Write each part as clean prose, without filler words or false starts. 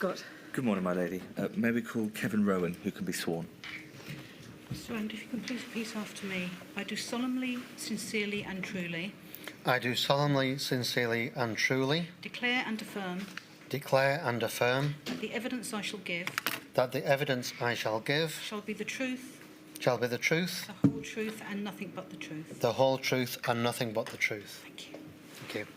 Scott. Good morning, my lady. May we call Kevin Rowan, who can be sworn? Mr. Rowan, if you can please repeat after me. I do solemnly, sincerely and truly I do solemnly, sincerely and truly declare and affirm that the evidence I shall give the evidence I shall give shall be the truth, shall be the truth, the whole truth and nothing but the truth. the whole truth and nothing but the truth. Thank you. Thank you.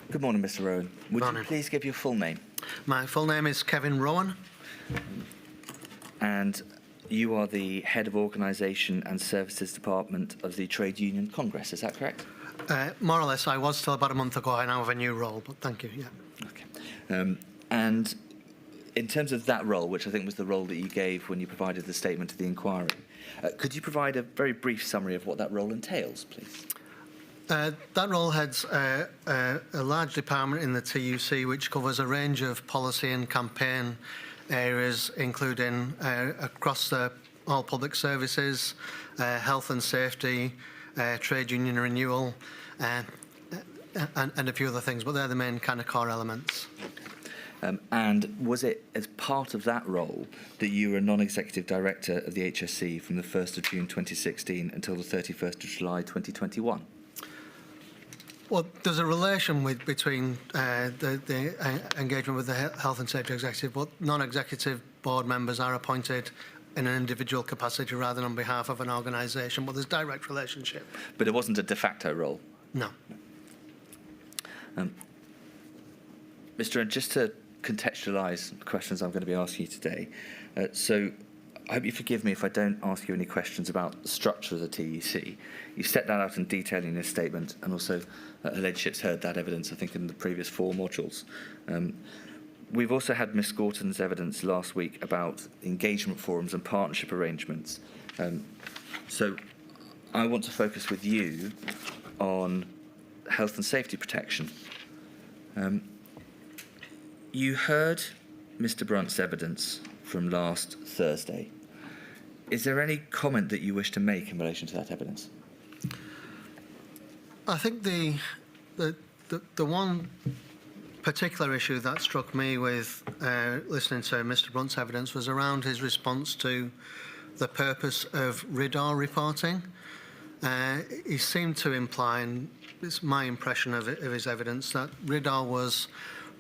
Good morning, Mr. Rowan. Would Morning. you please give your full name? My full name is Kevin Rowan. And you are the Head of Organisation and Services Department of the Trade Union Congress, is that correct? More or less, I was till about a month ago. I now have a new role, but thank you, yeah. Okay. And in terms of that role, which I think was the role that you gave when you provided the statement to the inquiry, could you provide a very brief summary of what that role entails, please? That role heads a large department in the TUC which covers a range of policy and campaign areas, including across all public services, health and safety, trade union renewal, and a few other things, but they're the main kind of core elements. And was it as part of that role that you were a non-executive director of the HSE from the 1st of June 2016 until the 31st of July 2021? Well, there's a relation between the engagement with the health and safety executive, but non-executive board members are appointed in an individual capacity rather than on behalf of an organisation, but there's direct relationship. But it wasn't a de facto role? No. Mr. Rowan, just to contextualise the questions I'm going to be asking you today, so I hope you forgive me if I don't ask you any questions about the structure of the TUC. You set that out in detail in your statement, and also Allegedship's heard that evidence, I think, in the previous 4 modules. We've also had Ms Gorton's evidence last week about engagement forums and partnership arrangements. So I want to focus with you on health and safety protection. You heard Mr Brunt's evidence from last Thursday. Is there any comment that you wish to make in relation to that evidence? I think the one particular issue that struck me with listening to Mr Brunt's evidence was around his response to the purpose of RIDDOR reporting. He seemed to imply, and it's my impression of his evidence, that RIDDOR was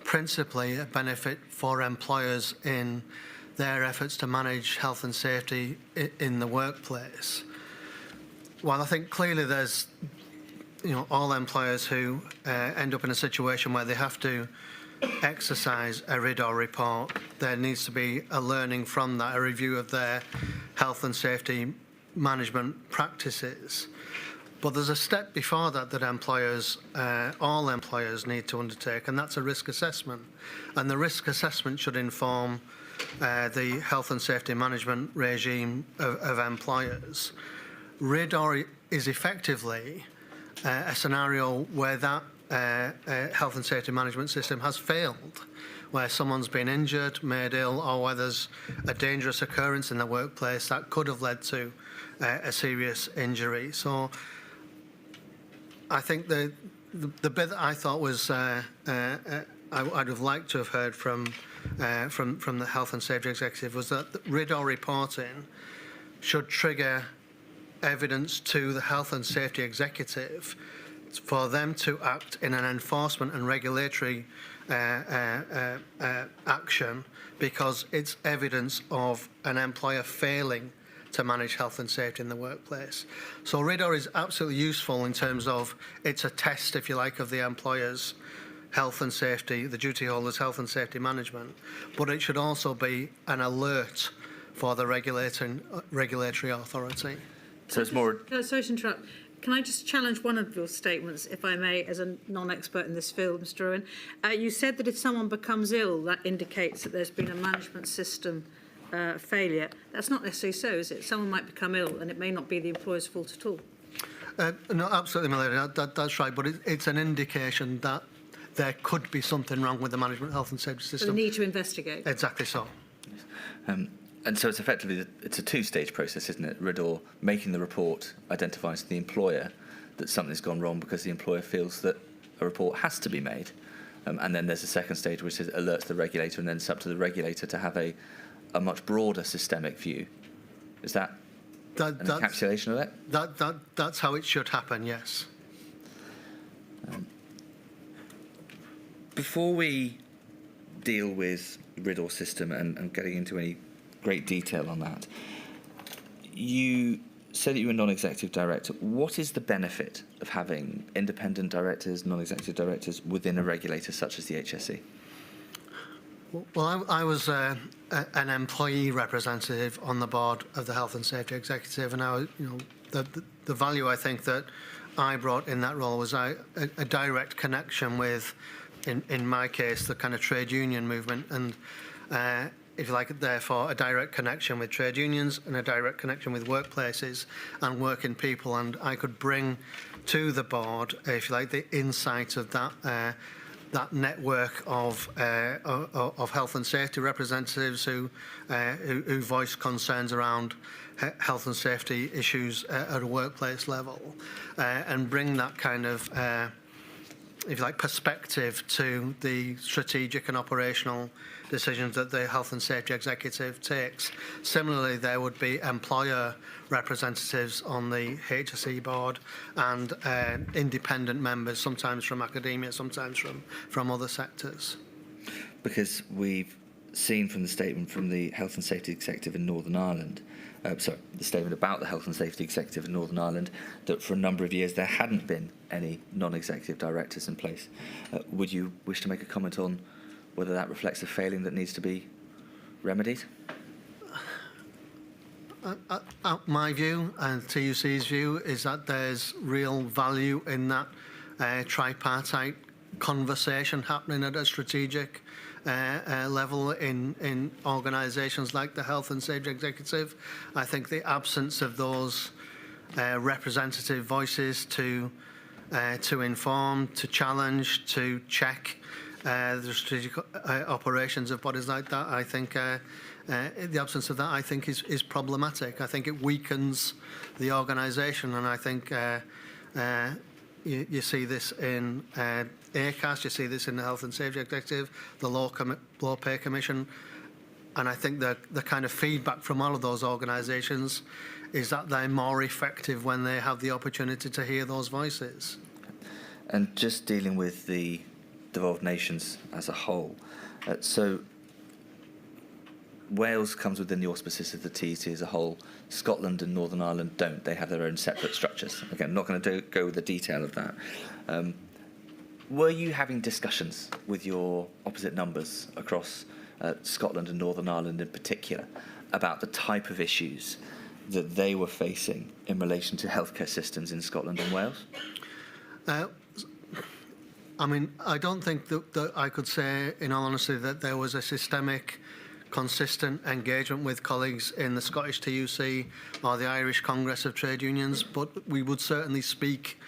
principally a benefit for employers in their efforts to manage health and safety in the workplace. While I think clearly there's, all employers who end up in a situation where they have to exercise a RIDDOR report, there needs to be a learning from that, a review of their health and safety management practices. But there's a step before that employers, all employers need to undertake, and that's a risk assessment. And the risk assessment should inform the health and safety management regime of employers. RIDDOR is effectively a scenario where that health and safety management system has failed, where someone's been injured, made ill, or where there's a dangerous occurrence in the workplace that could have led to a serious injury. So I think the bit that I thought was I'd have liked to have heard from the health and safety executive was that the RIDDOR reporting should trigger evidence to the health and safety executive for them to act in an enforcement and regulatory action, because it's evidence of an employer failing to manage health and safety in the workplace. So RIDDOR is absolutely useful in terms of it's a test, if you like, of the employer's health and safety, the duty holder's health and safety management, but it should also be an alert for the regulatory authority. So it's more... Sorry to interrupt. Can I just challenge one of your statements, if I may, as a non-expert in this field, Mr Rowan? You said that if someone becomes ill, that indicates that there's been a management system failure. That's not necessarily so, is it? Someone might become ill and it may not be the employer's fault at all. No, absolutely, my lady, that's right, but it's an indication that there could be something wrong with the management health and safety system. So they need to investigate. Exactly so. And so it's effectively, it's a 2-stage process, isn't it? RIDDOR making the report identifies to the employer that something's gone wrong because the employer feels that a report has to be made. And then there's a second stage which alerts the regulator, and then it's up to the regulator to have a much broader systemic view. Is that an encapsulation of it? That's how it should happen, yes. Before we deal with the RIDDOR system and getting into any great detail on that, you said that you were a non-executive director. What is the benefit of having independent directors, non-executive directors within a regulator such as the HSE? Well, I was an employee representative on the board of the Health and Safety Executive, and the value I think that I brought in that role was a direct connection with, in my case, the kind of trade union movement, and if you like, therefore, a direct connection with trade unions and a direct connection with workplaces and working people, and I could bring to the board, if you like, the insight of that network of health and safety representatives who voice concerns around health and safety issues at a workplace level, and bring that kind of, if you like, perspective to the strategic and operational decisions that the Health and Safety Executive takes. Similarly, there would be employer representatives on the HSE board and independent members, sometimes from academia, sometimes from other sectors. Because we've seen from the statement from the Health and Safety Executive in Northern Ireland, the statement about the Health and Safety Executive in Northern Ireland, that for a number of years there hadn't been any non-executive directors in place. Would you wish to make a comment on whether that reflects a failing that needs to be remedied? My view and TUC's view is that there's real value in that tripartite conversation happening at a strategic level in organisations like the Health and Safety Executive. I think the absence of those representative voices to inform, to challenge, to check the strategic operations of bodies like that, I think the absence of that, I think, is problematic. I think it weakens the organisation, and I think you see this in ACAS, you see this in the Health and Safety Executive, the Law Pay Commission, and I think the kind of feedback from all of those organisations is that they're more effective when they have the opportunity to hear those voices. And just dealing with the devolved nations as a whole, so Wales comes within the auspices of the TEC as a whole. Scotland and Northern Ireland don't. They have their own separate structures. Again, I'm not going to go with the detail of that. Were you having discussions with your opposite numbers across Scotland and Northern Ireland in particular about the type of issues that they were facing in relation to healthcare systems in Scotland and Wales? I mean, I don't think that I could say, in all honesty, that there was a systemic, consistent engagement with colleagues in the Scottish TUC or the Irish Congress of Trade Unions, but we would certainly speak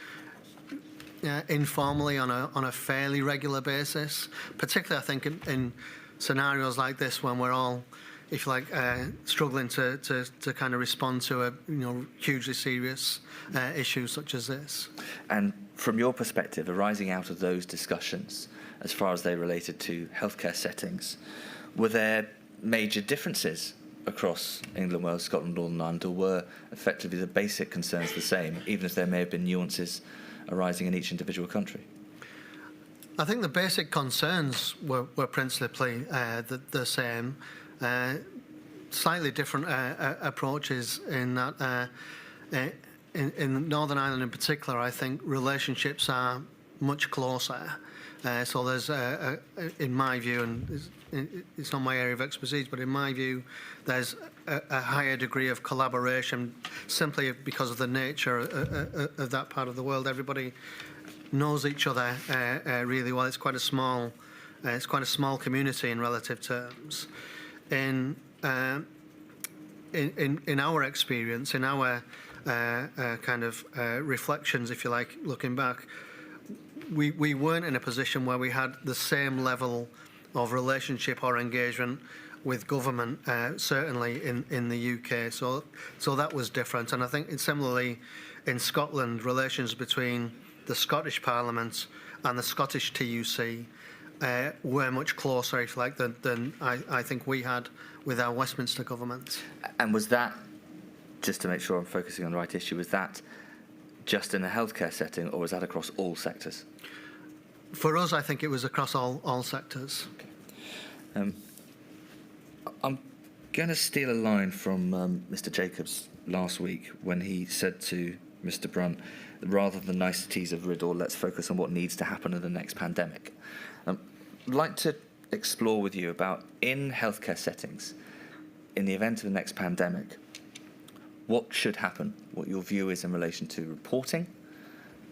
informally on a fairly regular basis, particularly, I think, in scenarios like this when we're all, if you like, struggling to kind of respond to a hugely serious issue such as this. And from your perspective, arising out of those discussions, as far as they related to healthcare settings, were there major differences across England, Wales, Scotland, Northern Ireland, or were effectively the basic concerns the same, even if there may have been nuances arising in each individual country? I think the basic concerns were principally the same. Slightly different approaches in that in Northern Ireland in particular, I think relationships are much closer. So there's, in my view, and it's not my area of expertise, but in my view, there's a higher degree of collaboration simply because of the nature of that part of the world. Everybody knows each other really well. It's quite a small community in relative terms. In our experience, in our kind of reflections, if you like, looking back, we weren't in a position where we had the same level of relationship or engagement with government, certainly in the UK. So that was different. And I think similarly in Scotland, relations between the Scottish Parliament and the Scottish TUC were much closer, if you like, than I think we had with our Westminster government. And was that, just to make sure I'm focusing on the right issue, was that just in a healthcare setting, or was that across all sectors? For us, I think it was across all sectors. Okay. I'm going to steal a line from Mr. Jacobs last week when he said to Mr. Brunt, rather than niceties of RIDDOR, let's focus on what needs to happen in the next pandemic. I'd like to explore with you about, in healthcare settings, in the event of the next pandemic, what should happen, what your view is in relation to reporting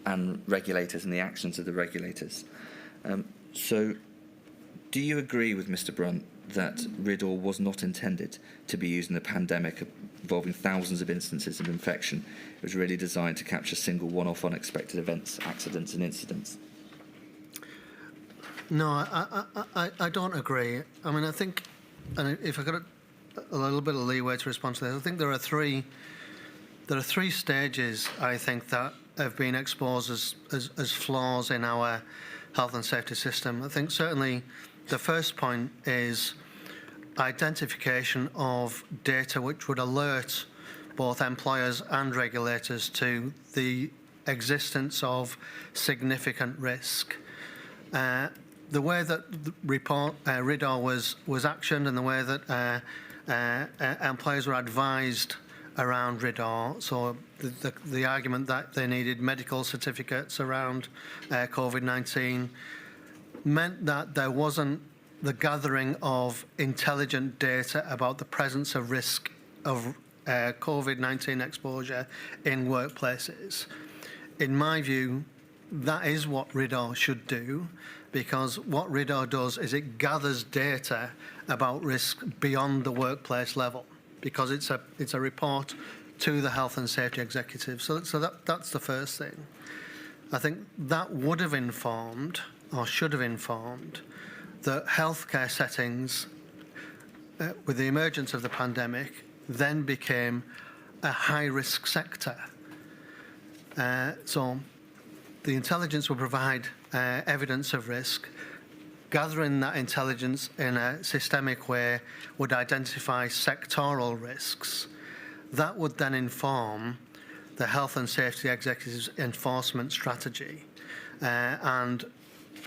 and regulators and the actions of the regulators. So do you agree with Mr. Brunt that RIDDOR was not intended to be used in a pandemic involving thousands of instances of infection? It was really designed to capture single one-off unexpected events, accidents and incidents. No, I don't agree. I mean, I think, and if I got a little bit of leeway to respond to this, I think there are three stages, I think, that have been exposed as flaws in our health and safety system. I think certainly the first point is identification of data which would alert both employers and regulators to the existence of significant risk. The way that the report RIDDOR was actioned, and the way that employers were advised around RIDDOR, so the argument that they needed medical certificates around Covid-19 meant that there wasn't the gathering of intelligent data about the presence of risk of Covid-19 exposure in workplaces. In my view, that is what RIDDOR should do, because what RIDDOR does is it gathers data about risk beyond the workplace level, because it's a report to the health and safety executive. So that's the first thing. I think that would have informed, or should have informed, that healthcare settings, with the emergence of the pandemic, then became a high-risk sector. So the intelligence will provide evidence of risk. Gathering that intelligence in a systemic way would identify sectoral risks. That would then inform the health and safety executive's enforcement strategy. And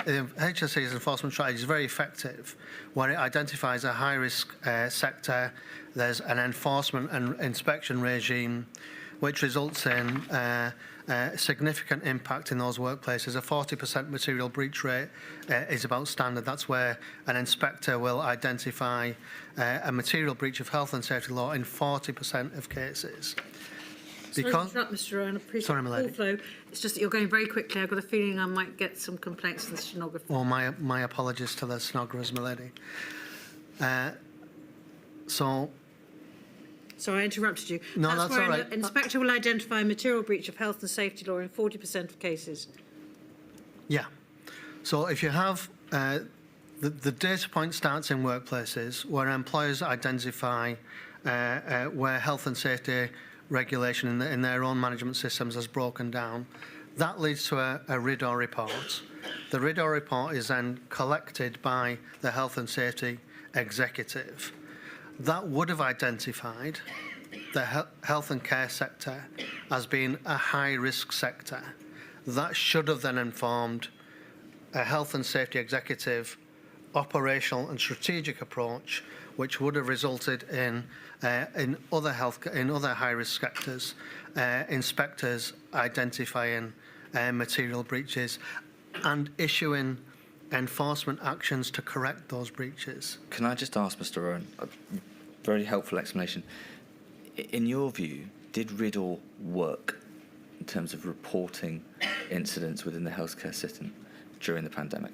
HSE's enforcement strategy is very effective, where it identifies a high-risk sector. There's an enforcement and inspection regime, which results in significant impact in those workplaces. A 40% material breach rate is about standard. That's where an inspector will identify a material breach of health and safety law in 40% of cases. Sorry to interrupt, Mr. Rowan. I appreciate the full flow. It's just that you're going very quickly. I've got a feeling I might get some complaints from the stenographer. Well, my apologies to the stenographers, my lady. Sorry, I interrupted you. No, that's all where right. An inspector will identify a material breach of health and safety law in 40% of cases. Yeah. So if you have the data point starts in workplaces where employers identify where health and safety regulation in their own management systems has broken down, that leads to a RIDDOR report. The RIDDOR report is then collected by the health and safety executive. That would have identified the health and care sector as being a high-risk sector. That should have then informed a health and safety executive operational and strategic approach, which would have resulted in other high-risk sectors, inspectors identifying material breaches and issuing enforcement actions to correct those breaches. Can I just ask Mr. Rowan, a very helpful explanation. In your view, did RIDDOR work in terms of reporting incidents within the healthcare system during the pandemic?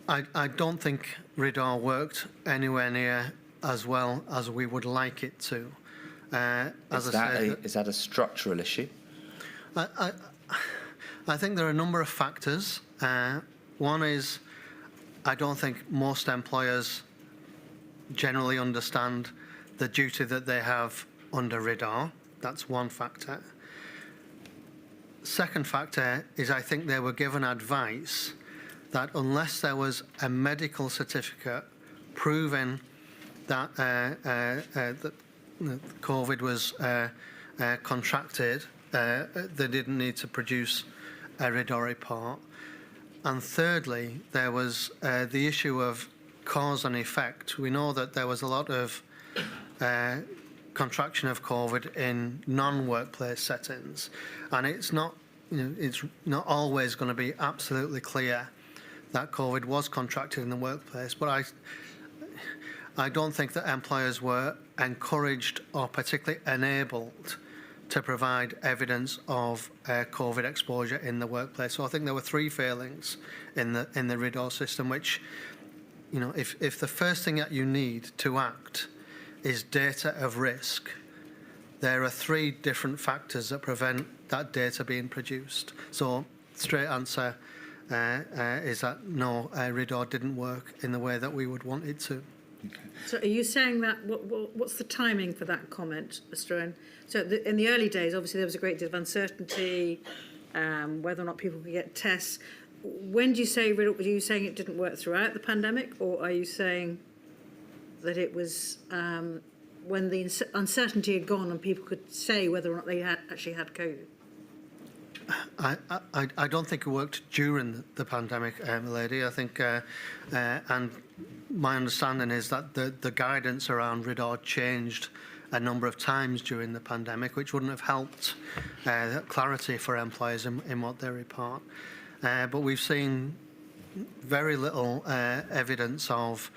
I don't think RIDDOR worked anywhere near as well as we would like it to. Is that a structural issue? I think there are a number of factors. One is, I don't think most employers generally understand the duty that they have under RIDDOR. That's one factor. Second factor is, I think they were given advice that unless there was a medical certificate proving that that COVID was contracted, they didn't need to produce a RIDDOR report. And thirdly, there was the issue of cause and effect. We know that there was a lot of contraction of COVID in non-workplace settings, and it's not always going to be absolutely clear that COVID was contracted in the workplace. But I don't think that employers were encouraged or particularly enabled to provide evidence of COVID exposure in the workplace. So I think there were three failings in the RIDDOR system, which, if the first thing that you need to act is data of risk, there are three different factors that prevent that data being produced. So straight answer is that no, RIDDOR didn't work in the way that we would want it to. Okay. So are you saying that, what's the timing for that comment, Mr. Rowan? So in the early days, obviously there was a great deal of uncertainty, whether or not people could get tests. When do you say, are you saying it didn't work throughout the pandemic, or are you saying that it was when the uncertainty had gone and people could say whether or not they had actually had COVID? I don't think it worked during the pandemic, lady. I think, and my understanding is that the guidance around RIDDOR changed a number of times during the pandemic, which wouldn't have helped clarity for employers in what they report. But we've seen very little evidence of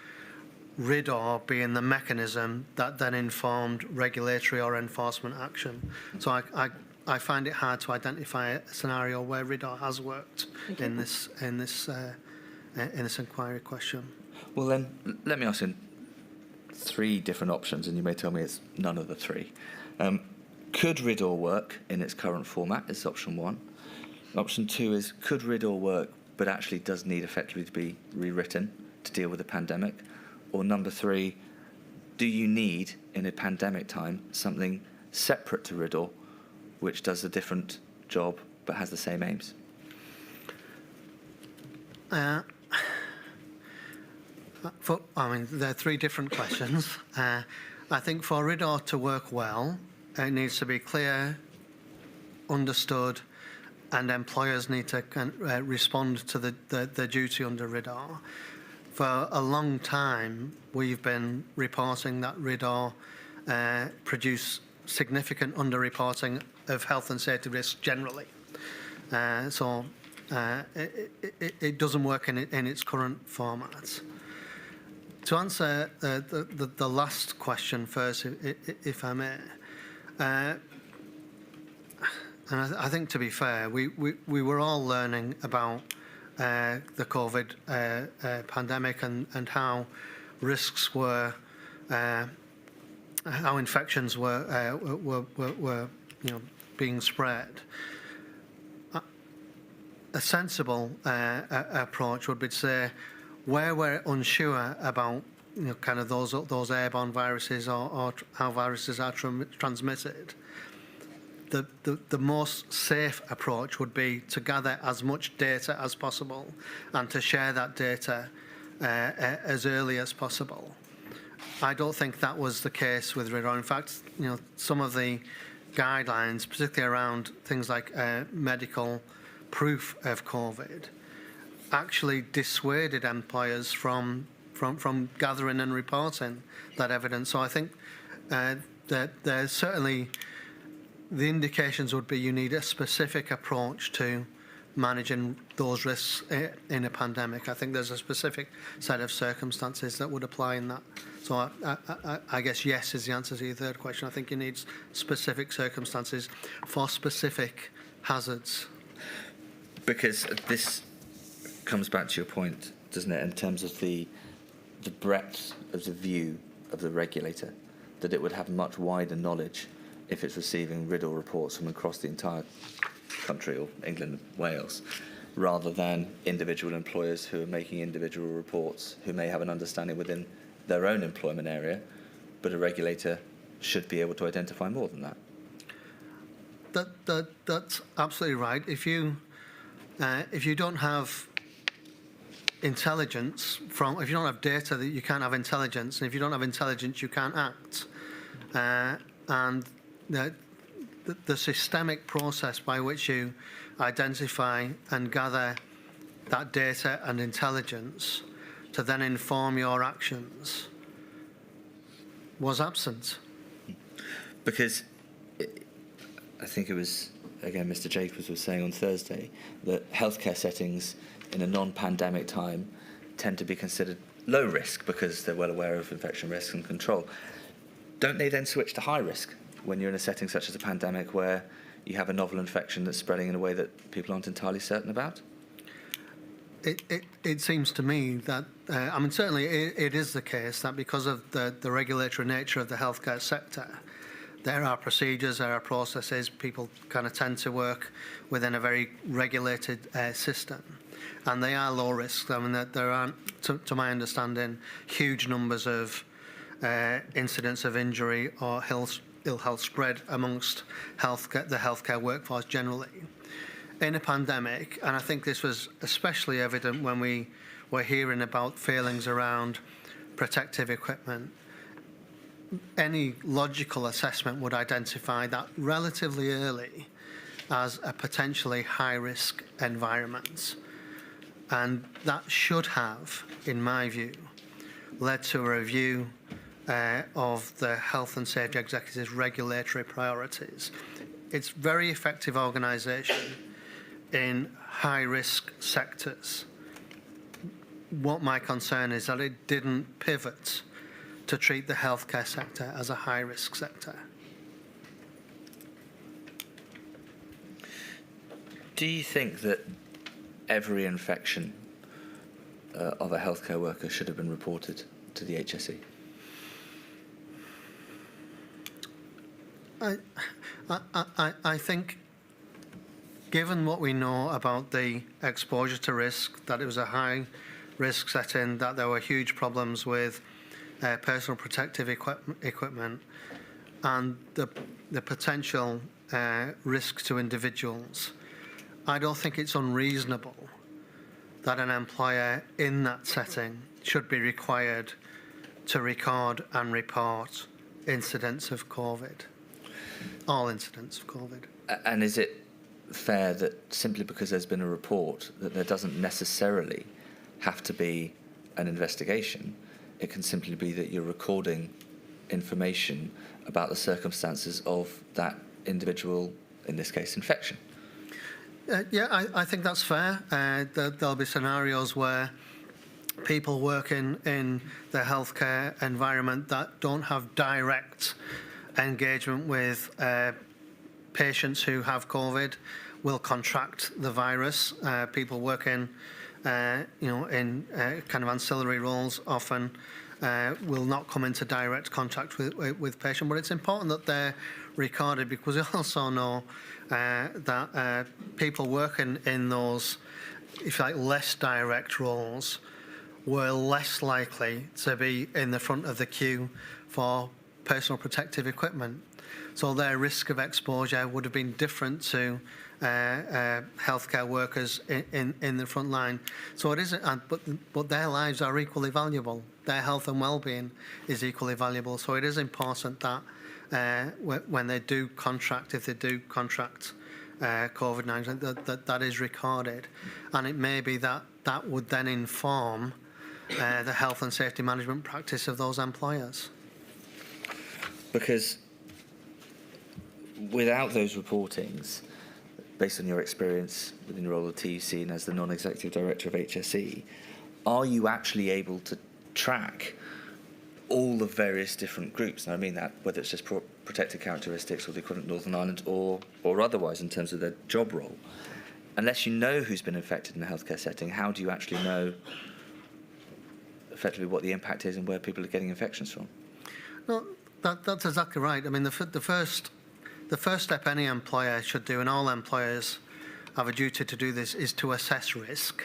RIDDOR being the mechanism that then informed regulatory or enforcement action. So I find it hard to identify a scenario where RIDDOR has worked in this inquiry question. Well, then let me ask you three different options, and you may tell me it's none of the three. Could RIDDOR work in its current format? Is option one. Option two is, could RIDDOR work, but actually does need effectively to be rewritten to deal with the pandemic? Or number three, do you need, in a pandemic time, something separate to RIDDOR, which does a different job but has the same aims? There are three different questions. I think for RIDDOR to work well, it needs to be clear, understood, and employers need to respond to the duty under RIDDOR. For a long time, we've been reporting that RIDDOR produced significant underreporting of health and safety risks generally. So it doesn't work in its current format. To answer the last question first, if I may, and I think, to be fair, we were all learning about the COVID pandemic and how risks were, how infections were being spread. A sensible approach would be to say, where we're unsure about kind of those airborne viruses or how viruses are transmitted, the most safe approach would be to gather as much data as possible and to share that data as early as possible. I don't think that was the case with RIDDOR. In fact, some of the guidelines, particularly around things like medical proof of COVID, actually dissuaded employers from gathering and reporting that evidence. So I think that there's certainly the indications would be you need a specific approach to managing those risks in a pandemic. I think there's a specific set of circumstances that would apply in that. So I guess yes is the answer to your third question. I think you need specific circumstances for specific hazards. Because this comes back to your point, doesn't it, in terms of the breadth of the view of the regulator, that it would have much wider knowledge if it's receiving RIDDOR reports from across the entire country, or England and Wales, rather than individual employers who are making individual reports, who may have an understanding within their own employment area, but a regulator should be able to identify more than that. That's absolutely right. If you don't have intelligence from, if you don't have data, that you can't have intelligence, and if you don't have intelligence, you can't act. And the systemic process by which you identify and gather that data and intelligence to then inform your actions was absent. Because I think it was, again, Mr. Jacobs was saying on Thursday that healthcare settings in a non-pandemic time tend to be considered low risk because they're well aware of infection risk and control. Don't they then switch to high risk when you're in a setting such as a pandemic where you have a novel infection that's spreading in a way that people aren't entirely certain about? It seems to me that, I mean, certainly it is the case that because of the regulatory nature of the healthcare sector, there are procedures, there are processes, people kind of tend to work within a very regulated system. And they are low risk. I mean, there aren't, to my understanding, huge numbers of incidents of injury or ill health spread amongst the healthcare workforce generally. In a pandemic, and I think this was especially evident when we were hearing about failings around protective equipment, any logical assessment would identify that relatively early as a potentially high-risk environment. And that should have, in my view, led to a review of the Health and Safety Executive's regulatory priorities. It's very effective organisation in high-risk sectors. What my concern is that it didn't pivot to treat the healthcare sector as a high-risk sector. Do you think that every infection of a healthcare worker should have been reported to the HSE? I think, given what we know about the exposure to risk, that it was a high-risk setting, that there were huge problems with personal protective equipment, and the potential risk to individuals, I don't think it's unreasonable that an employer in that setting should be required to record and report incidents of COVID, all incidents of COVID. And is it fair that simply because there's been a report that there doesn't necessarily have to be an investigation? It can simply be that you're recording information about the circumstances of that individual, in this case, infection. Yeah, I think that's fair. There'll be scenarios where people working in the healthcare environment that don't have direct engagement with patients who have COVID will contract the virus. People working, in kind of ancillary roles often will not come into direct contact with patients. But it's important that they're recorded, because we also know that people working in those, if you like, less direct roles were less likely to be in the front of the queue for personal protective equipment. So their risk of exposure would have been different to healthcare workers in the front line. So it isn't, but their lives are equally valuable. Their health and well-being is equally valuable. So it is important that when they do contract, if they do contract COVID-19, that is recorded. And it may be that would then inform the health and safety management practice of those employers. Because without those reportings, based on your experience within your role at TUC and as the non-executive director of HSE, are you actually able to track all the various different groups? And I mean that whether it's just protected characteristics or the equivalent Northern Ireland or otherwise in terms of their job role. Unless you know who's been infected in a healthcare setting, how do you actually know effectively what the impact is and where people are getting infections from? No, that's exactly right. I mean, the first step any employer should do, and all employers have a duty to do this, is to assess risk.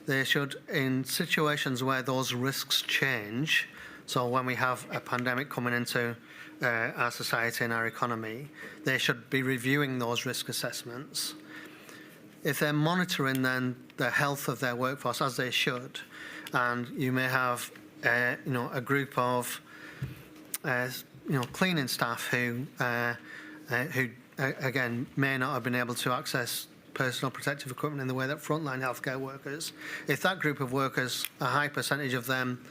They should, in situations where those risks change, so when we have a pandemic coming into our society and our economy, they should be reviewing those risk assessments. if they're monitoring then the health of their workforce, as they should, and you may have a group of cleaning staff who again may not have been able to access personal protective equipment in the way that frontline healthcare workers. If that group of workers, a high percentage of them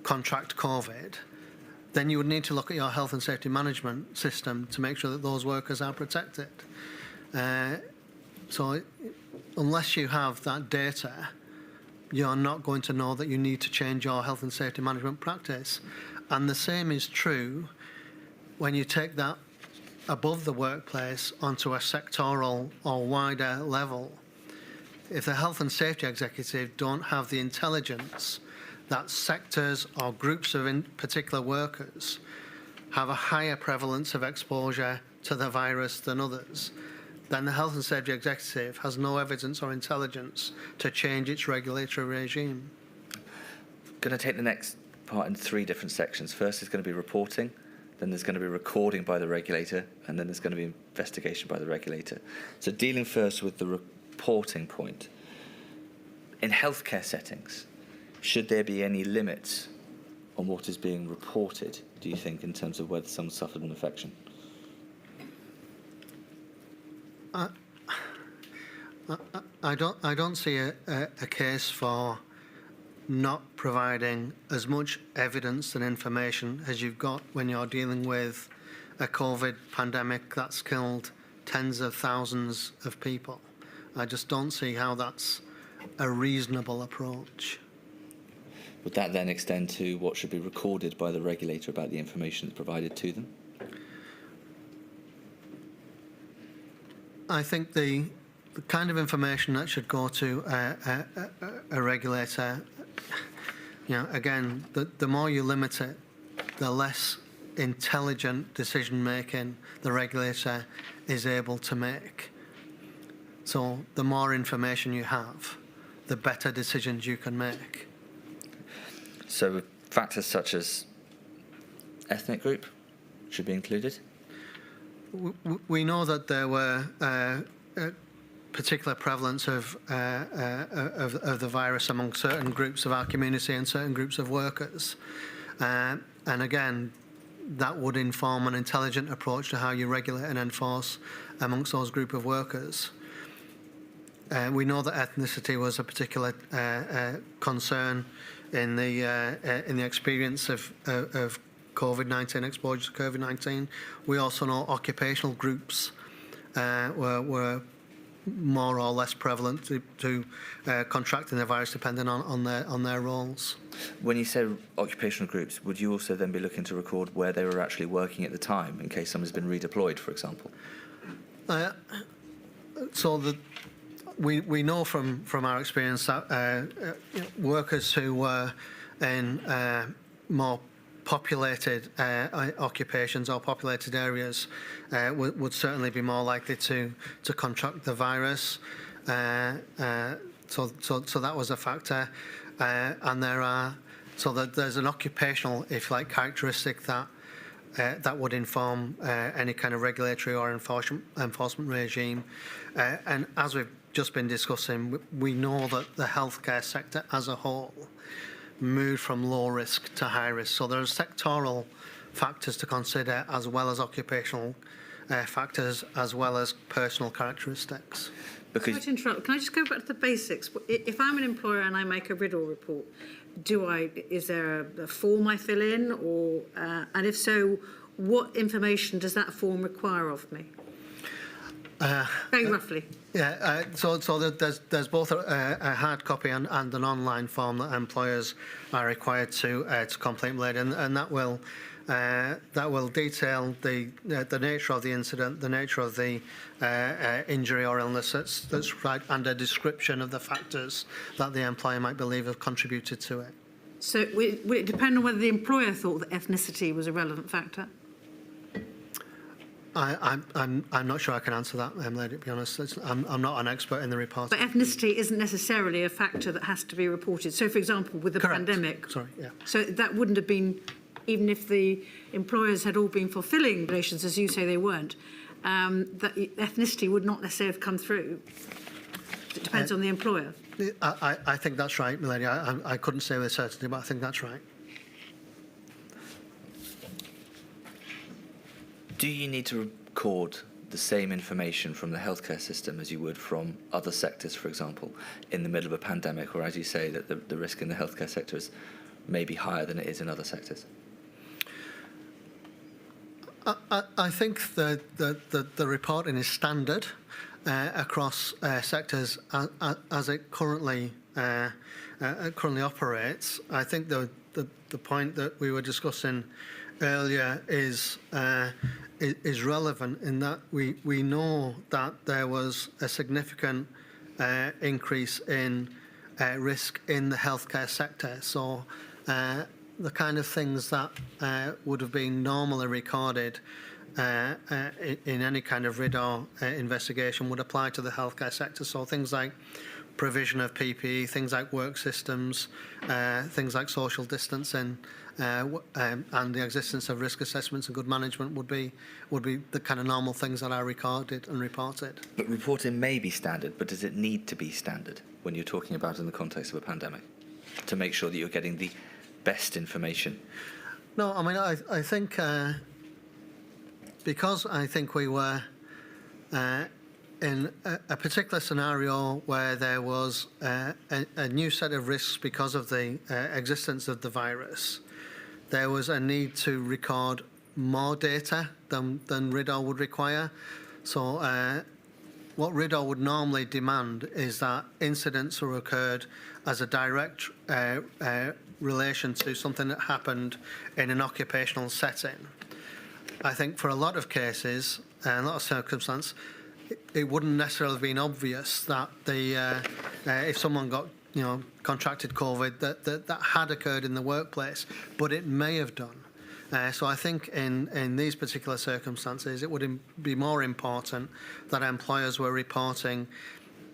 contract COVID, then you would need to look at your health and safety management system to make sure that those workers are protected. So unless you have that data, you're not going to know that you need to change your health and safety management practice. And the same is true when you take that above the workplace onto a sectoral or wider level. If the health and safety executive don't have the intelligence that sectors or groups of in particular workers have a higher prevalence of exposure to the virus than others, then the health and safety executive has no evidence or intelligence to change its regulatory regime. Going to take the next part in 3 different sections. First is going to be reporting, then there's going to be recording by the regulator, and then there's going to be investigation by the regulator. So dealing first with the reporting point. In healthcare settings, should there be any limits on what is being reported, do you think, in terms of whether someone suffered an infection? I don't see a case for not providing as much evidence and information as you've got when you're dealing with a COVID pandemic that's killed tens of thousands of people. I just don't see how that's a reasonable approach. Would that then extend to what should be recorded by the regulator about the information that's provided to them? I think the kind of information that should go to a regulator, again, the more you limit it, the less intelligent decision making the regulator is able to make. So the more information you have, the better decisions you can make. So factors such as ethnic group should be included? We know that there were particular prevalence of the virus among certain groups of our community and certain groups of workers. And again, that would inform an intelligent approach to how you regulate and enforce amongst those group of workers. We know that ethnicity was a particular concern in the experience of COVID-19, exposure to COVID-19. We also know occupational groups were more or less prevalent to contracting the virus depending on their roles. When you say occupational groups, would you also then be looking to record where they were actually working at the time in case someone's been redeployed, for example? We know from our experience that workers who were in more populated occupations or populated areas would certainly be more likely to contract the virus. So that was a factor. And there's an occupational, if you like, characteristic that would inform any kind of regulatory or enforcement regime. And as we've just been discussing, we know that the healthcare sector as a whole moved from low risk to high risk. So there are sectoral factors to consider as well as occupational factors as well as personal characteristics. Because Sorry to interrupt. Can I just go back to the basics? If I'm an employer and I make a RIDDOR report, is there a form I fill in, or and if so, what information does that form require of me? Very roughly. Yeah, so there's both a hard copy and an online form that employers are required to complete, and that will detail the nature of the incident, the nature of the injury or illness that's right, and a description of the factors that the employer might believe have contributed to it. So would it depend on whether the employer thought that ethnicity was a relevant factor? I'm not sure I can answer that, Lady, to be honest. I'm not an expert in the report. But ethnicity isn't necessarily a factor that has to be reported. So, for example, with the Correct. pandemic, Sorry, yeah. So that wouldn't have been, even if the employers had all been fulfilling relations, as you say they weren't, that ethnicity would not necessarily have come through. It depends on the employer. I think that's right, Milady. I couldn't say with certainty, but I think that's right. Do you need to record the same information from the healthcare system as you would from other sectors, for example, in the middle of a pandemic, or as you say, that the risk in the healthcare sector is maybe higher than it is in other sectors? I think that the reporting is standard across sectors as it currently operates. I think the point that we were discussing earlier is relevant in that we know that there was a significant increase in risk in the healthcare sector. So the kind of things that would have been normally recorded in any kind of RIDDOR investigation would apply to the healthcare sector. So things like provision of PPE, things like work systems, things like social distancing, and the existence of risk assessments and good management would be the kind of normal things that are recorded and reported. But reporting may be standard, but does it need to be standard when you're talking about in the context of a pandemic to make sure that you're getting the best information? No, I mean, I think because I think we were in a particular scenario where there was a new set of risks because of the existence of the virus, there was a need to record more data than RIDDOR would require. So what RIDDOR would normally demand is that incidents were occurred as a direct relation to something that happened in an occupational setting. I think for a lot of cases, a lot of circumstances, it wouldn't necessarily have been obvious that if someone got contracted COVID that had occurred in the workplace, but it may have done. So I think in these particular circumstances, it would be more important that employers were reporting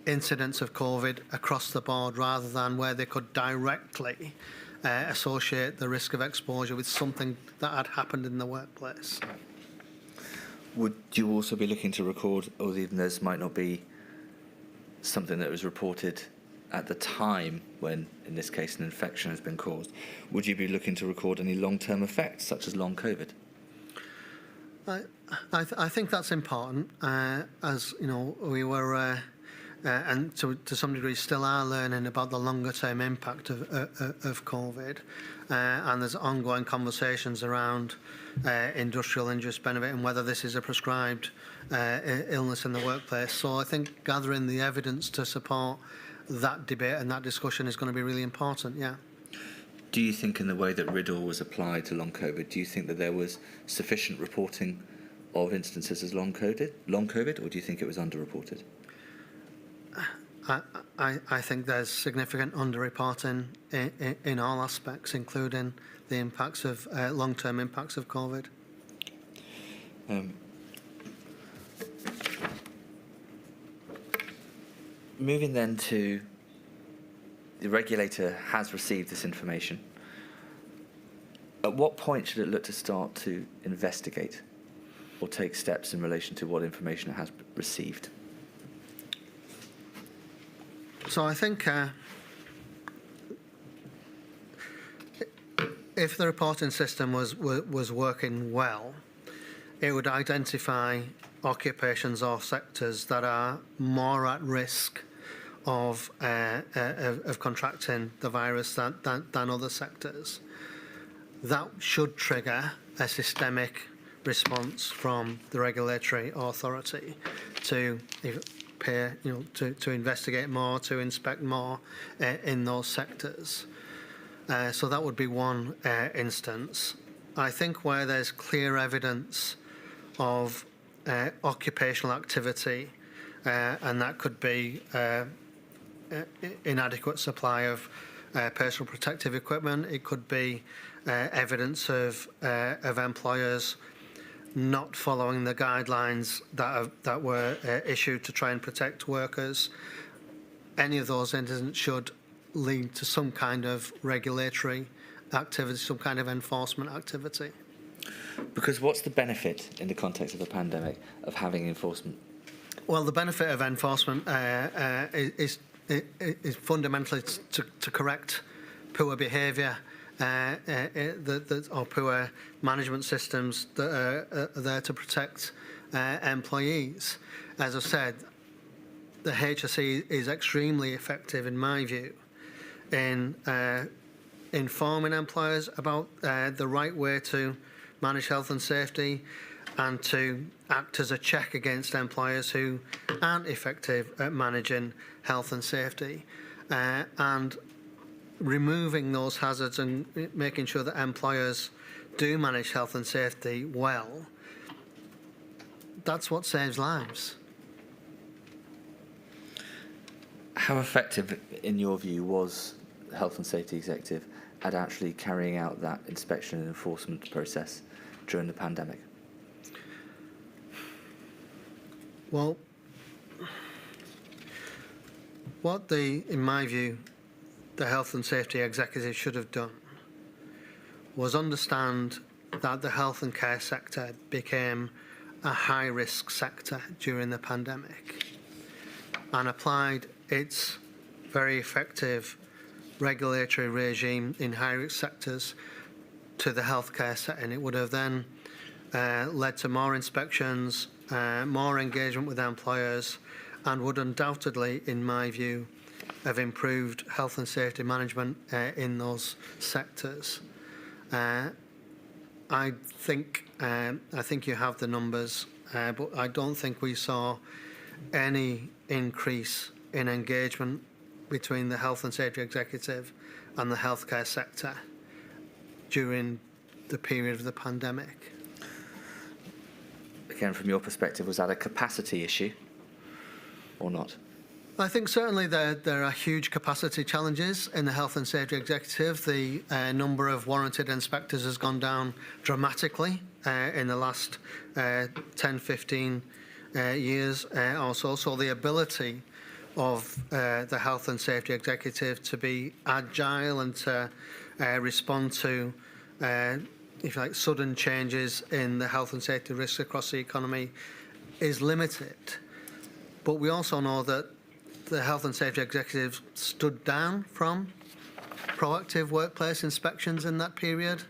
incidents of COVID across the board rather than where they could directly associate the risk of exposure with something that had happened in the workplace. Would you also be looking to record, or even this might not be something that was reported at the time when, in this case, an infection has been caused, would you be looking to record any long-term effects, such as long COVID? I think that's important. As you know, we were, and to some degree still are learning about the longer-term impact of COVID, and there's ongoing conversations around industrial injuries benefit and whether this is a prescribed illness in the workplace. So I think gathering the evidence to support that debate and that discussion is going to be really important, yeah. Do you think in the way that RIDDOR was applied to long COVID, do you think that there was sufficient reporting of instances as long COVID, or do you think it was underreported? I think there's significant underreporting in all aspects, including the impacts of long-term impacts of COVID. Moving then to the regulator has received this information. At what point should it look to start to investigate or take steps in relation to what information it has received? So I think if the reporting system was working well, it would identify occupations or sectors that are more at risk of contracting the virus than other sectors. That should trigger a systemic response from the regulatory authority to to investigate more, to inspect more in those sectors. So that would be one instance. I think where there's clear evidence of occupational activity, and that could be inadequate supply of personal protective equipment. It could be evidence of employers not following the guidelines that were issued to try and protect workers. Any of those incidents should lead to some kind of regulatory activity, some kind of enforcement activity. Because what's the benefit in the context of a pandemic of having enforcement Well, the benefit of enforcement is fundamentally to correct poor behaviour or poor management systems that are there to protect employees. As I said, the HSE is extremely effective, in my view, in informing employers about the right way to manage health and safety, and to act as a check against employers who aren't effective at managing health and safety, and removing those hazards and making sure that employers do manage health and safety well. That's what saves lives. How effective, in your view, was the Health and Safety Executive at actually carrying out that inspection and enforcement process during the pandemic? Well, in my view, the Health and Safety Executive should have done was understand that the health and care sector became a high-risk sector during the pandemic, and applied its very effective regulatory regime in high-risk sectors to the healthcare setting. It would have then led to more inspections, more engagement with employers, and would undoubtedly, in my view, have improved health and safety management in those sectors. I think you have the numbers, but I don't think we saw any increase in engagement between the Health and Safety Executive and the healthcare sector during the period of the pandemic. Again, from your perspective, was that a capacity issue or not? I think certainly there are huge capacity challenges in the Health and Safety Executive. The number of warranted inspectors has gone down dramatically in the last 10, 15 years or so. So the ability of the Health and Safety Executive to be agile and to respond to, if you like, sudden changes in the health and safety risks across the economy is limited. But we also know that the Health and Safety Executive stood down from proactive workplace inspections in that period.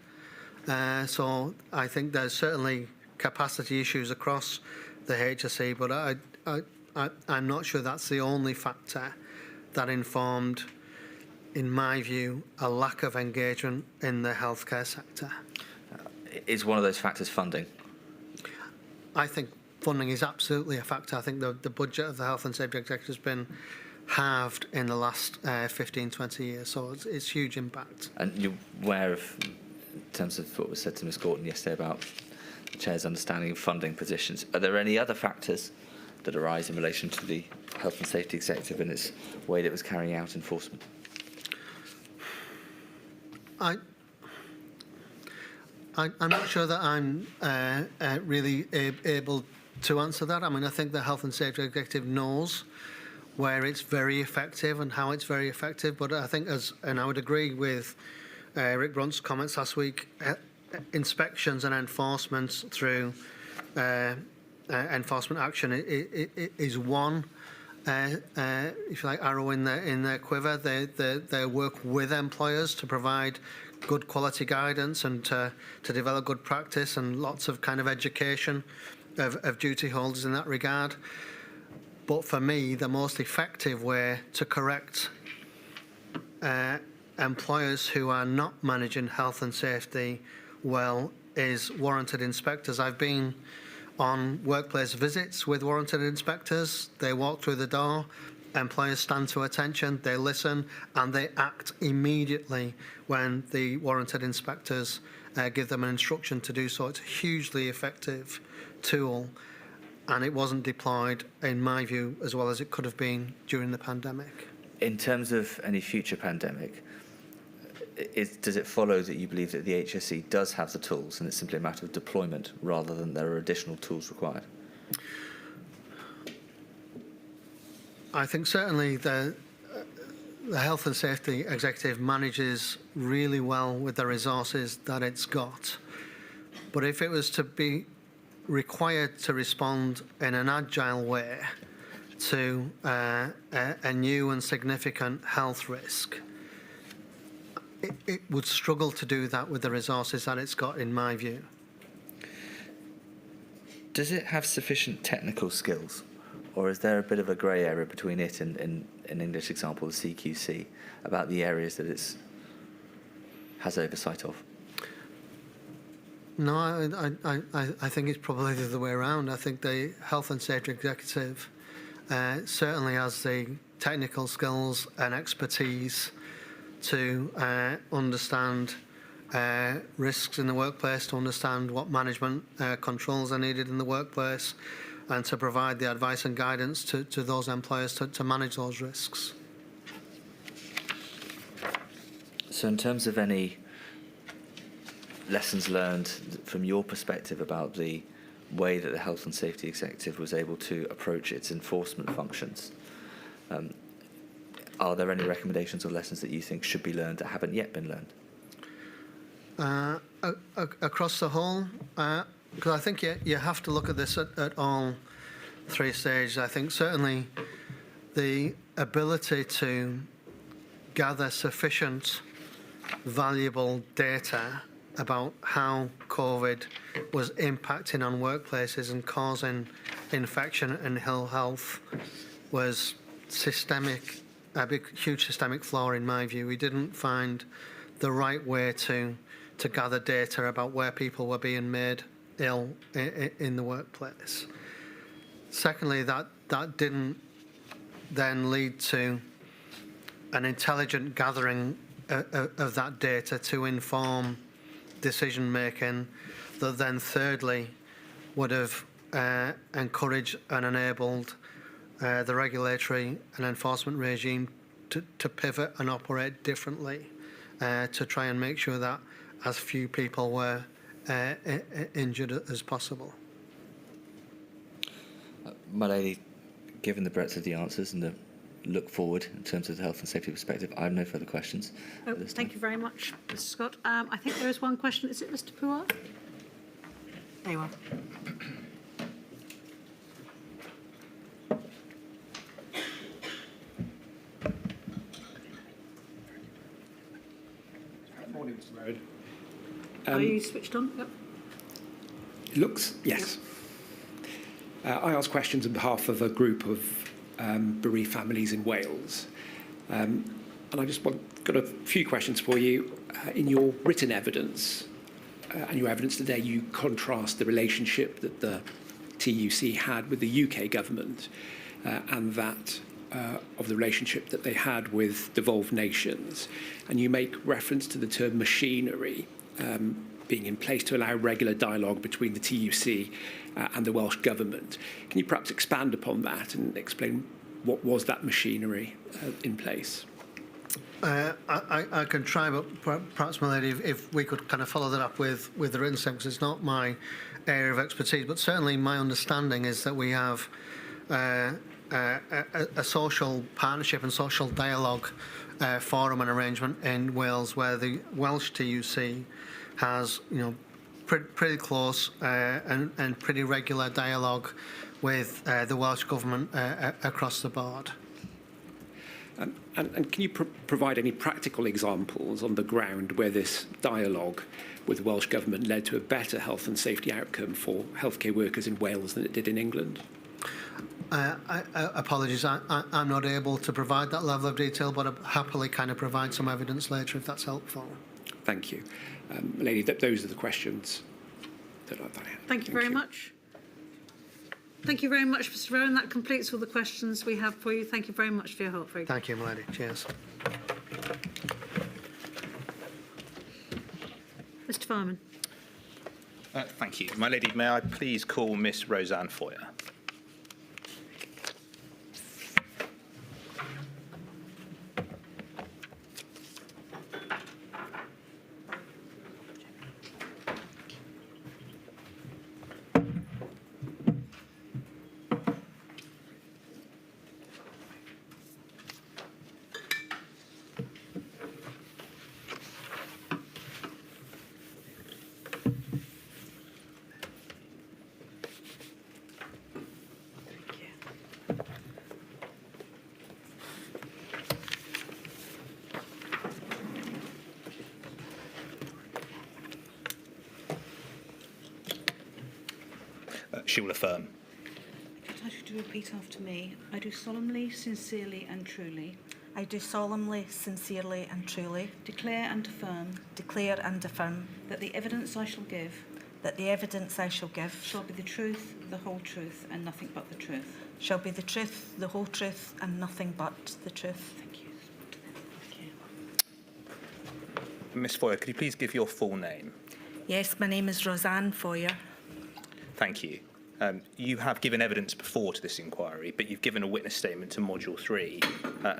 So I think there's certainly capacity issues across the HSE, but I'm not sure that's the only factor that informed, in my view, a lack of engagement in the healthcare sector. Is one of those factors funding? I think funding is absolutely a factor. I think the budget of the Health and Safety Executive has been halved in the last 15, 20 years, so it's huge impact. And you're aware of, in terms of what was said to Ms Gorton yesterday about the Chair's understanding of funding positions, are there any other factors that arise in relation to the Health and Safety Executive and its way that it was carrying out enforcement? I'm not sure that I'm really able to answer that. I mean, I think the Health and Safety Executive knows where it's very effective and how it's very effective. But I think, and I would agree with Rick Brunt's comments last week, inspections and enforcement through enforcement action is one, if you like, arrow in their quiver. They work with employers to provide good quality guidance and to develop good practice, and lots of kind of education of duty holders in that regard. But for me, the most effective way to correct employers who are not managing health and safety well is warranted inspectors. I've been on workplace visits with warranted inspectors. They walk through the door, employers stand to attention, they listen, and they act immediately when the warranted inspectors give them an instruction to do so. It's a hugely effective tool, and it wasn't deployed, in my view, as well as it could have been during the pandemic. In terms of any future pandemic, does it follow that you believe that the HSE does have the tools and it's simply a matter of deployment rather than there are additional tools required? I think certainly the Health and Safety Executive manages really well with the resources that it's got. But if it was to be required to respond in an agile way to a new and significant health risk, it would struggle to do that with the resources that it's got, in my view. Does it have sufficient technical skills, or is there a bit of a grey area between it and, in an English example, the CQC, about the areas that it has oversight of? No, I think it's probably the other way around. I think the Health and Safety Executive certainly has the technical skills and expertise to understand risks in the workplace, to understand what management controls are needed in the workplace, and to provide the advice and guidance to those employers to manage those risks. So in terms of any lessons learned from your perspective about the way that the Health and Safety Executive was able to approach its enforcement functions, are there any recommendations or lessons that you think should be learned that haven't yet been learned? Across the whole, because I think you have to look at this at all three stages. I think certainly the ability to gather sufficient valuable data about how COVID was impacting on workplaces and causing infection and ill health was systemic, a big, huge systemic flaw in my view. We didn't find the right way to gather data about where people were being made ill in the workplace. Secondly, that didn't then lead to an intelligent gathering of that data to inform decision making that then thirdly would have encouraged and enabled the regulatory and enforcement regime to pivot and operate differently to try and make sure that as few people were injured as possible. My lady, given the breadth of the answers and the look forward in terms of the health and safety perspective, I have no further questions. Thank you very much, Mr. Scott. I think there is one question. Is it Mr. Puar? There you are. Morning, Mr. Rowan. Are you switched on? Yep. Looks, yes. I asked questions on behalf of a group of bereaved families in Wales. And I just got a few questions for you. In your written evidence and your evidence today, you contrast the relationship that the TUC had with the UK government and that of the relationship that they had with devolved nations. And you make reference to the term machinery being in place to allow regular dialogue between the TUC and the Welsh Government. Can you perhaps expand upon that and explain what was that machinery in place? I can try, but perhaps, my lady, if we could kind of follow that up with the written statement, because it's not my area of expertise, but certainly my understanding is that we have a social partnership and social dialogue forum and arrangement in Wales where the Welsh TUC has, pretty close and pretty regular dialogue with the Welsh Government across the board. And can you provide any practical examples on the ground where this dialogue with the Welsh Government led to a better health and safety outcome for healthcare workers in Wales than it did in England? Apologies, I'm not able to provide that level of detail, but I'll happily kind of provide some evidence later if that's helpful. Thank you. Lady, those are the questions that I had. Thank you very much. Thank you very much, Mr. Rowan. That completes all the questions we have for you. Thank you very much for your help. Thank you, my lady. Cheers. Mr. Fireman. Thank you. My lady, may I please call Miss Rozanne Foyer? she will affirm. Could I just repeat after me? I do solemnly, sincerely and truly I do solemnly, sincerely and truly declare and affirm declare and affirm that the evidence I shall give that the evidence I shall give shall be the truth, the whole truth and nothing but the truth. shall be the truth, the whole truth and nothing but the truth. Thank you. Ms Foyer, could you please give your full name? Yes, my name is Rozanne Foyer. Thank you. You have given evidence before to this inquiry, but you've given a witness statement to Module 3.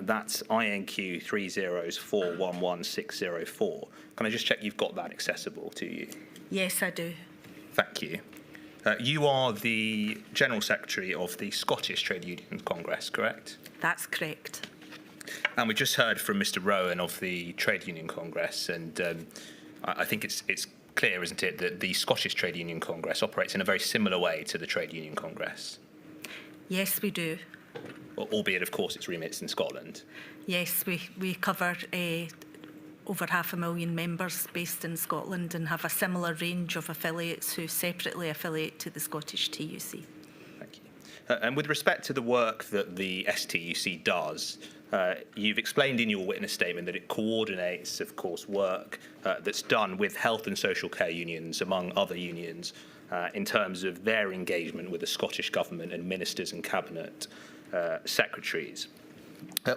That's INQ 304111604. Can I just check you've got that accessible to you? Yes, I do. Thank you. You are the General Secretary of the Scottish Trade Union Congress, correct? That's correct. And we just heard from Mr Rowan of the Trade Union Congress, and I think it's clear, isn't it, that the Scottish Trade Union Congress operates in a very similar way to the Trade Union Congress? Yes, we do. Well, albeit, of course, its remit's in Scotland. Yes, we cover over 500,000 members based in Scotland and have a similar range of affiliates who separately affiliate to the Scottish TUC. Thank you. And with respect to the work that the STUC does, you've explained in your witness statement that it coordinates, of course, work that's done with health and social care unions, among other unions, in terms of their engagement with the Scottish Government and ministers and cabinet secretaries.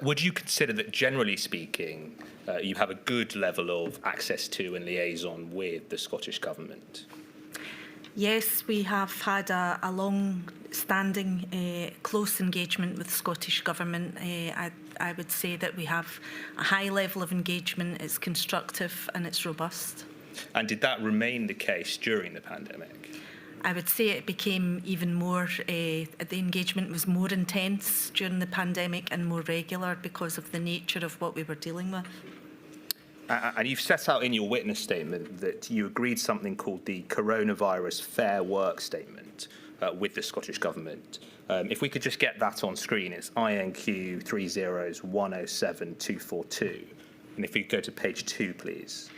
Would you consider that, generally speaking, you have a good level of access to and liaison with the Scottish Government? Yes, we have had a long-standing, close engagement with the Scottish Government. I would say that we have a high level of engagement. It's constructive and it's robust. And did that remain the case during the pandemic? I would say it became even more, the engagement was more intense during the pandemic and more regular because of the nature of what we were dealing with. And you've set out in your witness statement that you agreed something called the Coronavirus Fair Work Statement with the Scottish Government. If we could just get that on screen, it's INQ 30107-242. And if we could go to page 2, please.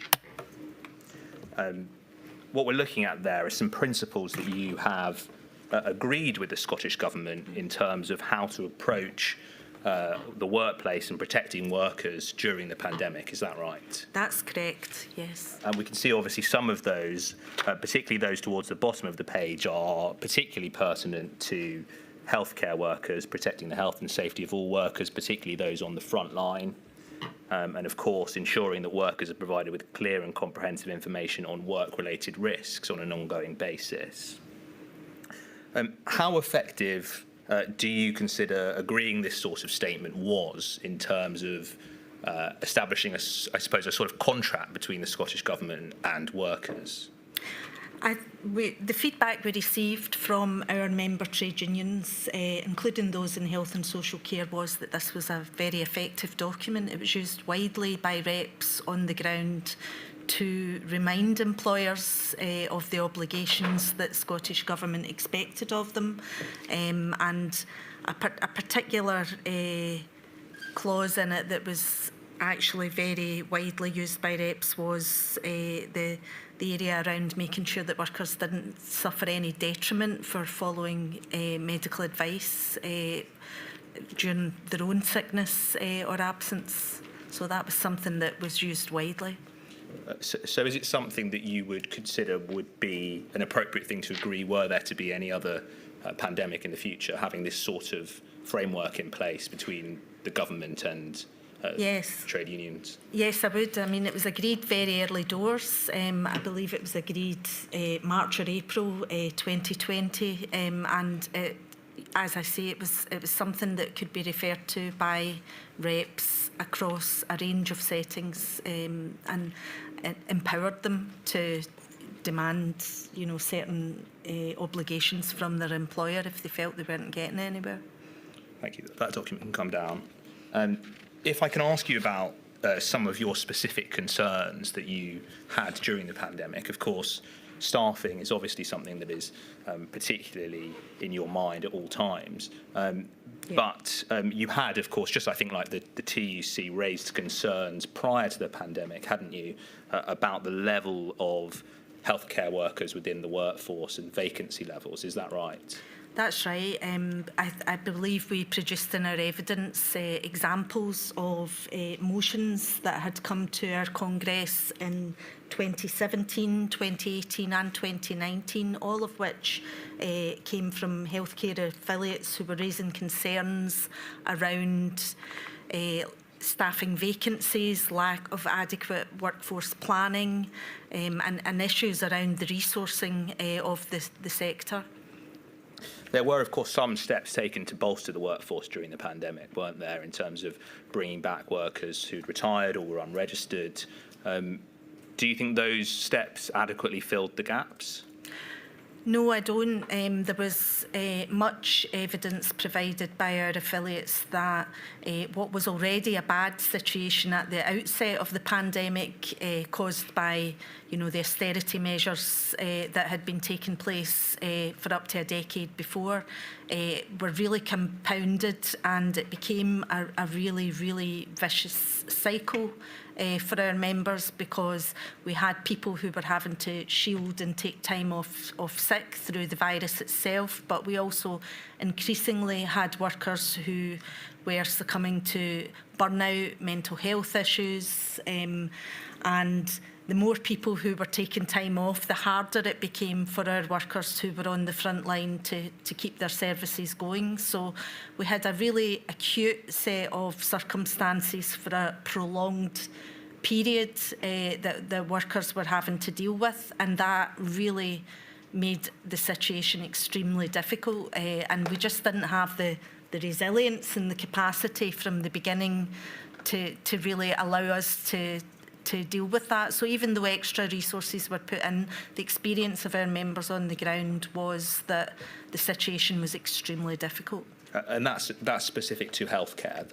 What we're looking at there are some principles that you have agreed with the Scottish Government in terms of how to approach the workplace and protecting workers during the pandemic. Is that right? That's correct, yes. And we can see obviously some of those, particularly those towards the bottom of the page, are particularly pertinent to healthcare workers, protecting the health and safety of all workers, particularly those on the front line. And of course, ensuring that workers are provided with clear and comprehensive information on work-related risks on an ongoing basis. How effective do you consider agreeing this sort of statement was in terms of establishing, I suppose, a sort of contract between the Scottish Government and workers? The feedback we received from our member trade unions, including those in health and social care, was that this was a very effective document. It was used widely by reps on the ground to remind employers of the obligations that the Scottish Government expected of them. And a particular clause in it that was actually very widely used by reps was the area around making sure that workers didn't suffer any detriment for following medical advice during their own sickness or absence. So that was something that was used widely. So is it something that you would consider would be an appropriate thing to agree were there to be any other pandemic in the future, having this sort of framework in place between the government and yes. Trade unions? Yes, I would. I mean, it was agreed very early doors. I believe it was agreed March or April 2020, and as I say, it was something that could be referred to by reps across a range of settings, and empowered them to demand, certain obligations from their employer if they felt they weren't getting anywhere. Thank you. That document can come down. If I can ask you about some of your specific concerns that you had during the pandemic, of course, staffing is obviously something that is particularly in your mind at all times. But you had, of course, just I think like the TUC raised concerns prior to the pandemic, hadn't you, about the level of healthcare workers within the workforce and vacancy levels. Is that right? That's right. I believe we produced in our evidence examples of motions that had come to our Congress in 2017, 2018 and 2019, all of which came from healthcare affiliates who were raising concerns around staffing vacancies, lack of adequate workforce planning, and issues around the resourcing of the sector. There were, of course, some steps taken to bolster the workforce during the pandemic, weren't there, in terms of bringing back workers who'd retired or were unregistered. Do you think those steps adequately filled the gaps? No, I don't. There was much evidence provided by our affiliates that what was already a bad situation at the outset of the pandemic, caused by, the austerity measures that had been taking place for up to a decade before, were really compounded, and it became a really, really vicious cycle for our members, because we had people who were having to shield and take time off sick through the virus itself, but we also increasingly had workers who were succumbing to burnout, mental health issues, and the more people who were taking time off, the harder it became for our workers who were on the front line to keep their services going. So we had a really acute set of circumstances for a prolonged period that the workers were having to deal with, and that really made the situation extremely difficult, and we just didn't have the resilience and the capacity from the beginning to really allow us to deal with that. So even though extra resources were put in, the experience of our members on the ground was that the situation was extremely difficult. And that's specific to healthcare.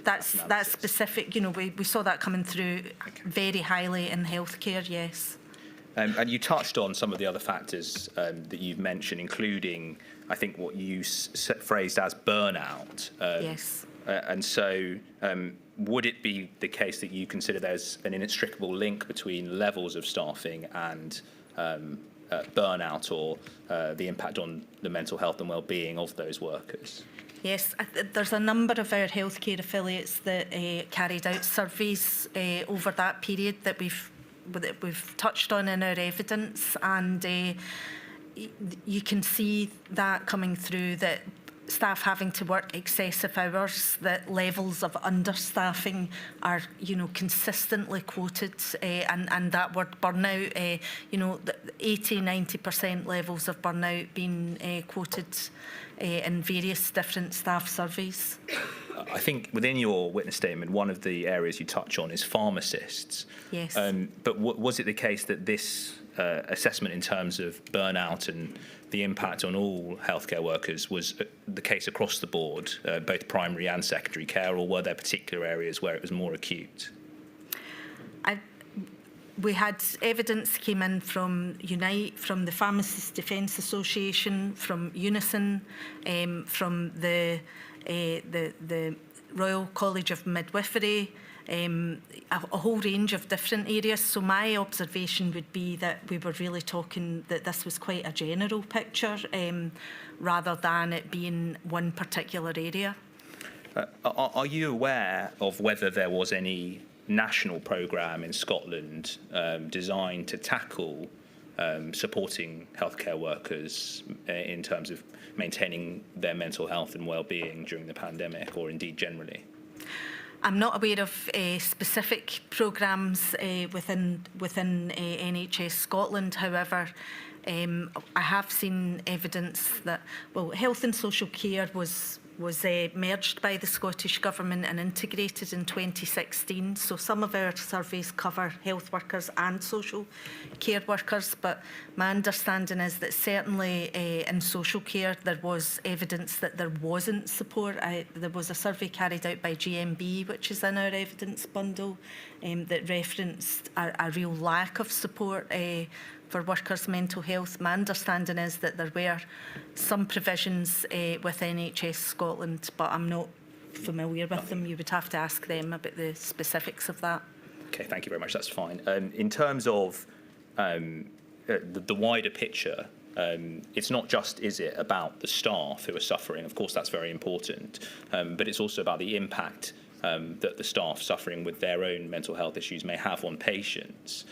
That's specific. We saw that coming through very highly in healthcare. Yes. And you touched on some of the other factors that you've mentioned, including, I think, what you phrased as burnout. Yes. And so, would it be the case that you consider there's an inextricable link between levels of staffing and burnout, or the impact on the mental health and well-being of those workers? Yes, there's a number of our healthcare affiliates that carried out surveys over that period that we've touched on in our evidence, and you can see that coming through, that staff having to work excessive hours, that levels of understaffing are, consistently quoted, and that word burnout, 80-90% levels of burnout being quoted in various different staff surveys. I think within your witness statement, one of the areas you touch on is pharmacists. Yes. But was it the case that this assessment in terms of burnout and the impact on all healthcare workers was the case across the board, both primary and secondary care, or were there particular areas where it was more acute? We had evidence came in from Unite, from the Pharmacists Defence Association, from Unison, from the Royal College of Midwifery, a whole range of different areas. So my observation would be that we were really talking that this was quite a general picture, rather than it being one particular area. Are you aware of whether there was any national programme in Scotland designed to tackle supporting healthcare workers in terms of maintaining their mental health and well-being during the pandemic, or indeed generally? I'm not aware of specific programmes within NHS Scotland. However, I have seen evidence that, health and social care was merged by the Scottish Government and integrated in 2016. So some of our surveys cover health workers and social care workers, but my understanding is that certainly in social care there was evidence that there wasn't support. There was a survey carried out by GMB, which is in our evidence bundle, that referenced a real lack of support for workers' mental health. My understanding is that there were some provisions with NHS Scotland, but I'm not familiar with them. You would have to ask them about the specifics of that. Okay, thank you very much. That's fine. In terms of the wider picture. It's not just, is it about the staff who are suffering? Of course, that's very important, but it's also about the impact that the staff suffering with their own mental health issues may have on patients.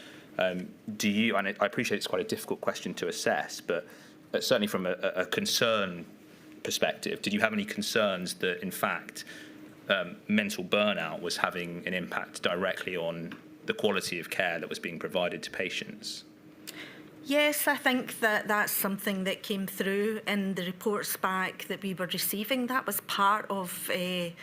Do you, and I appreciate it's quite a difficult question to assess, but certainly from a concern perspective, did you have any concerns that, in fact, mental burnout was having an impact directly on the quality of care that was being provided to patients? Yes, I think that that's something that came through in the reports back that we were receiving. That was part of the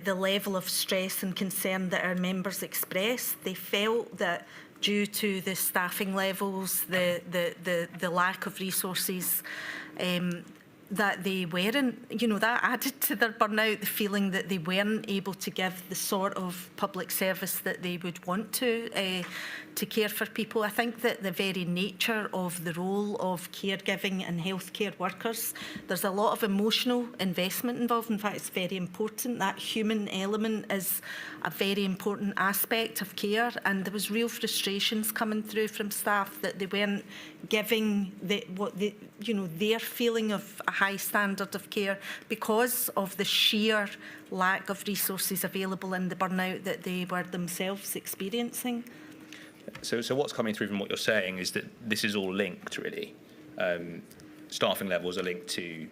level of stress and concern that our members expressed. They felt that due to the staffing levels, the lack of resources, that they weren't, that added to their burnout, the feeling that they weren't able to give the sort of public service that they would want to care for people. I think that the very nature of the role of caregiving and healthcare workers, there's a lot of emotional investment involved. In fact, it's very important. That human element is a very important aspect of care, and there was real frustrations coming through from staff that they weren't giving their feeling of a high standard of care because of the sheer lack of resources available and the burnout that they were themselves experiencing. So what's coming through from what you're saying is that this is all linked, really. Staffing levels are linked to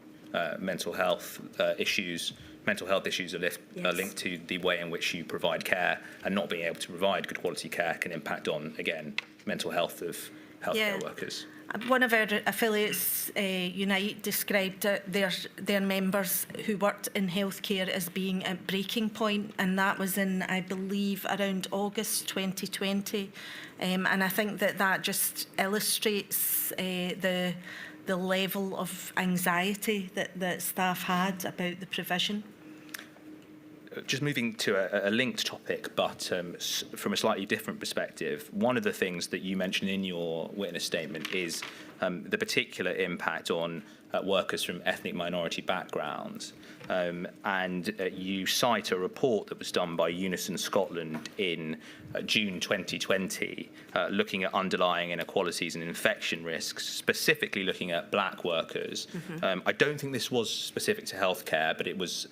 mental health issues. Mental health issues are linked to the way in which you provide care, and not being able to provide good quality care can impact on, again, mental health of healthcare workers. One of our affiliates, Unite, described their members who worked in healthcare as being at breaking point, and that was in, I believe, around August 2020. And I think that just illustrates the level of anxiety that staff had about the provision. Just moving to a linked topic, but from a slightly different perspective, one of the things that you mentioned in your witness statement is the particular impact on workers from ethnic minority backgrounds. And you cite a report that was done by Unison Scotland in June 2020, looking at underlying inequalities and infection risks, specifically looking at black workers. Mm-hmm. I don't think this was specific to healthcare, but it was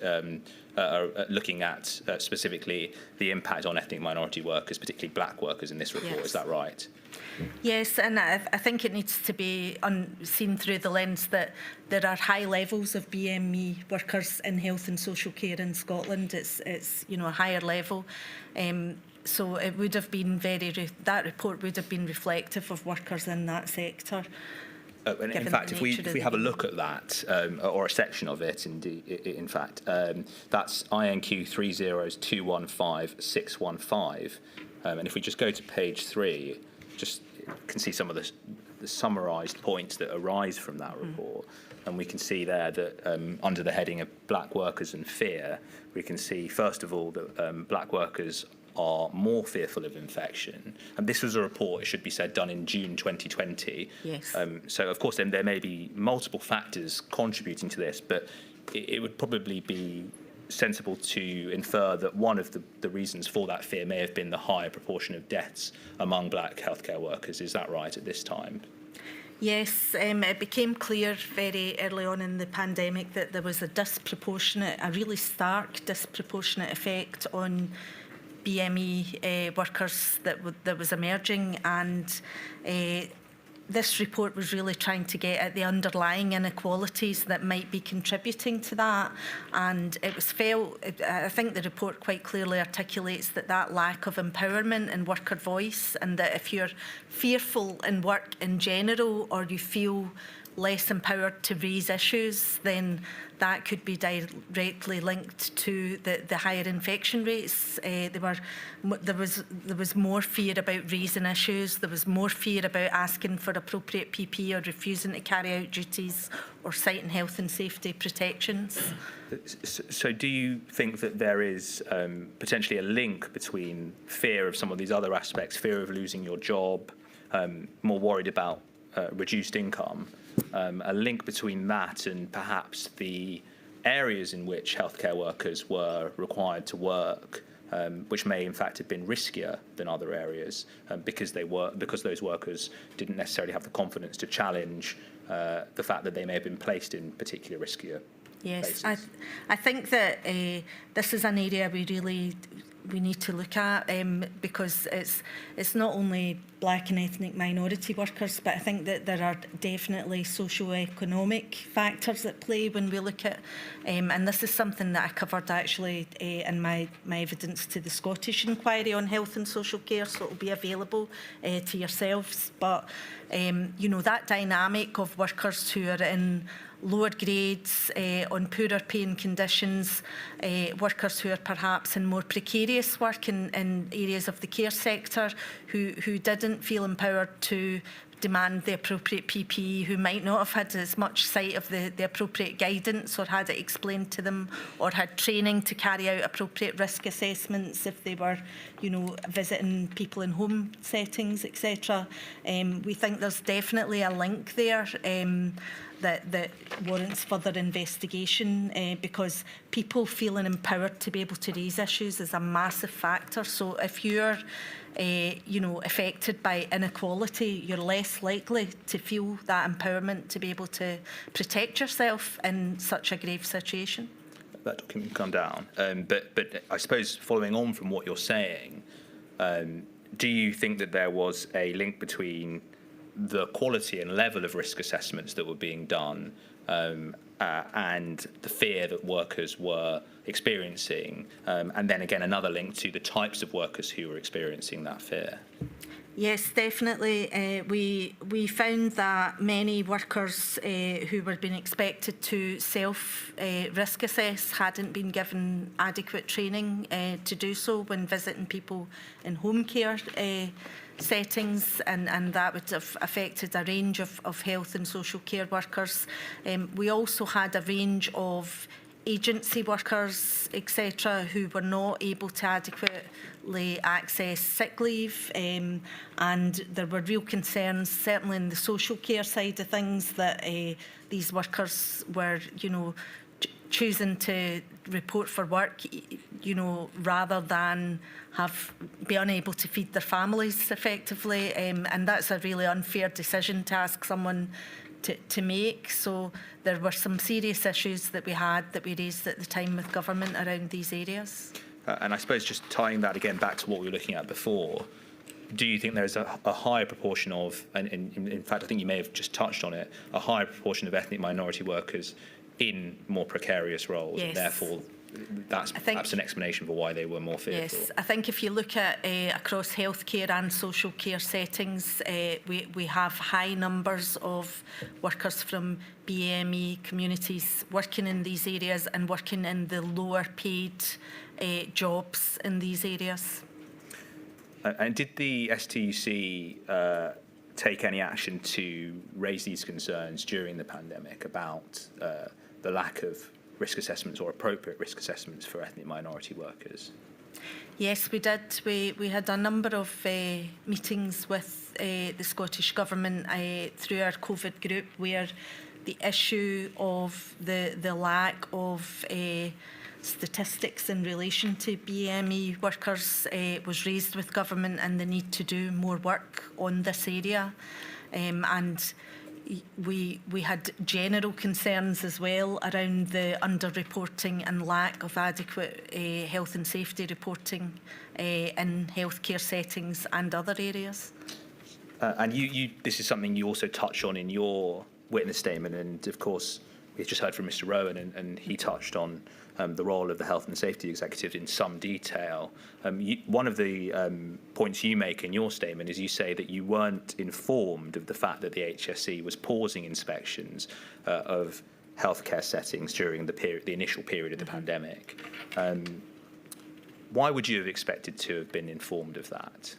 looking at specifically the impact on ethnic minority workers, particularly black workers in this report. Yes. Is that right? Yes, and I think it needs to be seen through the lens that there are high levels of BME workers in health and social care in Scotland. It's a higher level. So it would have been that report would have been reflective of workers in that sector. And in fact, if we have a look at that, or a section of it, in fact, that's INQ 30215-615. And if we just go to page 3, just can see some of the summarised points that arise from that report. And we can see there that under the heading of black workers and fear, we can see, first of all, that black workers are more fearful of infection. And this was a report, it should be said, done in June 2020. Yes. So, of course, then there may be multiple factors contributing to this, but it would probably be sensible to infer that one of the reasons for that fear may have been the higher proportion of deaths among black healthcare workers. Is that right at this time? Yes, it became clear very early on in the pandemic that there was a really stark disproportionate effect on BME workers that was emerging, and this report was really trying to get at the underlying inequalities that might be contributing to that. And it was felt, I think the report quite clearly articulates that lack of empowerment and worker voice, and that if you're fearful in work in general, or you feel less empowered to raise issues, then that could be directly linked to the higher infection rates. There was more fear about raising issues. There was more fear about asking for appropriate PPE or refusing to carry out duties or citing health and safety protections. So do you think that there is potentially a link between fear of some of these other aspects, fear of losing your job, more worried about reduced income, a link between that and perhaps the areas in which healthcare workers were required to work which may in fact have been riskier than other areas because those workers didn't necessarily have the confidence to challenge the fact that they may have been placed in particular riskier Yes, places. I think that this is an area we need to look at because it's not only black and ethnic minority workers, but I think that there are definitely socio-economic factors at play when we look at, and this is something that I covered actually in my evidence to the Scottish inquiry on health and social care, so it will be available to yourselves. But you know, that dynamic of workers who are in lower grades, on poorer paying conditions, workers who are perhaps in more precarious work in areas of the care sector, who didn't feel empowered to demand the appropriate PPE, who might not have had as much sight of the appropriate guidance or had it explained to them, or had training to carry out appropriate risk assessments if they were, you know, visiting people in home settings, etc. We think there's definitely a link there that warrants further investigation because people feeling empowered to be able to raise issues is a massive factor. So if you're you know, affected by inequality, you're less likely to feel that empowerment to be able to protect yourself in such a grave situation. That document can come down. But I suppose following on from what you're saying, do you think that there was a link between the quality and level of risk assessments that were being done and the fear that workers were experiencing, and then again another link to the types of workers who were experiencing that fear? Yes, definitely. We found that many workers who were being expected to self-risk assess hadn't been given adequate training to do so when visiting people in home care settings, and that would have affected a range of health and social care workers. We also had a range of agency workers, etc., who were not able to adequately access sick leave, and there were real concerns, certainly in the social care side of things, that these workers were, you know, choosing to report for work, you know, rather than be unable to feed their families effectively, and that's a really unfair decision to ask someone to make. So there were some serious issues that we raised at the time with government around these areas. And I suppose just tying that again back to what we were looking at before, do you think there's a higher proportion of, and in fact I think you may have just touched on it, a higher proportion of ethnic minority workers in more precarious roles, Yes. and therefore that's perhaps an explanation for why they were more fearful? Yes, I think if you look at across healthcare and social care settings, we have high numbers of workers from BME communities working in these areas and working in the lower paid jobs in these areas. And did the STUC take any action to raise these concerns during the pandemic about the lack of risk assessments or appropriate risk assessments for ethnic minority workers? Yes, we did. We had a number of meetings with the Scottish Government through our COVID group, where the issue of the lack of statistics in relation to BME workers was raised with government, and the need to do more work on this area. And we had general concerns as well around the underreporting and lack of adequate health and safety reporting in healthcare settings and other areas. And this is something you also touch on in your witness statement, and of course we've just heard from Mr. Rowan, and he touched on the role of the Health and Safety Executive in some detail. One of the points you make in your statement is you say that you weren't informed of the fact that the HSE was pausing inspections of healthcare settings during the initial period of the pandemic. Why would you have expected to have been informed of that?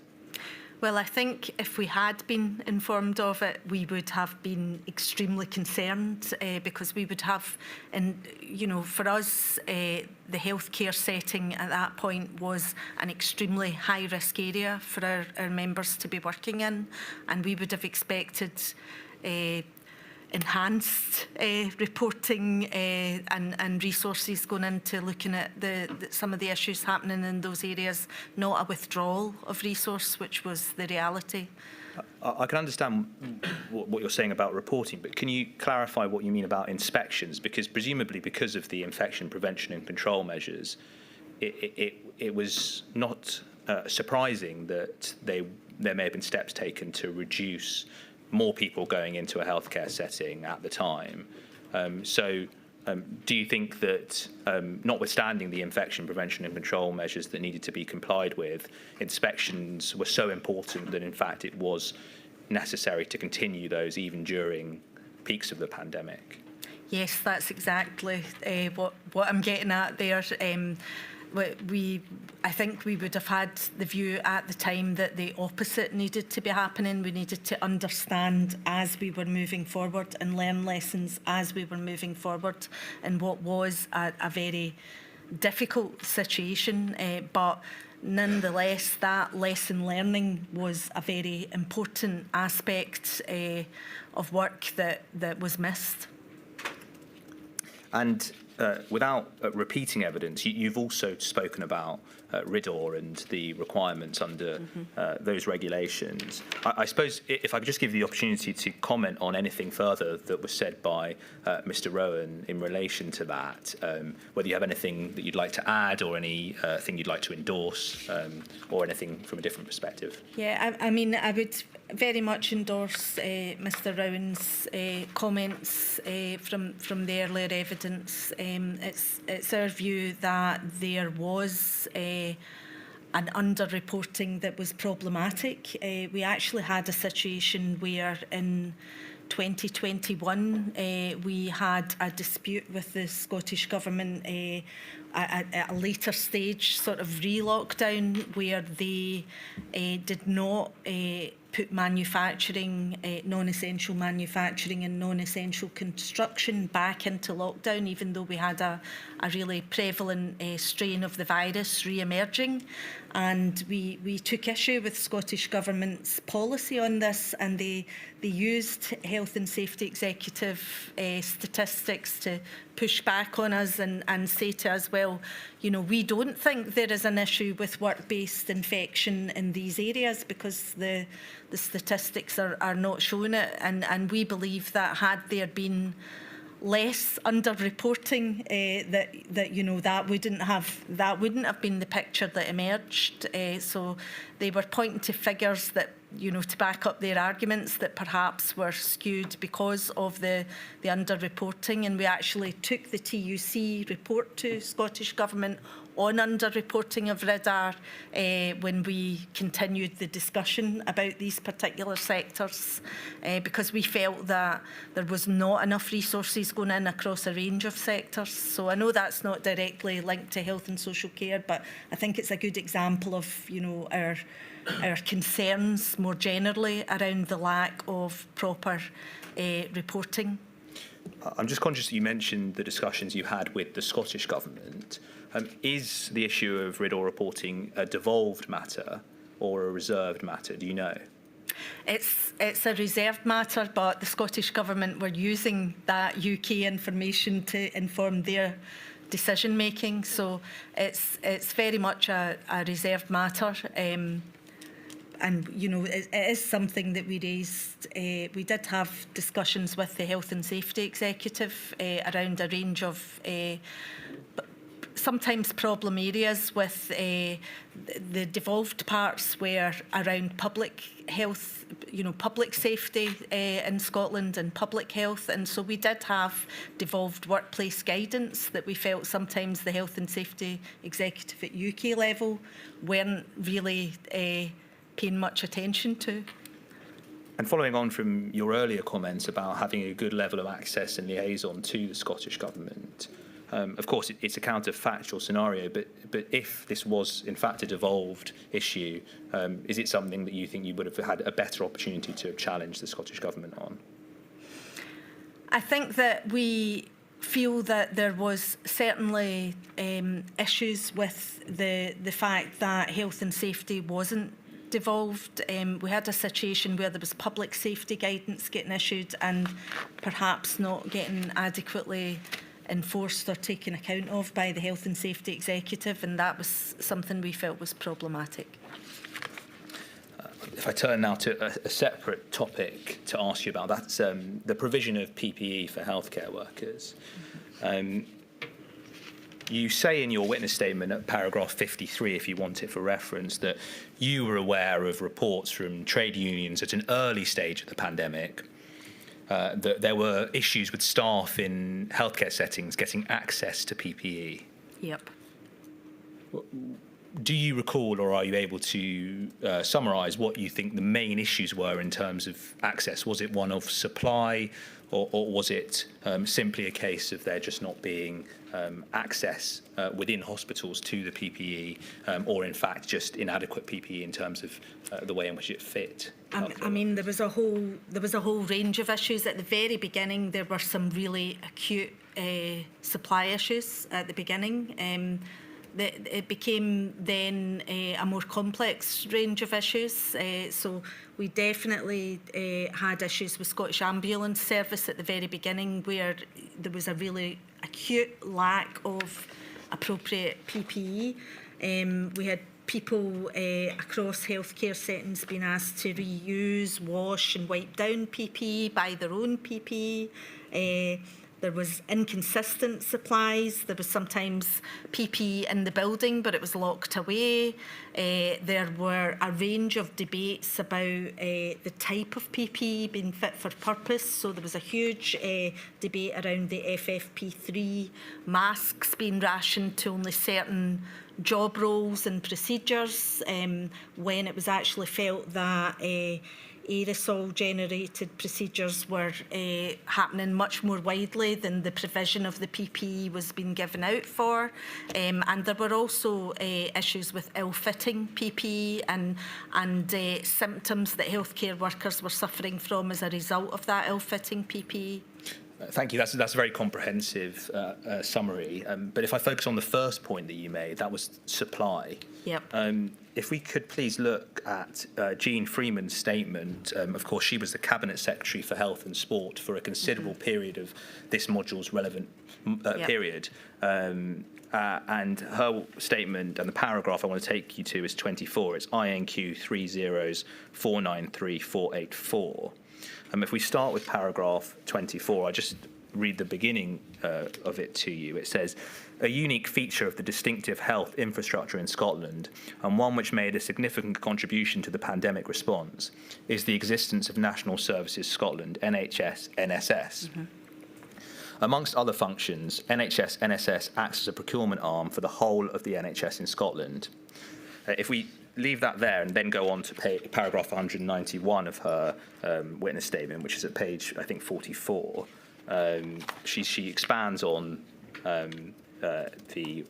Well, I think if we had been informed of it, we would have been extremely concerned because we would have, and you know, for us, the healthcare setting at that point was an extremely high-risk area for our members to be working in, and we would have expected enhanced reporting and resources going into looking at some of the issues happening in those areas, not a withdrawal of resource, which was the reality. I can understand what you're saying about reporting, but can you clarify what you mean about inspections? Because presumably because of the infection prevention and control measures, it was not surprising that there may have been steps taken to reduce more people going into a healthcare setting at the time. Do you think that, notwithstanding the infection prevention and control measures that needed to be complied with, inspections were so important that, in fact, it was necessary to continue those even during peaks of the pandemic? Yes, that's exactly what I'm getting at there. I think we would have had the view at the time that the opposite needed to be happening. We needed to understand as we were moving forward and learn lessons as we were moving forward in what was a very difficult situation. But nonetheless, that lesson learning was a very important aspect of work that was missed. And without repeating evidence, you've also spoken about RIDDOR and the requirements under those regulations. I suppose if I could just give you the opportunity to comment on anything further that was said by Mr. Rowan in relation to that, whether you have anything that you'd like to add or anything you'd like to endorse, or anything from a different perspective. Yeah, I mean, I would very much endorse Mr. Rowan's comments from the earlier evidence. It's our view that there was an under-reporting that was problematic. We actually had a situation where in 2021 we had a dispute with the Scottish Government at a later stage, sort of re-lockdown, where they did not put manufacturing, non-essential manufacturing and non-essential construction back into lockdown, even though we had a really prevalent strain of the virus re-emerging. And we took issue with Scottish Government's policy on this, and they used Health and Safety Executive statistics to push back on us and say to us, well, you know, we don't think there is an issue with work-based infection in these areas because the statistics are not showing it, and we believe that had there been less under-reporting, that you know that wouldn't have been the picture that emerged. So they were pointing to figures that, you know, to back up their arguments that perhaps were skewed because of the under-reporting, and we actually took the TUC report to Scottish Government on under-reporting of RIDDOR when we continued the discussion about these particular sectors, because we felt that there was not enough resources going in across a range of sectors. So I know that's not directly linked to health and social care, but I think it's a good example of, you know, our concerns more generally around the lack of proper reporting. I'm just conscious that you mentioned the discussions you had with the Scottish Government. Is the issue of RIDDOR reporting a devolved matter or a reserved matter? Do you know? It's a reserved matter, but the Scottish Government were using that UK information to inform their decision making. So it's very much a reserved matter. And, you know, it is something that we raised. We did have discussions with the Health and Safety Executive around a range of sometimes problem areas. With the devolved parts were around public health, you know, public safety in Scotland and public health. And so we did have devolved workplace guidance that we felt sometimes the Health and Safety Executive at UK level weren't really paying much attention to. And following on from your earlier comments about having a good level of access and liaison to the Scottish Government, of course it's a counterfactual scenario, but if this was in fact a devolved issue, is it something that you think you would have had a better opportunity to challenge the Scottish Government on? I think that we feel that there was certainly issues with the fact that health and safety wasn't Devolved, we had a situation where there was public safety guidance getting issued and perhaps not getting adequately enforced or taken account of by the Health and Safety Executive, and that was something we felt was problematic. If I turn now to a separate topic to ask you about, that's the provision of PPE for healthcare workers. You say in your witness statement at paragraph 53, if you want it for reference, that you were aware of reports from trade unions at an early stage of the pandemic that there were issues with staff in healthcare settings getting access to PPE. Yep. Do you recall, or are you able to summarise what you think the main issues were in terms of access? Was it one of supply, or was it simply a case of there just not being access within hospitals to the PPE, or in fact just inadequate PPE in terms of the way in which it fit? I mean, there was a whole range of issues. At the very beginning, there were some really acute supply issues at the beginning. It became then a more complex range of issues. So we definitely had issues with Scottish Ambulance Service at the very beginning, where there was a really acute lack of appropriate PPE. We had people across healthcare settings being asked to reuse, wash and wipe down PPE, buy their own PPE. There was inconsistent supplies. There was sometimes PPE in the building, but it was locked away. There were a range of debates about the type of PPE being fit for purpose. So there was a huge debate around the FFP3 masks being rationed to only certain job roles and procedures, when it was actually felt that aerosol-generated procedures were happening much more widely than the provision of the PPE was being given out for. And there were also issues with ill-fitting PPE and symptoms that healthcare workers were suffering from as a result of that ill-fitting PPE. Thank you. That's a very comprehensive summary. But if I focus on the first point that you made, that was supply. Yep. If we could please look at Jean Freeman's statement. Of course, she was the Cabinet Secretary for Health and Sport for a considerable period of this module's relevant period. And her statement and the paragraph I want to take you to is 24. It's INQ 304934884. If we start with paragraph 24, I just read the beginning of it to you. It says, a unique feature of the distinctive health infrastructure in Scotland, and one which made a significant contribution to the pandemic response, is the existence of National Services Scotland, NHS NSS. Mm-hmm. Amongst other functions, NHS NSS acts as a procurement arm for the whole of the NHS in Scotland. If we leave that there and then go on to paragraph 191 of her witness statement, which is at page, I think, 44, she expands on the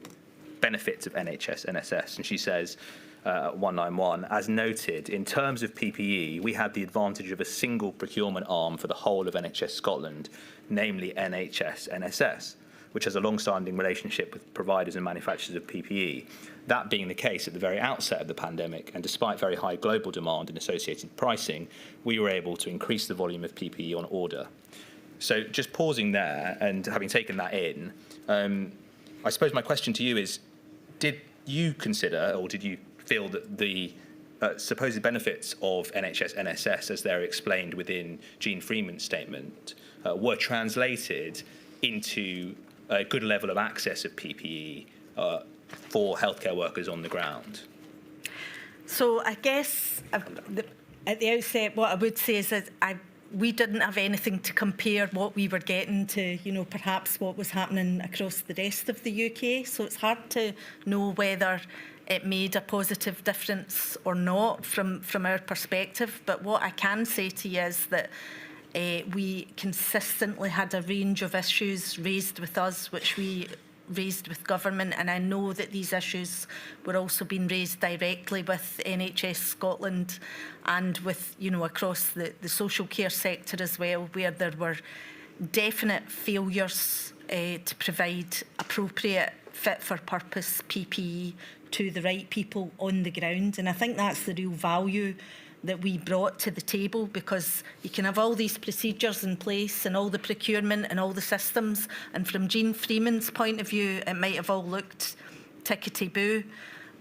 benefits of NHS NSS, and she says, 191, as noted, in terms of PPE, we had the advantage of a single procurement arm for the whole of NHS Scotland, namely NHS NSS, which has a long-standing relationship with providers and manufacturers of PPE. That being the case at the very outset of the pandemic, and despite very high global demand and associated pricing, we were able to increase the volume of PPE on order. So just pausing there and having taken that in, I suppose my question to you is, did you consider, or did you feel that the supposed benefits of NHS NSS, as they're explained within Jean Freeman's statement, were translated into a good level of access of PPE for healthcare workers on the ground? So I guess at the outset, what I would say is that we didn't have anything to compare what we were getting to, perhaps what was happening across the rest of the UK. So it's hard to know whether it made a positive difference or not from our perspective. But what I can say to you is that we consistently had a range of issues raised with us, which we raised with government, and I know that these issues were also being raised directly with NHS Scotland and with, across the social care sector as well, where there were definite failures to provide appropriate fit-for-purpose PPE to the right people on the ground. And I think that's the real value that we brought to the table, because you can have all these procedures in place and all the procurement and all the systems, and from Jean Freeman's point of view, it might have all looked tickety-boo,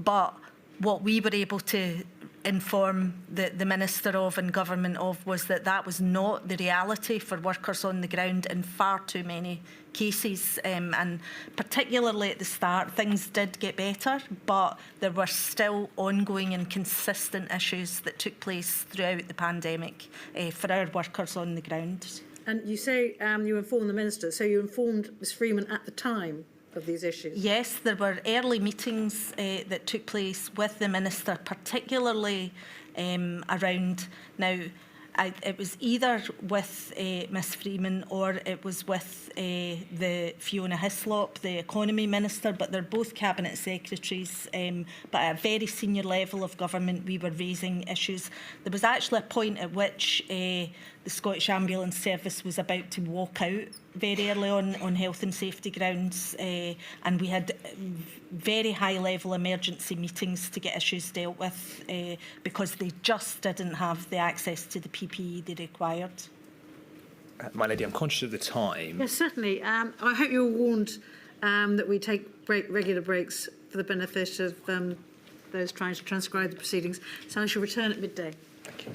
but what we were able to inform the Minister of and Government of was that that was not the reality for workers on the ground in far too many cases, and particularly at the start things did get better, but there were still ongoing and consistent issues that took place throughout the pandemic for our workers on the ground. And you say you informed the Minister, so you informed Ms Freeman at the time of these issues? Yes, there were early meetings that took place with the Minister, particularly around now. It was either with Miss Freeman or it was with the Fiona Hislop, the Economy Minister, but they're both Cabinet Secretaries, but at a very senior level of government we were raising issues. There was actually a point at which the Scottish Ambulance Service was about to walk out very early on health and safety grounds, and we had very high level emergency meetings to get issues dealt with because they just didn't have the access to the PPE they required. My lady, I'm conscious of the time. Yes, certainly. I hope you were warned that we take regular breaks for the benefit of those trying to transcribe the proceedings. So I shall return at midday. Thank you.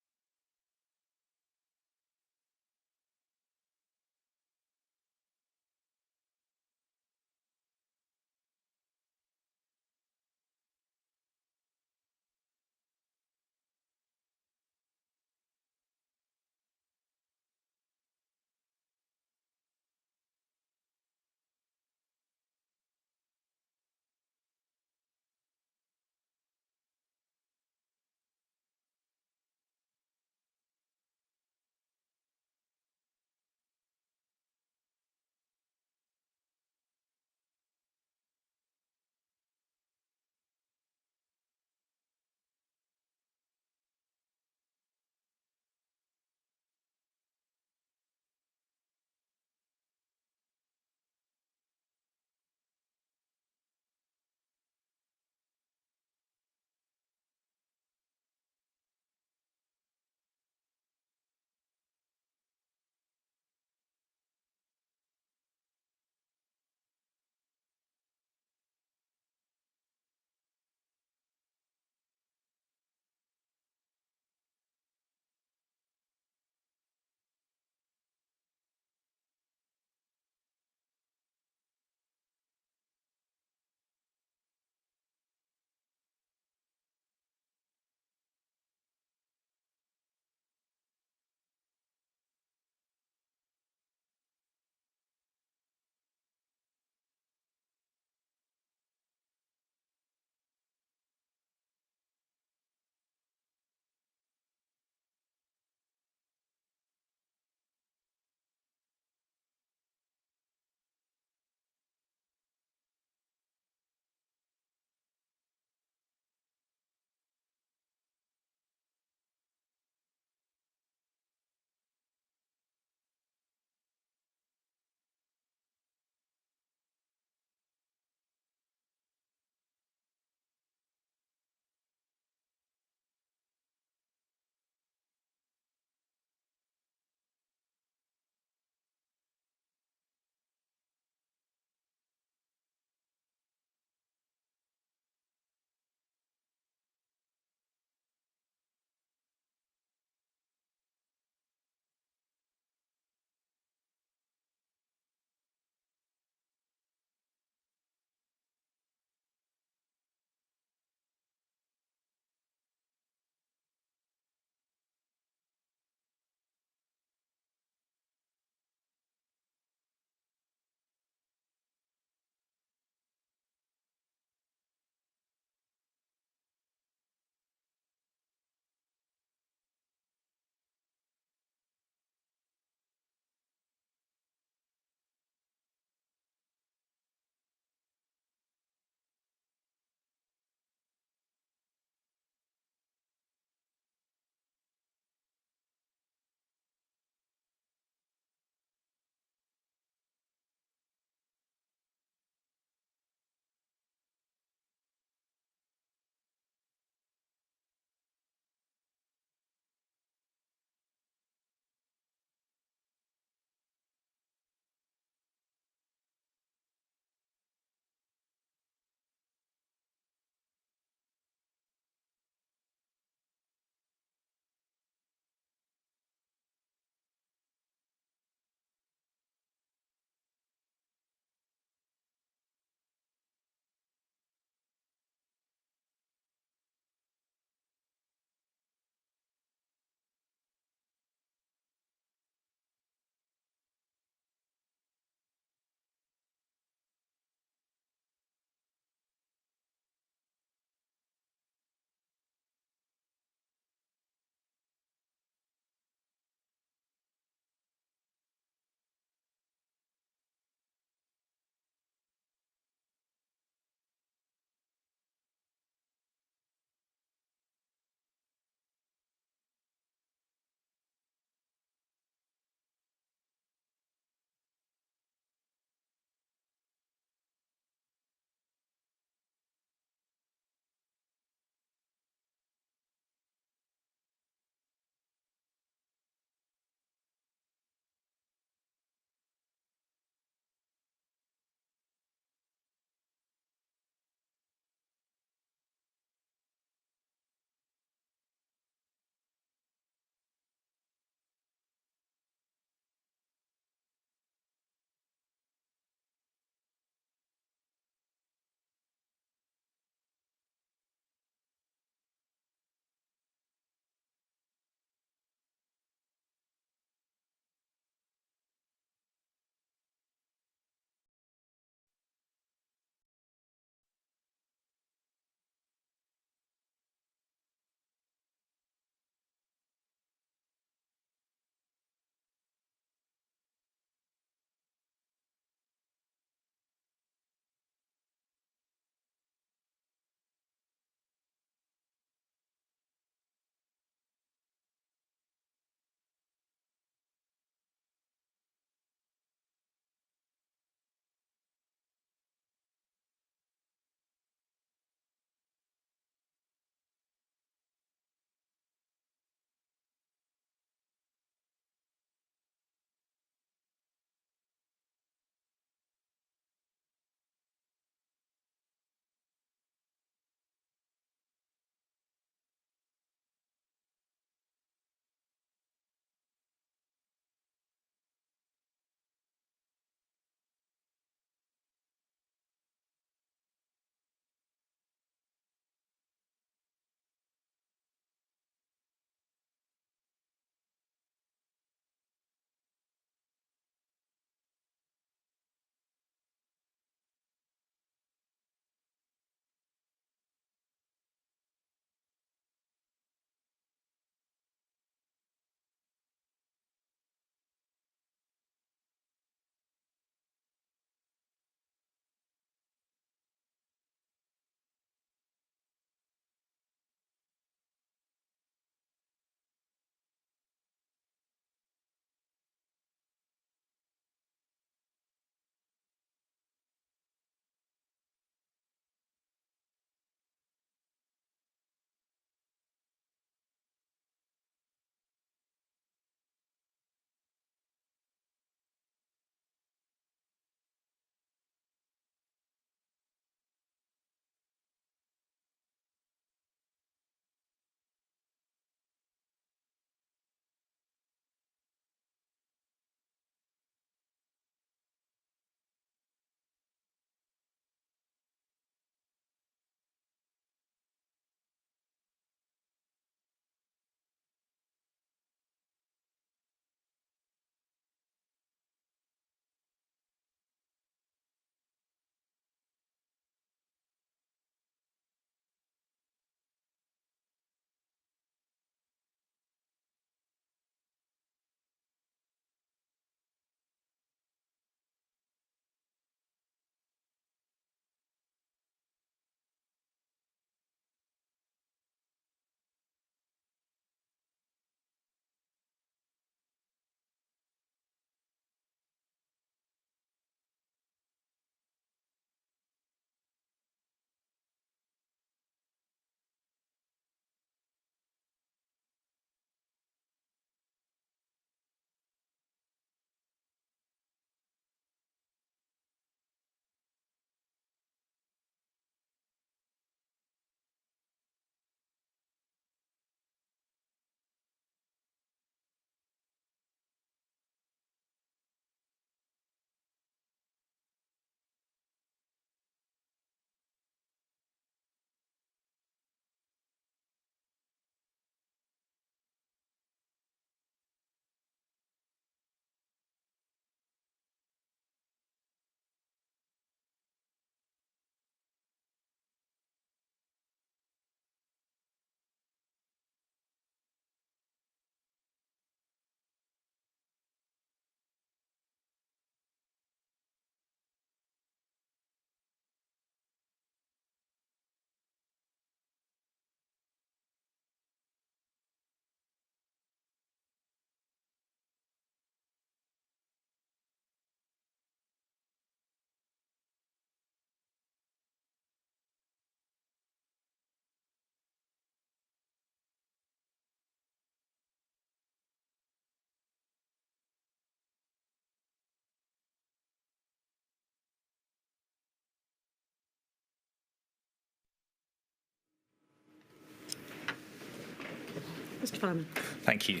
Simon. Thank you.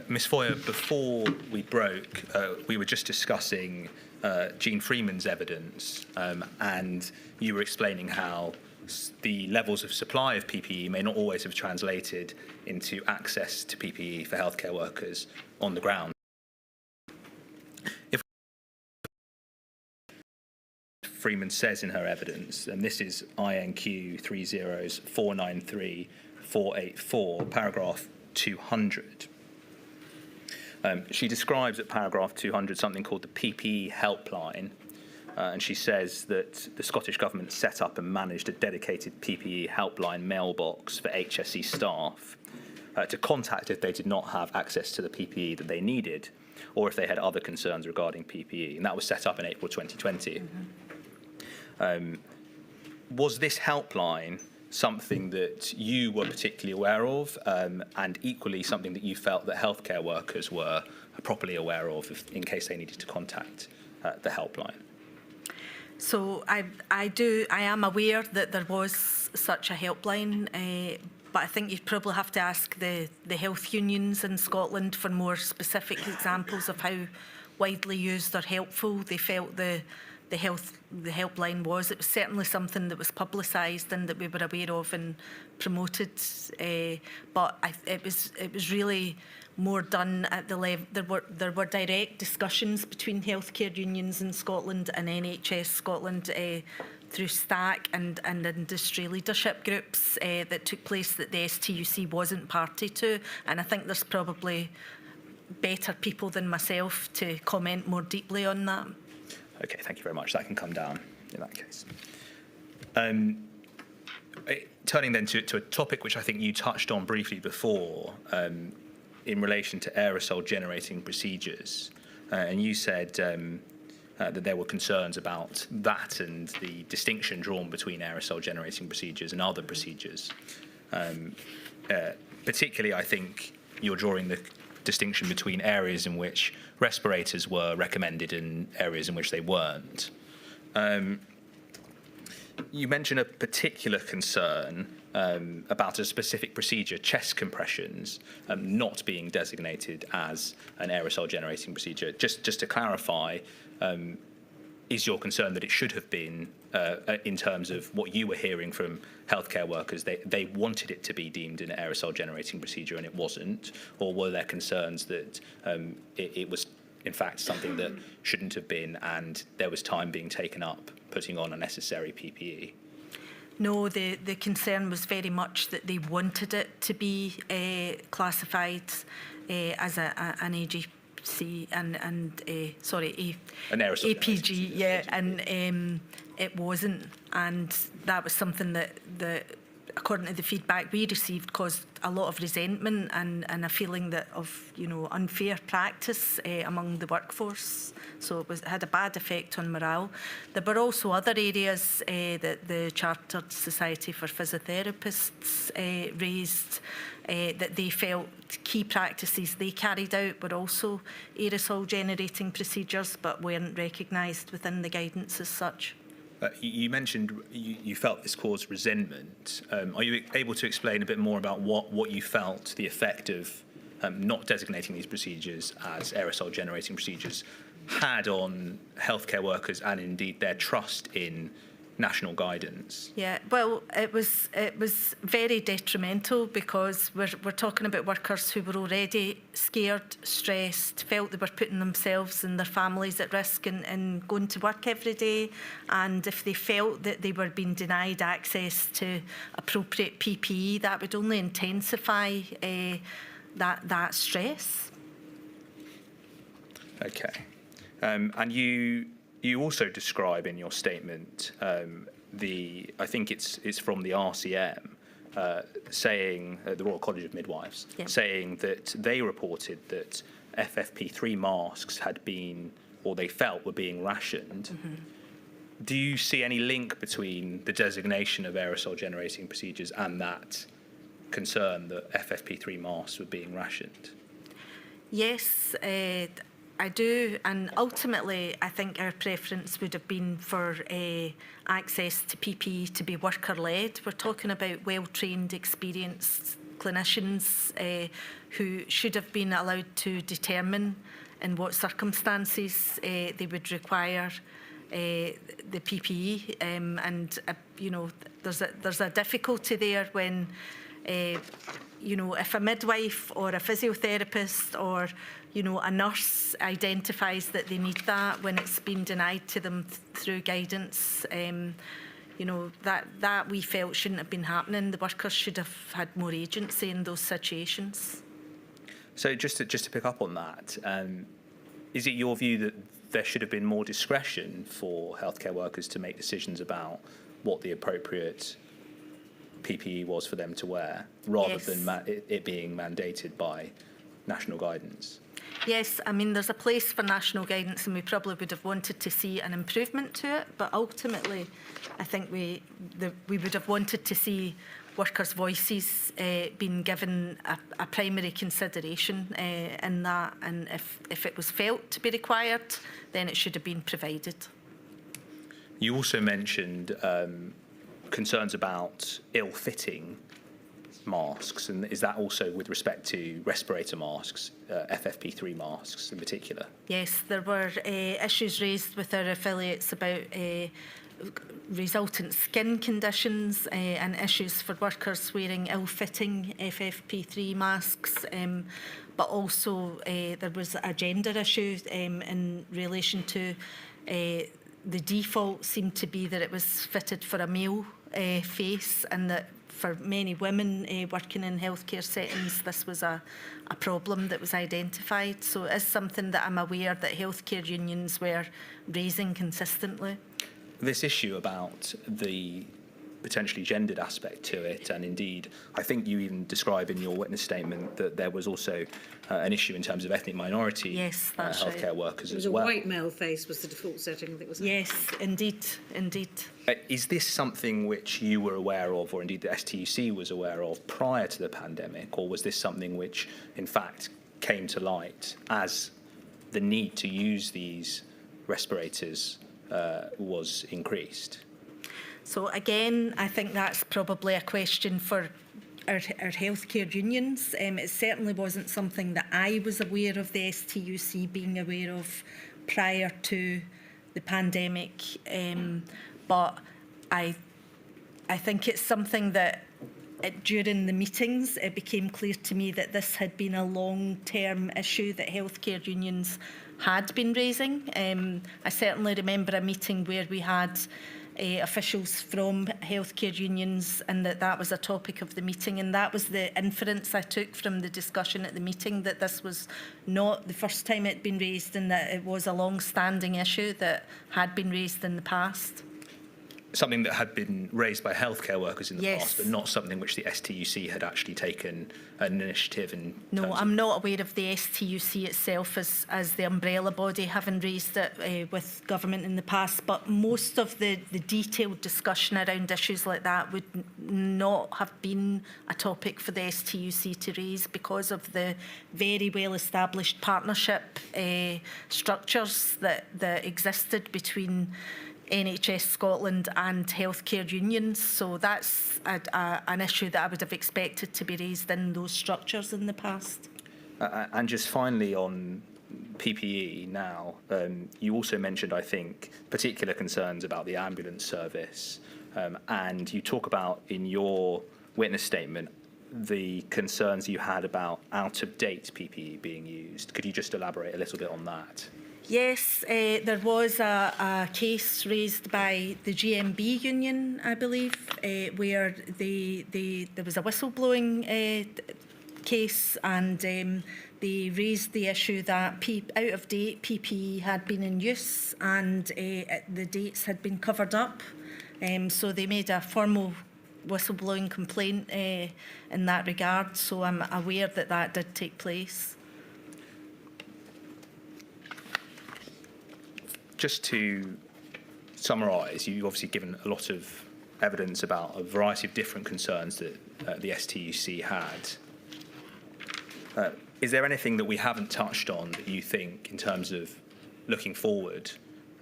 Ms Foyer, before we broke, we were just discussing Jean Freeman's evidence, and you were explaining how the levels of supply of PPE may not always have translated into access to PPE for healthcare workers on the ground. If Freeman says in her evidence, and this is INQ 30493-484, paragraph 200, she describes at paragraph 200 something called the PPE helpline, and she says that the Scottish Government set up and managed a dedicated PPE helpline mailbox for HSE staff to contact if they did not have access to the PPE that they needed, or if they had other concerns regarding PPE, and that was set up in April 2020. Was this helpline something that you were particularly aware of, and equally something that you felt that healthcare workers were properly aware of in case they needed to contact the helpline? So I am aware that there was such a helpline, but I think you'd probably have to ask the health unions in Scotland for more specific examples of how widely used or helpful they felt the helpline was. It was certainly something that was publicised and that we were aware of and promoted, but it was really more done at the level. There were direct discussions between healthcare unions in Scotland and NHS Scotland through STAC and industry leadership groups that took place that the STUC wasn't party to, and I think there's probably better people than myself to comment more deeply on that. Okay, thank you very much. That can come down in that case. Turning then to a topic which I think you touched on briefly before, in relation to aerosol-generating procedures, and you said that there were concerns about that and the distinction drawn between aerosol-generating procedures and other procedures. Particularly, I think you're drawing the distinction between areas in which respirators were recommended and areas in which they weren't. You mentioned a particular concern about a specific procedure, chest compressions, not being designated as an aerosol-generating procedure. Just to clarify, is your concern that it should have been, in terms of what you were hearing from healthcare workers, they wanted it to be deemed an aerosol-generating procedure and it wasn't? Or were there concerns that it was, in fact, something that shouldn't have been and there was time being taken up putting on unnecessary PPE? No, the concern was very much that they wanted it to be classified as an AGP. An aerosol APG, yeah, and it wasn't, and that was something that according to the feedback we received, caused a lot of resentment and a feeling that of unfair practice among the workforce. So it had a bad effect on morale. There were also other areas that the Chartered Society for Physiotherapists raised that they felt key practices they carried out were also aerosol-generating procedures but weren't recognised within the guidance as such. You mentioned you felt this caused resentment. Are you able to explain a bit more about what you felt the effect of not designating these procedures as aerosol-generating procedures had on healthcare workers and indeed their trust in national guidance? Yeah, well, it was very detrimental because we're talking about workers who were already scared, stressed, felt they were putting themselves and their families at risk in going to work every day, and if they felt that they were being denied access to appropriate PPE, that would only intensify that stress. Okay, and you also describe in your statement I think it's from the RCM, saying the Royal College of Midwives, yeah, saying that they reported that FFP3 masks had been, or they felt were being rationed. Mm-hmm. Do you see any link between the designation of aerosol-generating procedures and that concern that FFP3 masks were being rationed? Yes, I do, and ultimately I think our preference would have been for access to PPE to be worker-led. We're talking about well-trained, experienced clinicians who should have been allowed to determine in what circumstances they would require the PPE, and you know, there's a difficulty there when you know, if a midwife or a physiotherapist or you know, a nurse identifies that they need that when it's been denied to them through guidance, you know, that we felt shouldn't have been happening. The workers should have had more agency in those situations. So just to pick up on that, is it your view that there should have been more discretion for healthcare workers to make decisions about what the appropriate PPE was for them to wear, rather than it being mandated by national guidance? Yes, I mean, there's a place for national guidance, and we probably would have wanted to see an improvement to it, but ultimately I think we would have wanted to see workers' voices being given a primary consideration in that, and if it was felt to be required, then it should have been provided. You also mentioned concerns about ill-fitting masks, and is that also with respect to respirator masks, FFP3 masks in particular? Yes, there were issues raised with our affiliates about resultant skin conditions and issues for workers wearing ill-fitting FFP3 masks, but also there was a gender issue in relation to the default seemed to be that it was fitted for a male face, and that for many women working in healthcare settings, this was a problem that was identified. So it is something that I'm aware that healthcare unions were raising consistently. This issue about the potentially gendered aspect to it, and indeed, I think you even describe in your witness statement that there was also an issue in terms of ethnic minority healthcare workers as well. It was a white male face was the default setting, I think, wasn't it? Yes, indeed, indeed. Is this something which you were aware of, or indeed the STUC was aware of prior to the pandemic, or was this something which, in fact, came to light as the need to use these respirators was increased? So again, I think that's probably a question for our healthcare unions. It certainly wasn't something that I was aware of the STUC being aware of prior to the pandemic, but I think it's something that during the meetings it became clear to me that this had been a long-term issue that healthcare unions had been raising. I certainly remember a meeting where we had officials from healthcare unions, and that was a topic of the meeting, and that was the inference I took from the discussion at the meeting, that this was not the first time it had been raised, and that it was a long-standing issue that had been raised in the past. Something that had been raised by healthcare workers in the past, but not something which the STUC had actually taken an initiative in. No, I'm not aware of the STUC itself as the umbrella body having raised it with government in the past, but most of the detailed discussion around issues like that would not have been a topic for the STUC to raise because of the very well-established partnership structures that existed between NHS Scotland and healthcare unions, so that's an issue that I would have expected to be raised in those structures in the past. And just finally on PPE now, you also mentioned, I think, particular concerns about the ambulance service, and you talk about in your witness statement the concerns you had about out-of-date PPE being used. Could you just elaborate a little bit on that? Yes, there was a case raised by the GMB union, I believe, where there was a whistleblowing case, and they raised the issue that out-of-date PPE had been in use and the dates had been covered up. So they made a formal whistleblowing complaint in that regard, so I'm aware that that did take place. Just to summarise, you've obviously given a lot of evidence about a variety of different concerns that the STUC had. Is there anything that we haven't touched on that you think, in terms of looking forward,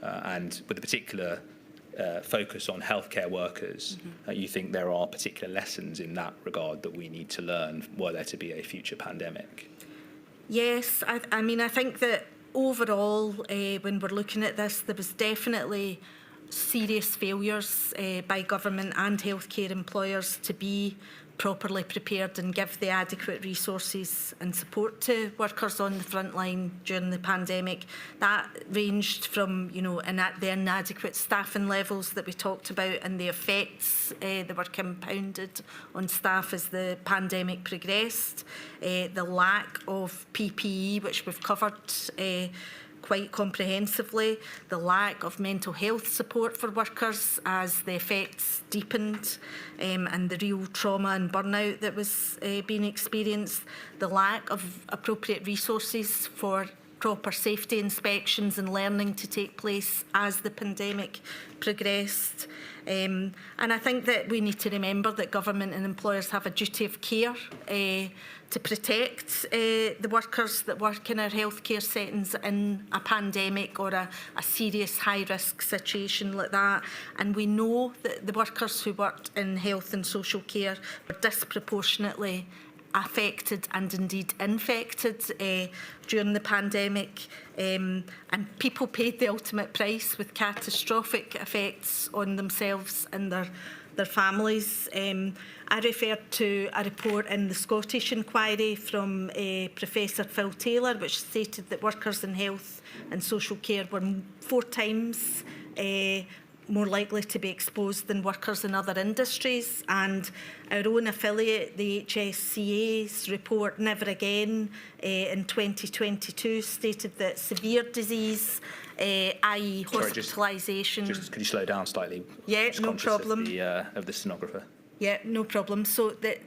and with a particular focus on healthcare workers, you think there are particular lessons in that regard that we need to learn were there to be a future pandemic? Yes, I mean, I think that overall, when we're looking at this, there was definitely serious failures by government and healthcare employers to be properly prepared and give the adequate resources and support to workers on the front line during the pandemic. That ranged from, you know, the inadequate staffing levels that we talked about and the effects that were compounded on staff as the pandemic progressed, the lack of PPE, which we've covered quite comprehensively, the lack of mental health support for workers as the effects deepened, and the real trauma and burnout that was being experienced, the lack of appropriate resources for proper safety inspections and learning to take place as the pandemic progressed. And I think that we need to remember that government and employers have a duty of care to protect the workers that work in our healthcare settings in a pandemic or a serious high-risk situation like that. And we know that the workers who worked in health and social care were disproportionately affected and indeed infected during the pandemic, and people paid the ultimate price with catastrophic effects on themselves and their families. I referred to a report in the Scottish inquiry from Professor Phil Taylor, which stated that workers in health and social care were 4 times more likely to be exposed than workers in other industries. And our own affiliate, the HSCA's report, Never Again, in 2022, stated that severe disease, i.e. hospitalisation... Could you slow down slightly? Yeah, no problem. Of the stenographer. Yeah, no problem. So the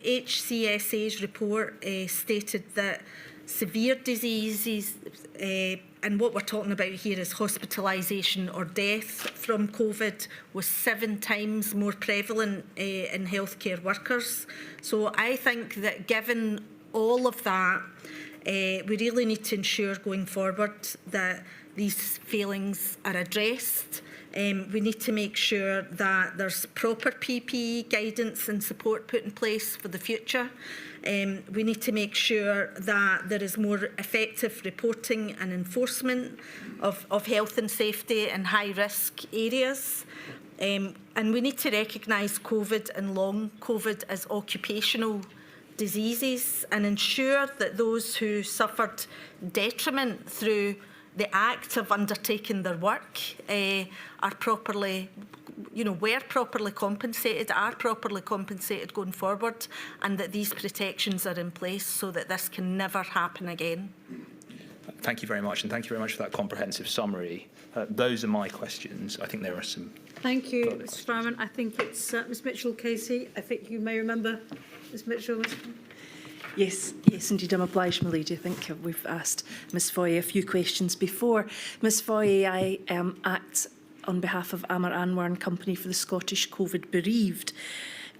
HCSA's report stated that severe diseases, and what we're talking about here is hospitalisation or death from COVID, was 7 times more prevalent in healthcare workers. So I think that given all of that, we really need to ensure going forward that these failings are addressed. We need to make sure that there's proper PPE guidance and support put in place for the future. We need to make sure that there is more effective reporting and enforcement of health and safety in high-risk areas. And we need to recognise COVID and long COVID as occupational diseases and ensure that those who suffered detriment through the act of undertaking their work are properly, were properly compensated, are properly compensated going forward, and that these protections are in place so that this can never happen again. Thank you very much, and thank you very much for that comprehensive summary. Those are my questions. I think there are some... Thank you, Mr. Fireman. I think it's Ms Mitchell-Casey. I think you may remember Ms Mitchell. Yes, indeed, I'm obliged, my lady. I think we've asked Ms Foyer a few questions before. Ms Foyer, I act on behalf of Amar Anwar and Company for the Scottish COVID bereaved.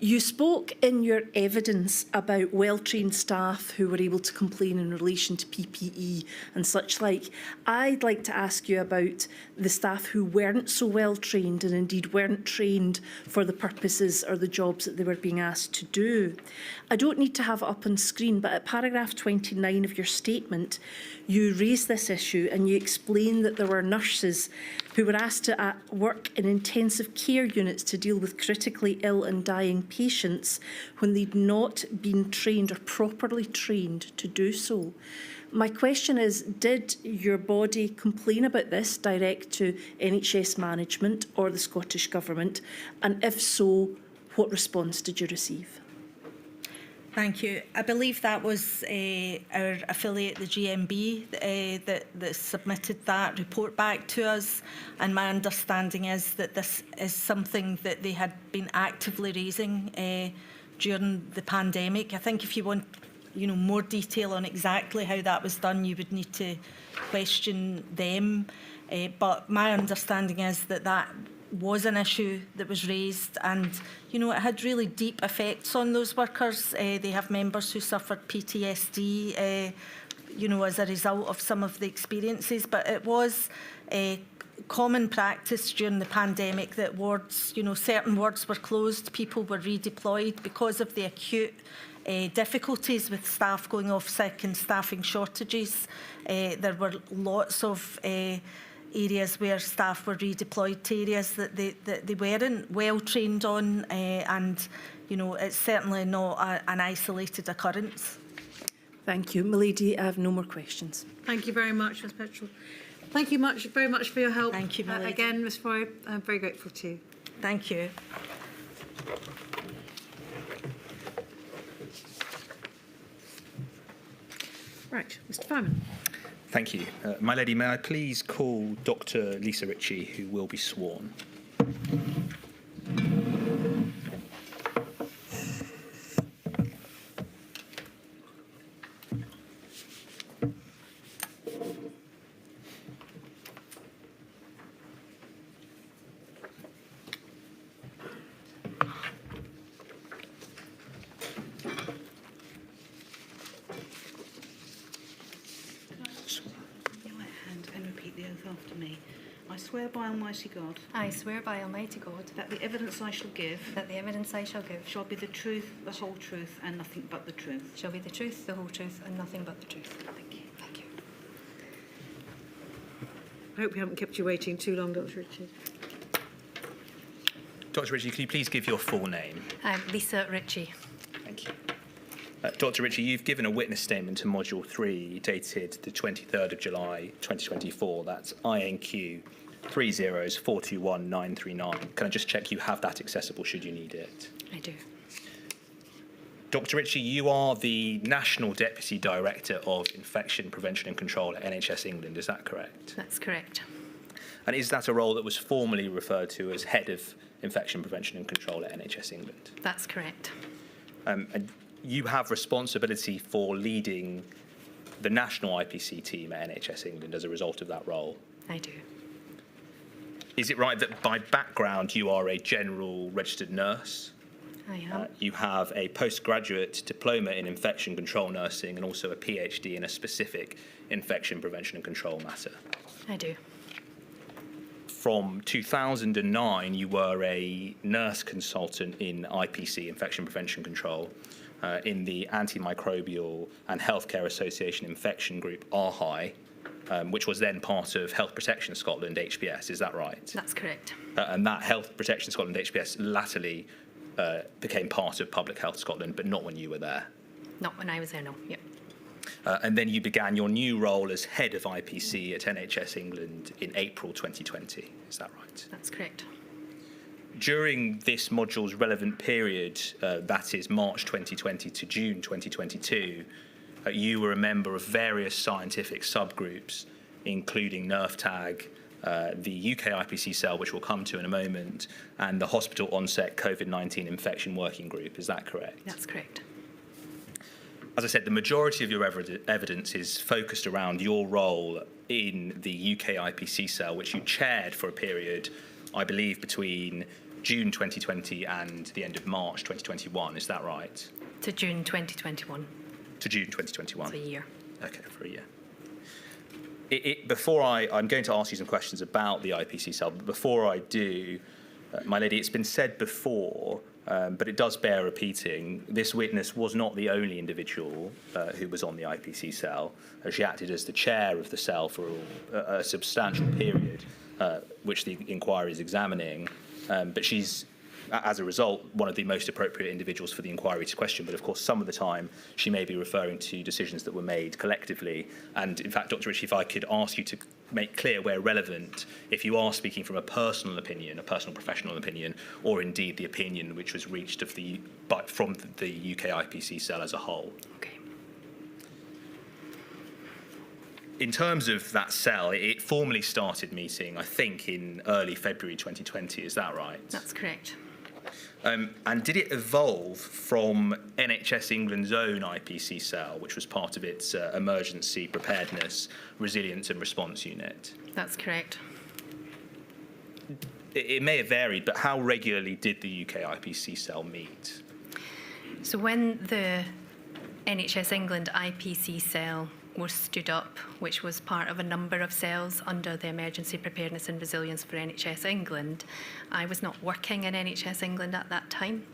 You spoke in your evidence about well-trained staff who were able to complain in relation to PPE and such like. I'd like to ask you about the staff who weren't so well-trained and indeed weren't trained for the purposes or the jobs that they were being asked to do. I don't need to have it up on screen, but at paragraph 29 of your statement, you raised this issue and you explained that there were nurses who were asked to work in intensive care units to deal with critically ill and dying patients when they'd not been trained or properly trained to do so. My question is, did your body complain about this direct to NHS management or the Scottish Government? And if so, what response did you receive? Thank you. I believe that was our affiliate, the GMB, that submitted that report back to us. And my understanding is that this is something that they had been actively raising during the pandemic. I think if you want, more detail on exactly how that was done, you would need to question them. But my understanding is that that was an issue that was raised, and it had really deep effects on those workers. They have members who suffered PTSD as a result of some of the experiences, but it was common practice during the pandemic that wards, certain wards were closed, people were redeployed because of the acute difficulties with staff going off sick and staffing shortages. There were lots of areas where staff were redeployed to areas that they weren't well trained on, and it's certainly not an isolated occurrence. Thank you. Milady, I have no more questions. Thank you very much, Ms Petrel. Thank you very much for your help. Thank you, Milady. Again, Ms Foyer, I'm very grateful to you. Thank you. Right, Mr Fireman. Thank you. My lady, may I please call Dr. Lisa Ritchie, who will be sworn. After me. I swear by Almighty God I swear by Almighty God that the evidence I shall give that the evidence I shall give shall be the truth, the whole truth, and nothing but the truth. shall be the truth, the whole truth, and nothing but the truth. Thank you. Thank you. I hope we haven't kept you waiting too long, Dr Ritchie. Dr. Ritchie, could you please give your full name? Lisa Ritchie. Thank you. Dr. Ritchie, you've given a witness statement to Module 3 dated the 23rd of July 2024. That's INQ 30421-939. Can I just check you have that accessible should you need it? I do. Dr. Ritchie, you are the National Deputy Director of Infection Prevention and Control at NHS England, is that correct? That's correct. And is that a role that was formally referred to as Head of Infection Prevention and Control at NHS England? That's correct. And you have responsibility for leading the national IPC team at NHS England as a result of that role. I do. Is it right that by background you are a general registered nurse? I am. You have a postgraduate diploma in infection control nursing and also a PhD in a specific infection prevention and control matter. I do. From 2009, you were a nurse consultant in IPC, infection prevention control, in the Antimicrobial and Healthcare Association Infection Group, RHI, which was then part of Health Protection Scotland, HPS, is that right? That's correct. And that Health Protection Scotland, HPS, latterly became part of Public Health Scotland, but not when you were there. Not when I was there, no. Yep. And then you began your new role as Head of IPC at NHS England in April 2020, is that right? That's correct. During this module's relevant period, that is March 2020 to June 2022, you were a member of various scientific subgroups, including NERFTAG, the UK IPC cell, which we'll come to in a moment, and the Hospital Onset COVID-19 Infection Working Group. Is that correct? That's correct. As I said, the majority of your evidence is focused around your role in the UK IPC cell, which you chaired for a period, I believe, between June 2020 and the end of March 2021. Is that right? To June 2021. To June 2021. It's a year. Okay, for a year. I'm going to ask you some questions about the IPC cell, but before I do, my lady, it's been said before, but it does bear repeating, this witness was not the only individual who was on the IPC cell. She acted as the chair of the cell for a substantial period, which the inquiry is examining, but she's, as a result, one of the most appropriate individuals for the inquiry to question. But of course, some of the time, she may be referring to decisions that were made collectively. And in fact, Dr. Ritchie, if I could ask you to make clear where relevant, if you are speaking from a personal opinion, a personal professional opinion, or indeed the opinion which was reached from the UK IPC cell as a whole. Okay. In terms of that cell, it formally started meeting, I think, in early February 2020. Is that right? That's correct. And did it evolve from NHS England's own IPC cell, which was part of its emergency preparedness, resilience and response unit? That's correct. It may have varied, but how regularly did the UK IPC cell meet? So when the NHS England IPC cell was stood up, which was part of a number of cells under the Emergency Preparedness and Resilience for NHS England. I was not working in NHS England at that time.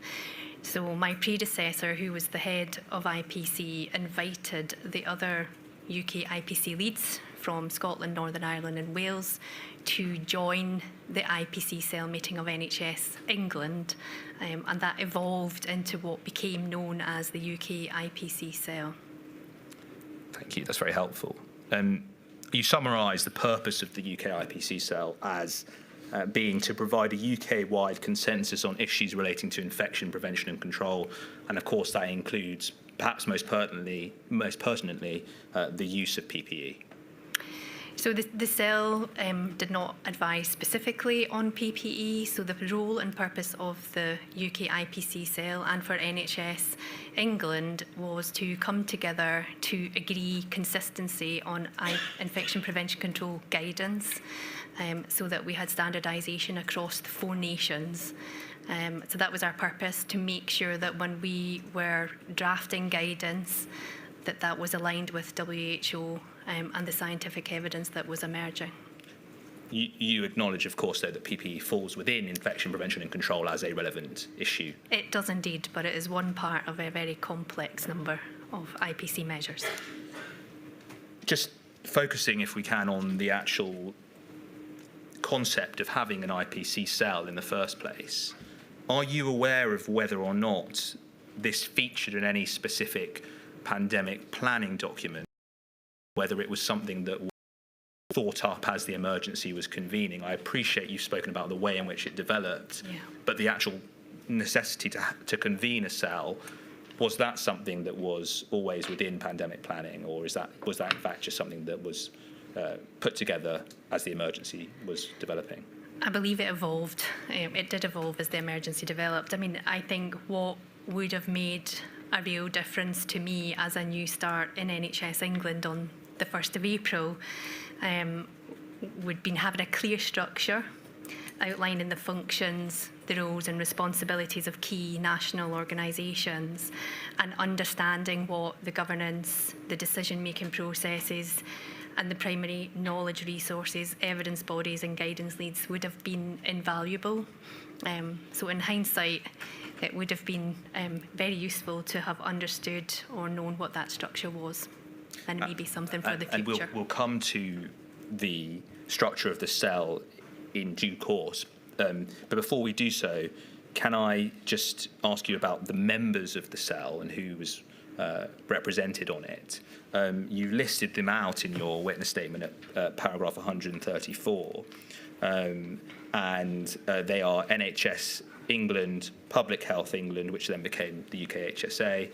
So my predecessor, who was the head of IPC, invited the other UK IPC leads from Scotland, Northern Ireland and Wales to join the IPC cell meeting of NHS England, and that evolved into what became known as the UK IPC cell. Thank you, that's very helpful. You summarise the purpose of the UK IPC cell as being to provide a UK-wide consensus on issues relating to infection prevention and control, and of course that includes, perhaps most pertinently, the use of PPE. So the cell did not advise specifically on PPE, so the role and purpose of the UK IPC cell and for NHS England was to come together to agree consistency on infection prevention control guidance, so that we had standardisation across the 4 nations. So that was our purpose, to make sure that when we were drafting guidance, that was aligned with WHO and the scientific evidence that was emerging. You acknowledge, of course, though, that PPE falls within infection prevention and control as a relevant issue. It does indeed, but it is one part of a very complex number of IPC measures. Just focusing, if we can, on the actual concept of having an IPC cell in the first place, are you aware of whether or not this featured in any specific pandemic planning document, whether it was something that was thought up as the emergency was convening? I appreciate you've spoken about the way in which it developed, but the actual necessity to convene a cell, was that something that was always within pandemic planning, or was that in fact just something that was put together as the emergency was developing? I believe it evolved. It did evolve as the emergency developed. I mean, I think what would have made a real difference to me as a new start in NHS England on the 1st of April would be having a clear structure, outlining the functions, the roles and responsibilities of key national organisations, and understanding what the governance, the decision-making processes and the primary knowledge resources, evidence bodies and guidance leads would have been invaluable. So in hindsight, it would have been very useful to have understood or known what that structure was, and maybe something for the future. And we'll come to the structure of the cell in due course. But before we do so, can I just ask you about the members of the cell and who was represented on it? You listed them out in your witness statement at paragraph 134, and they are NHS England, Public Health England, which then became the UK HSA,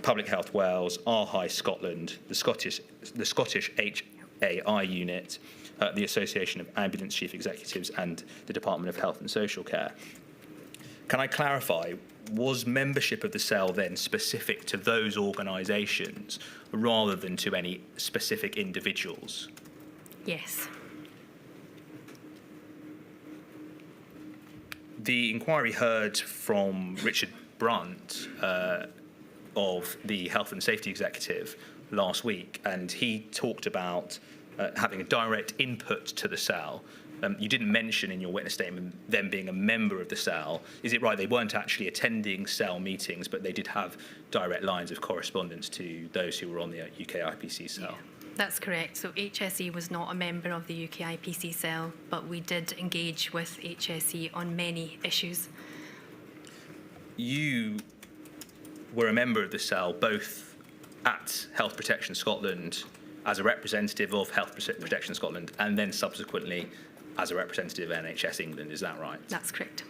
Public Health Wales, RHI Scotland, the Scottish HAI unit, the Association of Ambulance Chief Executives, and the Department of Health and Social Care. Can I clarify, was membership of the cell then specific to those organisations rather than to any specific individuals? Yes. The inquiry heard from Richard Brunt of the Health and Safety Executive last week, and he talked about having a direct input to the cell. You didn't mention in your witness statement them being a member of the cell. Is it right they weren't actually attending cell meetings, but they did have direct lines of correspondence to those who were on the UK IPC cell? Yeah, that's correct. So HSE was not a member of the UK IPC cell, but we did engage with HSE on many issues. You were a member of the cell both at Health Protection Scotland as a representative of Health Protection Scotland and then subsequently as a representative of NHS England, is that right? That's correct.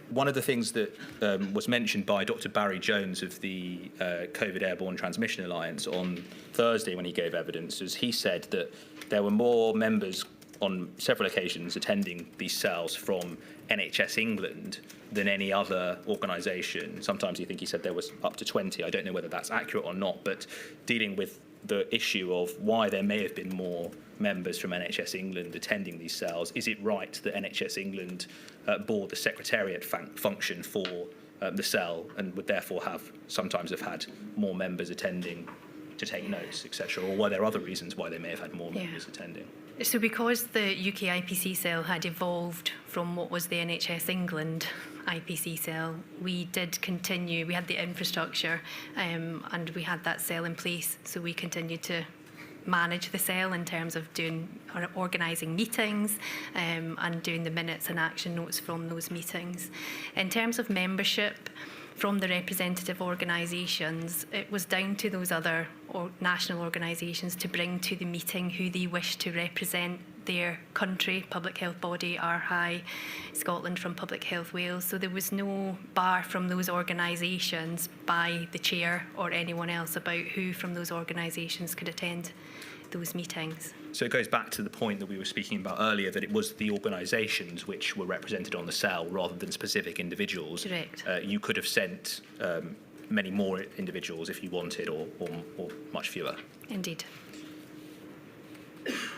One of the things that was mentioned by Dr. Barry Jones of the COVID Airborne Transmission Alliance on Thursday when he gave evidence was he said that there were more members on several occasions attending these cells from NHS England than any other organisation. Sometimes you think he said there was up to 20. I don't know whether that's accurate or not, but dealing with the issue of why there may have been more members from NHS England attending these cells, is it right that NHS England bore the secretariat function for the cell, and would therefore sometimes have had more members attending to take notes, etc., or were there other reasons why they may have had more members attending? So because the UK IPC cell had evolved from what was the NHS England IPC cell, we did continue, we had the infrastructure and we had that cell in place, so we continued to manage the cell in terms of doing or organising meetings and doing the minutes and action notes from those meetings. In terms of membership from the representative organisations, it was down to those other national organisations to bring to the meeting who they wished to represent their country, public health body, RHI, Scotland from Public Health Wales. So there was no bar from those organisations by the chair or anyone else about who from those organisations could attend those meetings. So it goes back to the point that we were speaking about earlier, that it was the organisations which were represented on the cell rather than specific individuals. Correct. You could have sent many more individuals if you wanted, or much fewer. Indeed.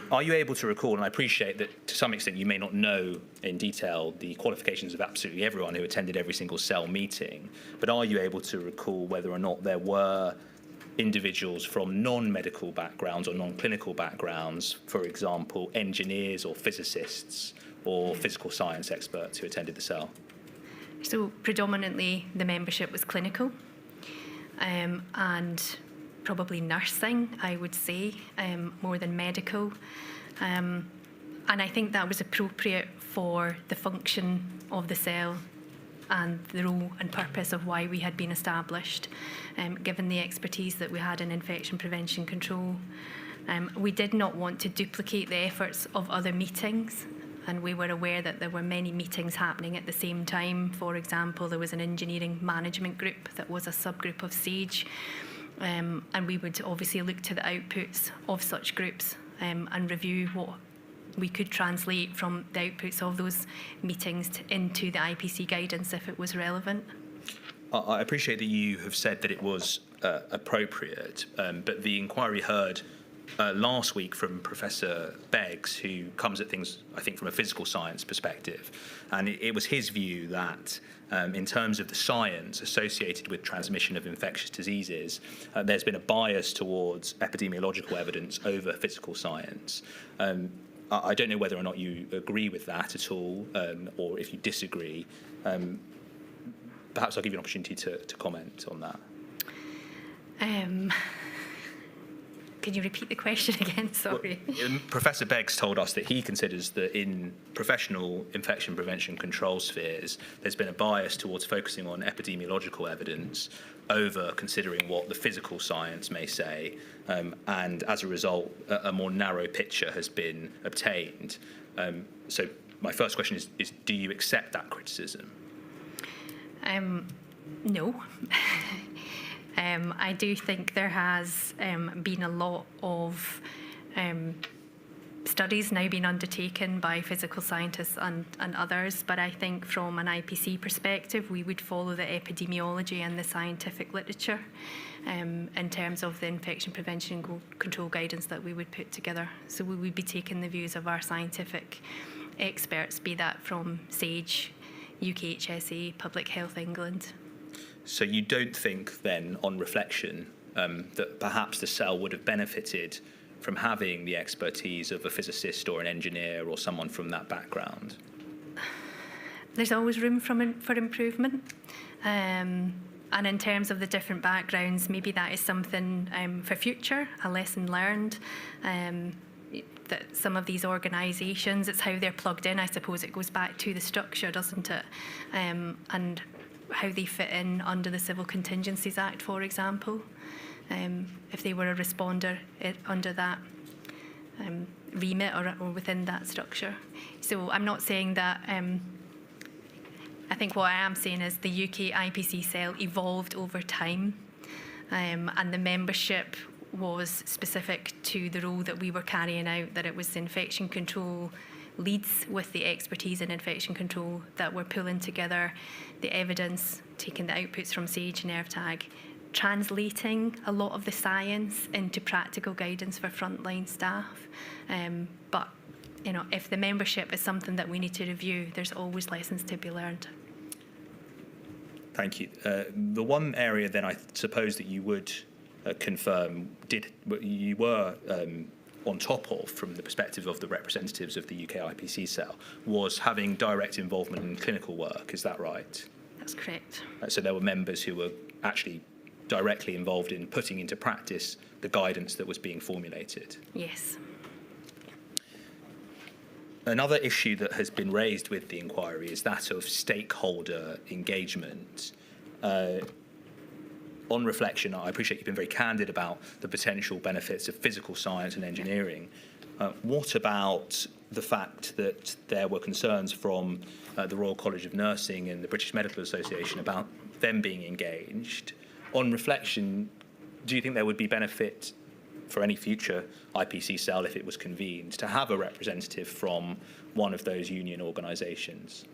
Are you able to recall, and I appreciate that to some extent you may not know in detail the qualifications of absolutely everyone who attended every single cell meeting, but are you able to recall whether or not there were individuals from non-medical backgrounds or non-clinical backgrounds, for example, engineers or physicists or physical science experts who attended the cell? So predominantly the membership was clinical and probably nursing, I would say, more than medical. And I think that was appropriate for the function of the cell and the role and purpose of why we had been established, given the expertise that we had in infection prevention control. We did not want to duplicate the efforts of other meetings, and we were aware that there were many meetings happening at the same time. For example, there was an engineering management group that was a subgroup of SAGE, and we would obviously look to the outputs of such groups and review what we could translate from the outputs of those meetings into the IPC guidance if it was relevant. I appreciate that you have said that it was appropriate, but the inquiry heard last week from Professor Beggs, who comes at things, I think, from a physical science perspective, and it was his view that in terms of the science associated with transmission of infectious diseases, there's been a bias towards epidemiological evidence over physical science. I don't know whether or not you agree with that at all, or if you disagree. Perhaps I'll give you an opportunity to comment on that. Can you repeat the question again? Sorry. Well, Professor Beggs told us that he considers that in professional infection prevention control spheres, there's been a bias towards focusing on epidemiological evidence over considering what the physical science may say, and as a result, a more narrow picture has been obtained. So my first question is do you accept that criticism? No. I do think there has been a lot of studies now being undertaken by physical scientists and others, but I think from an IPC perspective, we would follow the epidemiology and the scientific literature in terms of the infection prevention and control guidance that we would put together. So we would be taking the views of our scientific experts, be that from SAGE, UK HSE, Public Health England. So you don't think then, on reflection, that perhaps the cell would have benefited from having the expertise of a physicist or an engineer or someone from that background? There's always room for improvement. And in terms of the different backgrounds, maybe that is something for future, a lesson learned. That some of these organisations, it's how they're plugged in. I suppose it goes back to the structure, doesn't it? And how they fit in under the Civil Contingencies Act, for example. If they were a responder under that remit or within that structure. So I'm not saying that, I think what I am saying is the UK IPC cell evolved over time, and the membership was specific to the role that we were carrying out, that it was infection control leads with the expertise in infection control that were pulling together the evidence, taking the outputs from SAGE and AirTag, translating a lot of the science into practical guidance for frontline staff. But you know, if the membership is something that we need to review, there's always lessons to be learned. Thank you. The one area then I suppose that you would confirm you were on top of, from the perspective of the representatives of the UK IPC cell, was having direct involvement in clinical work. Is that right? That's correct. So there were members who were actually directly involved in putting into practice the guidance that was being formulated. Yes. Another issue that has been raised with the inquiry is that of stakeholder engagement. On reflection, I appreciate you've been very candid about the potential benefits of physical science and engineering. What about the fact that there were concerns from the Royal College of Nursing and the British Medical Association about them being engaged? On reflection, do you think there would be benefit for any future IPC cell, if it was convened, to have a representative from one of those union organisations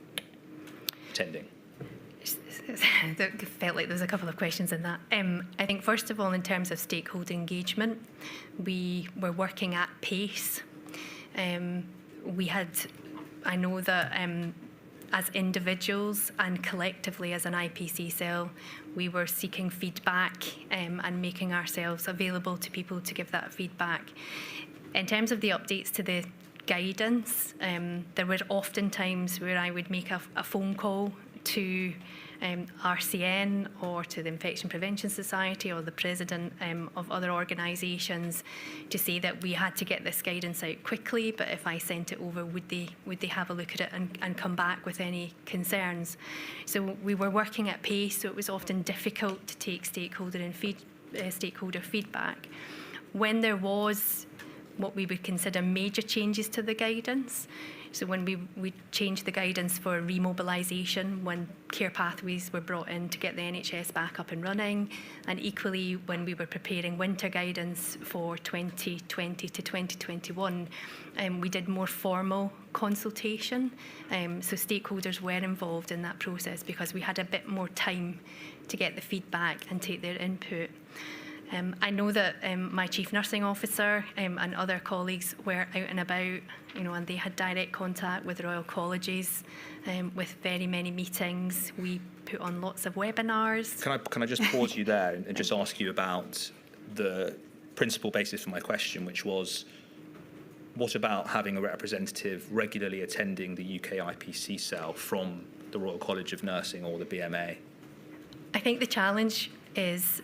attending? I felt like there was a couple of questions in that. I think, first of all, in terms of stakeholder engagement, we were working at pace. I know that as individuals and collectively as an IPC cell, we were seeking feedback and making ourselves available to people to give that feedback. In terms of the updates to the guidance, there were often times where I would make a phone call to RCN or to the Infection Prevention Society or the president of other organisations to say that we had to get this guidance out quickly, but if I sent it over, would they have a look at it and come back with any concerns? So we were working at pace, so it was often difficult to take stakeholder feedback. When there was what we would consider major changes to the guidance, so when we changed the guidance for remobilisation, when care pathways were brought in to get the NHS back up and running, and equally when we were preparing winter guidance for 2020 to 2021, we did more formal consultation. So stakeholders were involved in that process because we had a bit more time to get the feedback and take their input. I know that my Chief Nursing Officer and other colleagues were out and about, and they had direct contact with Royal Colleges, with very many meetings. We put on lots of webinars. Can I just pause you there and just ask you about the principal basis for my question, which was, what about having a representative regularly attending the UK IPC cell from the Royal College of Nursing or the BMA? I think the challenge is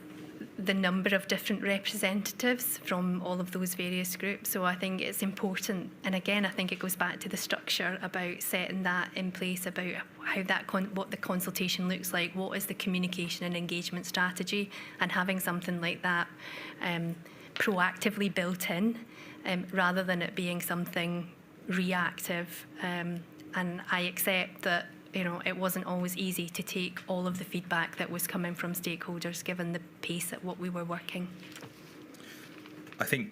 the number of different representatives from all of those various groups. So I think it's important, and again, I think it goes back to the structure about setting that in place, about how what the consultation looks like, what is the communication and engagement strategy, and having something like that proactively built in, rather than it being something reactive. And I accept that it wasn't always easy to take all of the feedback that was coming from stakeholders, given the pace at what we were working. I think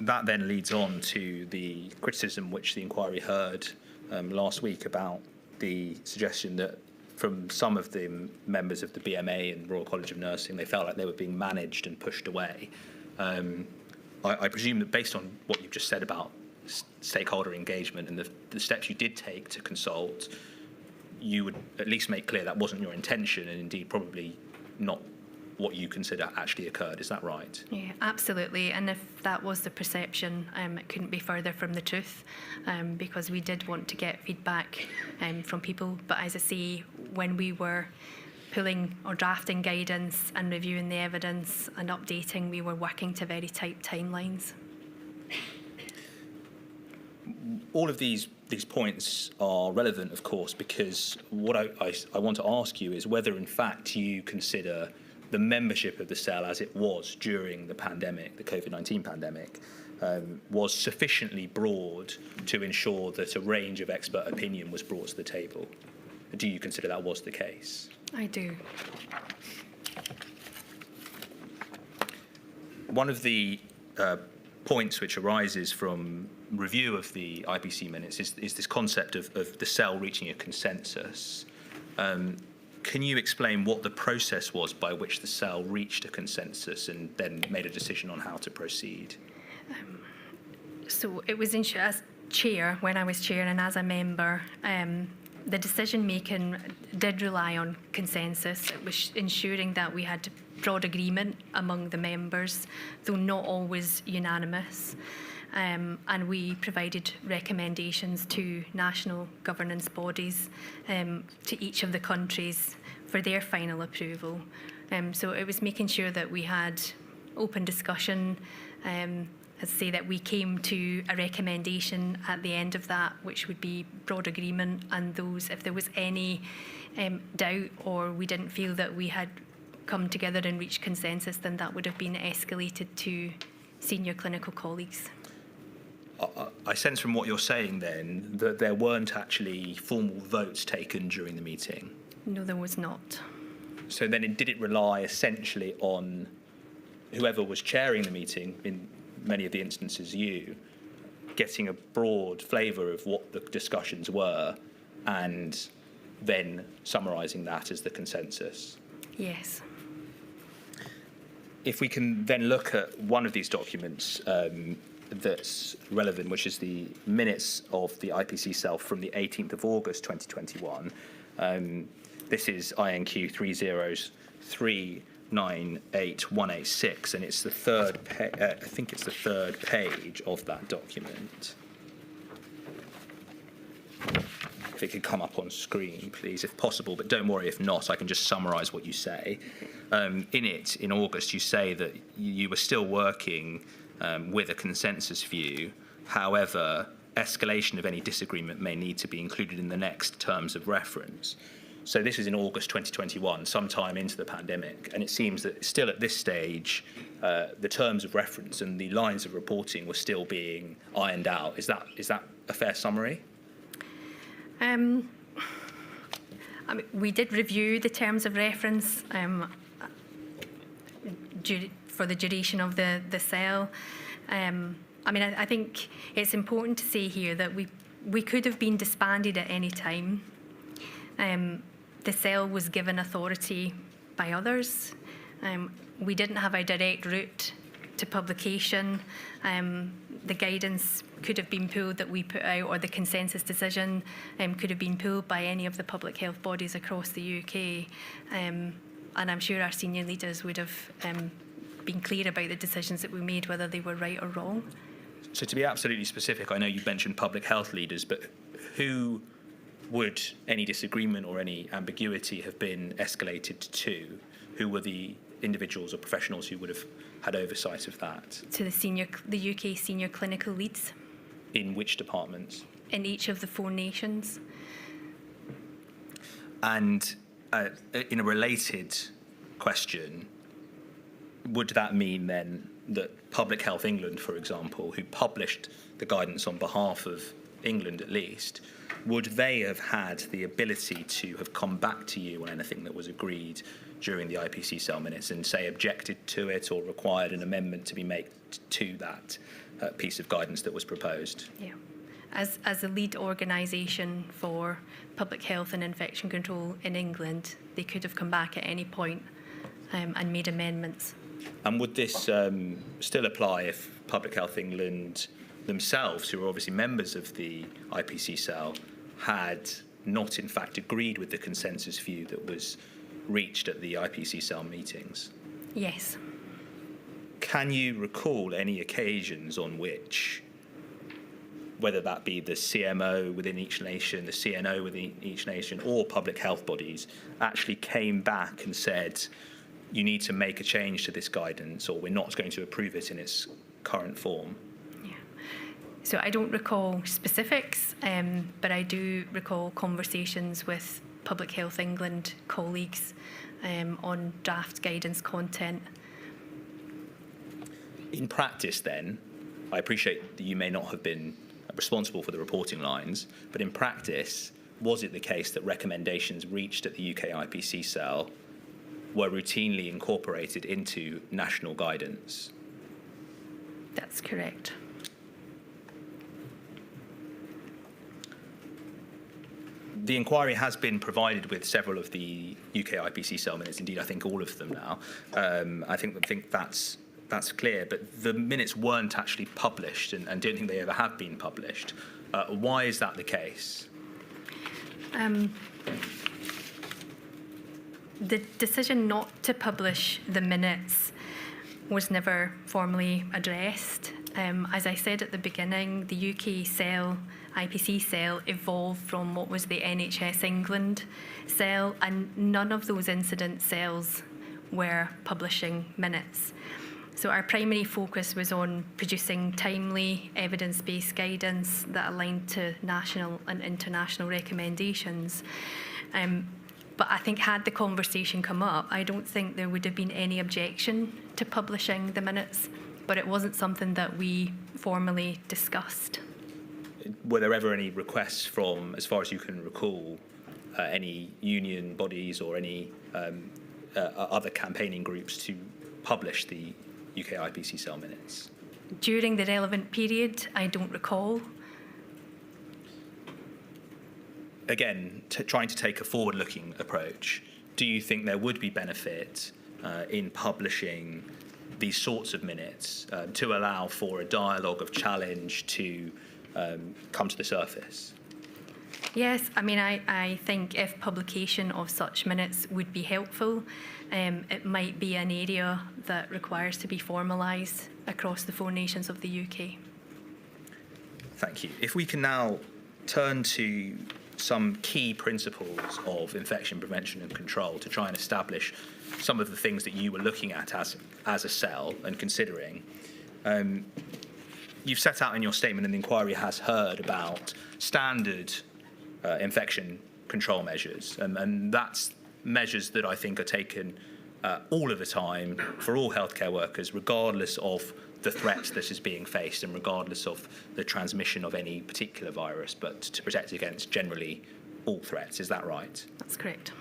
that then leads on to the criticism which the inquiry heard last week about the suggestion that from some of the members of the BMA and Royal College of Nursing, they felt like they were being managed and pushed away. I presume that based on what you've just said about stakeholder engagement and the steps you did take to consult, you would at least make clear that wasn't your intention, and indeed probably not what you consider actually occurred. Is that right? Yeah, absolutely. And if that was the perception, it couldn't be further from the truth, because we did want to get feedback from people. But as I say, when we were pulling or drafting guidance and reviewing the evidence and updating, we were working to very tight timelines. All of these points are relevant, of course, because what I want to ask you is whether, in fact, you consider the membership of the cell as it was during the pandemic, the COVID-19 pandemic, was sufficiently broad to ensure that a range of expert opinion was brought to the table. Do you consider that was the case? I do. One of the points which arises from review of the IPC minutes is this concept of the cell reaching a consensus. Can you explain what the process was by which the cell reached a consensus and then made a decision on how to proceed? So it was as chair, when I was chair, and as a member, the decision making did rely on consensus. It was ensuring that we had broad agreement among the members, though not always unanimous. And we provided recommendations to national governance bodies, to each of the countries for their final approval. So it was making sure that we had open discussion, I'd say that we came to a recommendation at the end of that, which would be broad agreement, and those, if there was any doubt or we didn't feel that we had come together and reached consensus, then that would have been escalated to senior clinical colleagues. I sense from what you're saying then that there weren't actually formal votes taken during the meeting. No, there was not. So then did it rely essentially on whoever was chairing the meeting, in many of the instances you, getting a broad flavour of what the discussions were and then summarising that as the consensus? Yes. If we can then look at one of these documents that's relevant, which is the minutes of the IPC cell from the 18th of August 2021. This is INQ 3039886, and it's the third I think it's the third page of that document. If it could come up on screen, please, if possible, but don't worry if not, I can just summarise what you say. In it, in August, you say that you were still working with a consensus view. However, escalation of any disagreement may need to be included in the next terms of reference. So this is in August 2021, sometime into the pandemic, and it seems that still at this stage, the terms of reference and the lines of reporting were still being ironed out. Is that a fair summary? I mean, we did review the terms of reference for the duration of the cell. I mean, I think it's important to say here that we could have been disbanded at any time. The cell was given authority by others. We didn't have a direct route to publication. The guidance could have been pulled that we put out, or the consensus decision could have been pulled by any of the public health bodies across the UK. And I'm sure our senior leaders would have been clear about the decisions that we made, whether they were right or wrong. So to be absolutely specific, I know you mentioned public health leaders, but who would any disagreement or any ambiguity have been escalated to? Who were the individuals or professionals who would have had oversight of that? To the UK senior clinical leads. In which departments? In each of the 4 nations. And in a related question, would that mean then that Public Health England, for example, who published the guidance on behalf of England at least, would they have had the ability to have come back to you on anything that was agreed during the IPC cell minutes and say objected to it or required an amendment to be made to that piece of guidance that was proposed? Yeah. As a lead organisation for public health and infection control in England, they could have come back at any point and made amendments. And would this still apply if Public Health England themselves, who are obviously members of the IPC cell, had not in fact agreed with the consensus view that was reached at the IPC cell meetings? Yes. Can you recall any occasions on which, whether that be the CMO within each nation, the CNO within each nation, or public health bodies, actually came back and said, you need to make a change to this guidance, or we're not going to approve it in its current form? Yeah. So I don't recall specifics, but I do recall conversations with Public Health England colleagues on draft guidance content. In practice then, I appreciate that you may not have been responsible for the reporting lines, but in practice, was it the case that recommendations reached at the UK IPC cell were routinely incorporated into national guidance? That's correct. The inquiry has been provided with several of the UK IPC cell minutes, indeed I think all of them now. I think that's clear, but the minutes weren't actually published and don't think they ever have been published. Why is that the case? The decision not to publish the minutes was never formally addressed. As I said at the beginning, the UK cell, IPC cell, evolved from what was the NHS England cell, and none of those incident cells were publishing minutes. So our primary focus was on producing timely, evidence-based guidance that aligned to national and international recommendations. But I think had the conversation come up, I don't think there would have been any objection to publishing the minutes, but it wasn't something that we formally discussed. Were there ever any requests from, as far as you can recall, any union bodies or any other campaigning groups to publish the UK IPC cell minutes? During the relevant period, I don't recall. Again, trying to take a forward-looking approach, do you think there would be benefit in publishing these sorts of minutes to allow for a dialogue of challenge to come to the surface? Yes, I mean, I think if publication of such minutes would be helpful, it might be an area that requires to be formalised across the 4 nations of the UK. Thank you. If we can now turn to some key principles of infection prevention and control to try and establish some of the things that you were looking at as a cell and considering. You've set out in your statement, and the inquiry has heard about standard infection control measures, and that's measures that I think are taken all of the time for all healthcare workers, regardless of the threat that is being faced and regardless of the transmission of any particular virus, but to protect against generally all threats. Is that right? That's correct.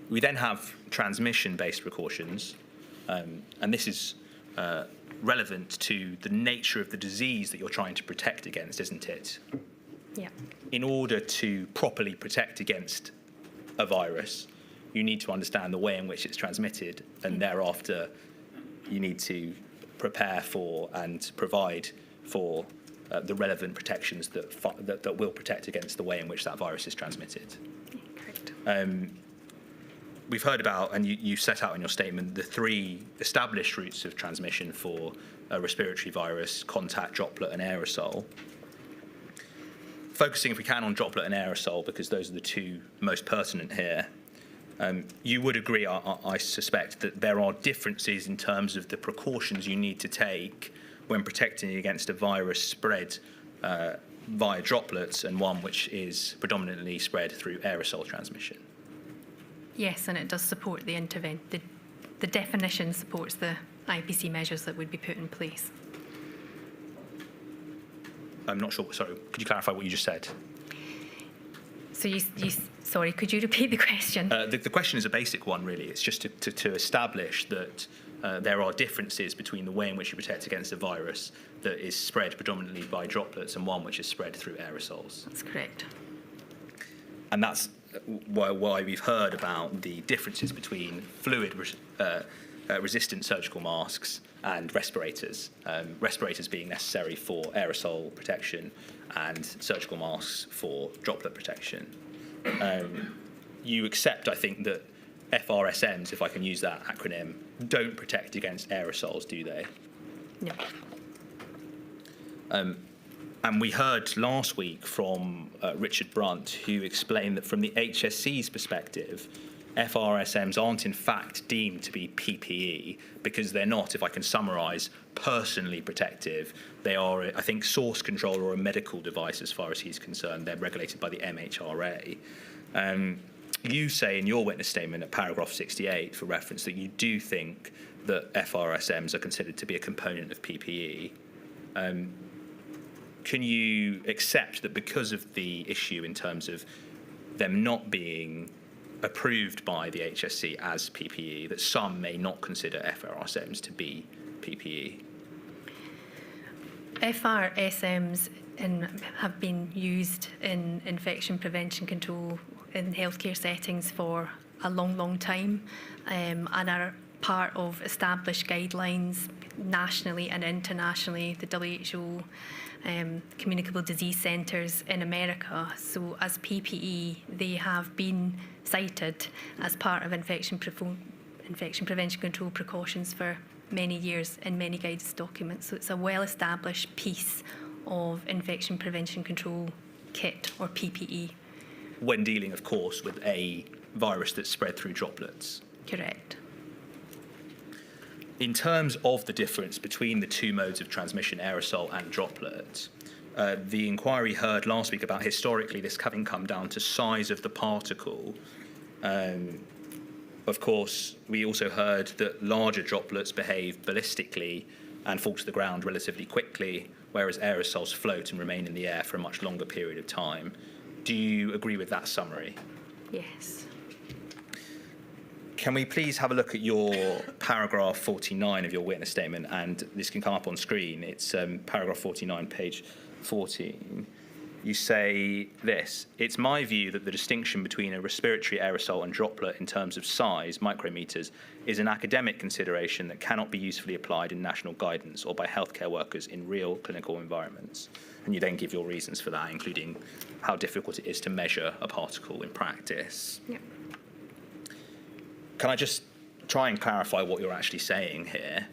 We then have transmission-based precautions, and this is relevant to the nature of the disease that you're trying to protect against, isn't it? Yeah. In order to properly protect against a virus, you need to understand the way in which it's transmitted, and thereafter you need to prepare for and provide for the relevant protections that will protect against the way in which that virus is transmitted. Correct. We've heard about, and you set out in your statement, the 3 established routes of transmission for a respiratory virus: contact, droplet, and aerosol. Focusing, if we can, on droplet and aerosol, because those are the 2 most pertinent here. You would agree, I suspect, that there are differences in terms of the precautions you need to take when protecting against a virus spread via droplets and one which is predominantly spread through aerosol transmission. Yes, and it does support the intervention. The definition supports the IPC measures that would be put in place. I'm not sure. Sorry, could you clarify what you just said? So sorry, could you repeat the question? The question is a basic one, really. It's just to establish that there are differences between the way in which you protect against a virus that is spread predominantly by droplets and one which is spread through aerosols. That's correct. And that's why we've heard about the differences between fluid-resistant surgical masks and respirators. Respirators being necessary for aerosol protection and surgical masks for droplet protection. You accept, I think, that FRSMs, if I can use that acronym, don't protect against aerosols, do they? No. And we heard last week from Richard Brunt, who explained that from the HSE's perspective, FRSMs aren't in fact deemed to be PPE because they're not, if I can summarise, personally protective. They are, I think, source control or a medical device as far as he's concerned. They're regulated by the MHRA. You say in your witness statement at paragraph 68, for reference, that you do think that FRSMs are considered to be a component of PPE. Can you accept that because of the issue in terms of them not being approved by the HSE as PPE, that some may not consider FRSMs to be PPE? FRSMs have been used in infection prevention control in healthcare settings for a long, long time, and are part of established guidelines nationally and internationally, the WHO communicable disease centres in America. So as PPE, they have been cited as part of infection prevention control precautions for many years in many guidance documents. So it's a well-established piece of infection prevention control kit, or PPE. When dealing, of course, with a virus that's spread through droplets. Correct. In terms of the difference between the two modes of transmission, aerosol and droplets, the inquiry heard last week about historically this having come down to size of the particle. Of course, we also heard that larger droplets behave ballistically and fall to the ground relatively quickly, whereas aerosols float and remain in the air for a much longer period of time. Do you agree with that summary? Yes. Can we please have a look at your paragraph 49 of your witness statement? And this can come up on screen. It's paragraph 49, page 14. You say this: it's my view that the distinction between a respiratory aerosol and droplet in terms of size, micrometers, is an academic consideration that cannot be usefully applied in national guidance or by healthcare workers in real clinical environments. And you then give your reasons for that, including how difficult it is to measure a particle in practice. Yep. Can I just try and clarify what you're actually saying here?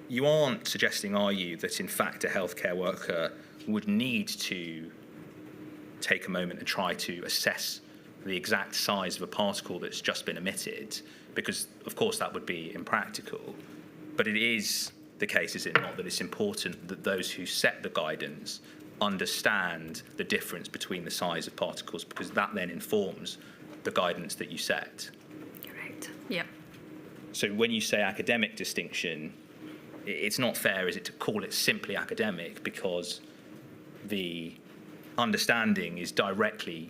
You aren't suggesting, are you, that in fact a healthcare worker would need to take a moment and try to assess the exact size of a particle that's just been emitted, because of course that would be impractical. But it is the case, is it not, that it's important that those who set the guidance understand the difference between the size of particles, because that then informs the guidance that you set. Correct. Yep. So when you say academic distinction, it's not fair, is it, to call it simply academic, because the understanding is directly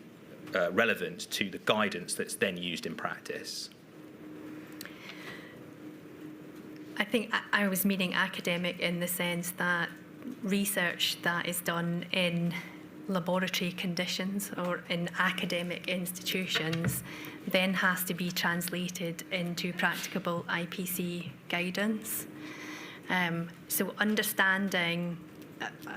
relevant to the guidance that's then used in practice. I think I was meaning academic in the sense that research that is done in laboratory conditions or in academic institutions then has to be translated into practicable IPC guidance. So understanding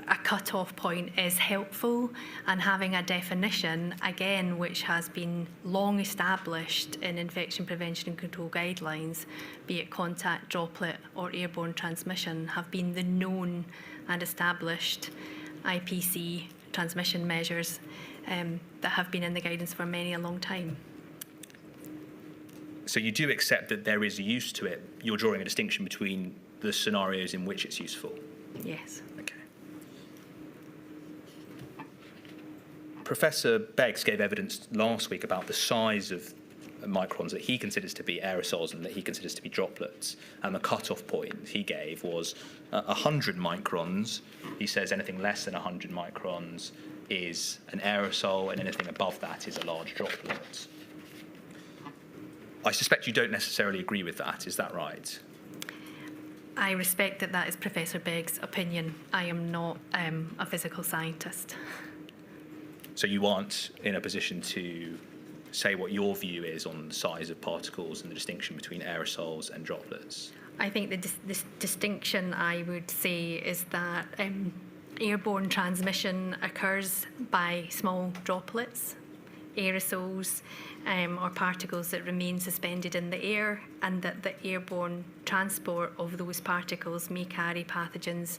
a cut-off point is helpful, and having a definition, again, which has been long established in infection prevention and control guidelines, be it contact, droplet or airborne transmission, have been the known and established IPC transmission measures that have been in the guidance for many a long time. So you do accept that there is use to it. You're drawing a distinction between the scenarios in which it's useful. Yes. Okay. Professor Beggs gave evidence last week about the size of microns that he considers to be aerosols and that he considers to be droplets. And the cut-off point he gave was 100 microns. He says anything less than 100 microns is an aerosol, and anything above that is a large droplet. I suspect you don't necessarily agree with that. Is that right? I respect that that is Professor Begg's opinion. I am not a physical scientist. So you aren't in a position to say what your view is on the size of particles and the distinction between aerosols and droplets? I think the distinction I would say is that airborne transmission occurs by small droplets, aerosols, or particles that remain suspended in the air, and that the airborne transport of those particles may carry pathogens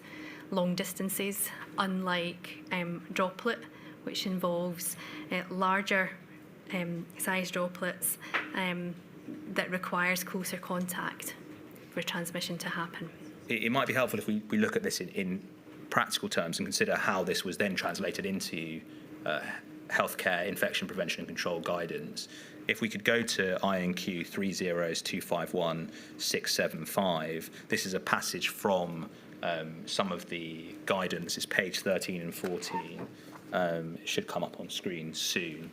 long distances, unlike droplet, which involves larger size droplets that requires closer contact for transmission to happen. It might be helpful if we look at this in practical terms and consider how this was then translated into healthcare infection prevention and control guidance. If we could go to INQ 30251-675, this is a passage from some of the guidance. It's page 13 and 14. It should come up on screen soon.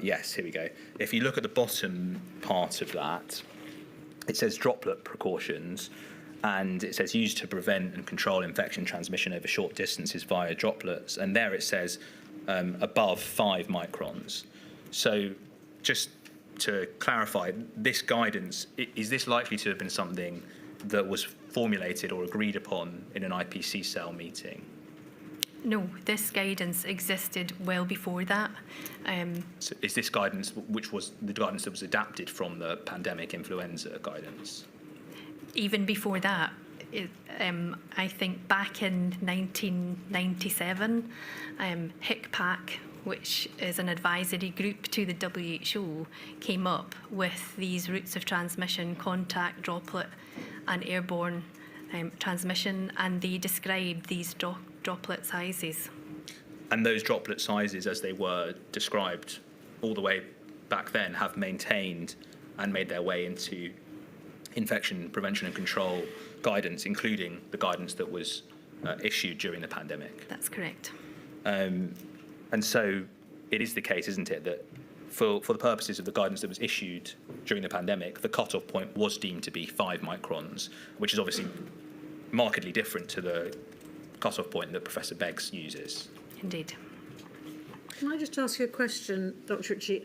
Yes, here we go. If you look at the bottom part of that, it says droplet precautions, and it says used to prevent and control infection transmission over short distances via droplets, and there it says above 5 microns. So just to clarify, this guidance, is this likely to have been something that was formulated or agreed upon in an IPC cell meeting? No, this guidance existed well before that. So is this guidance, which was the guidance that was adapted from the pandemic influenza guidance? Even before that, I think back in 1997, HICPAC, which is an advisory group to the WHO, came up with these routes of transmission, contact, droplet and airborne transmission, and they described these droplet sizes. And those droplet sizes, as they were described all the way back then, have maintained and made their way into infection prevention and control guidance, including the guidance that was issued during the pandemic. That's correct. And so it is the case, isn't it, that for the purposes of the guidance that was issued during the pandemic, the cut-off point was deemed to be 5 microns, which is obviously markedly different to the cut-off point that Professor Beggs uses. Indeed. Can I just ask you a question, Dr. Ritchie?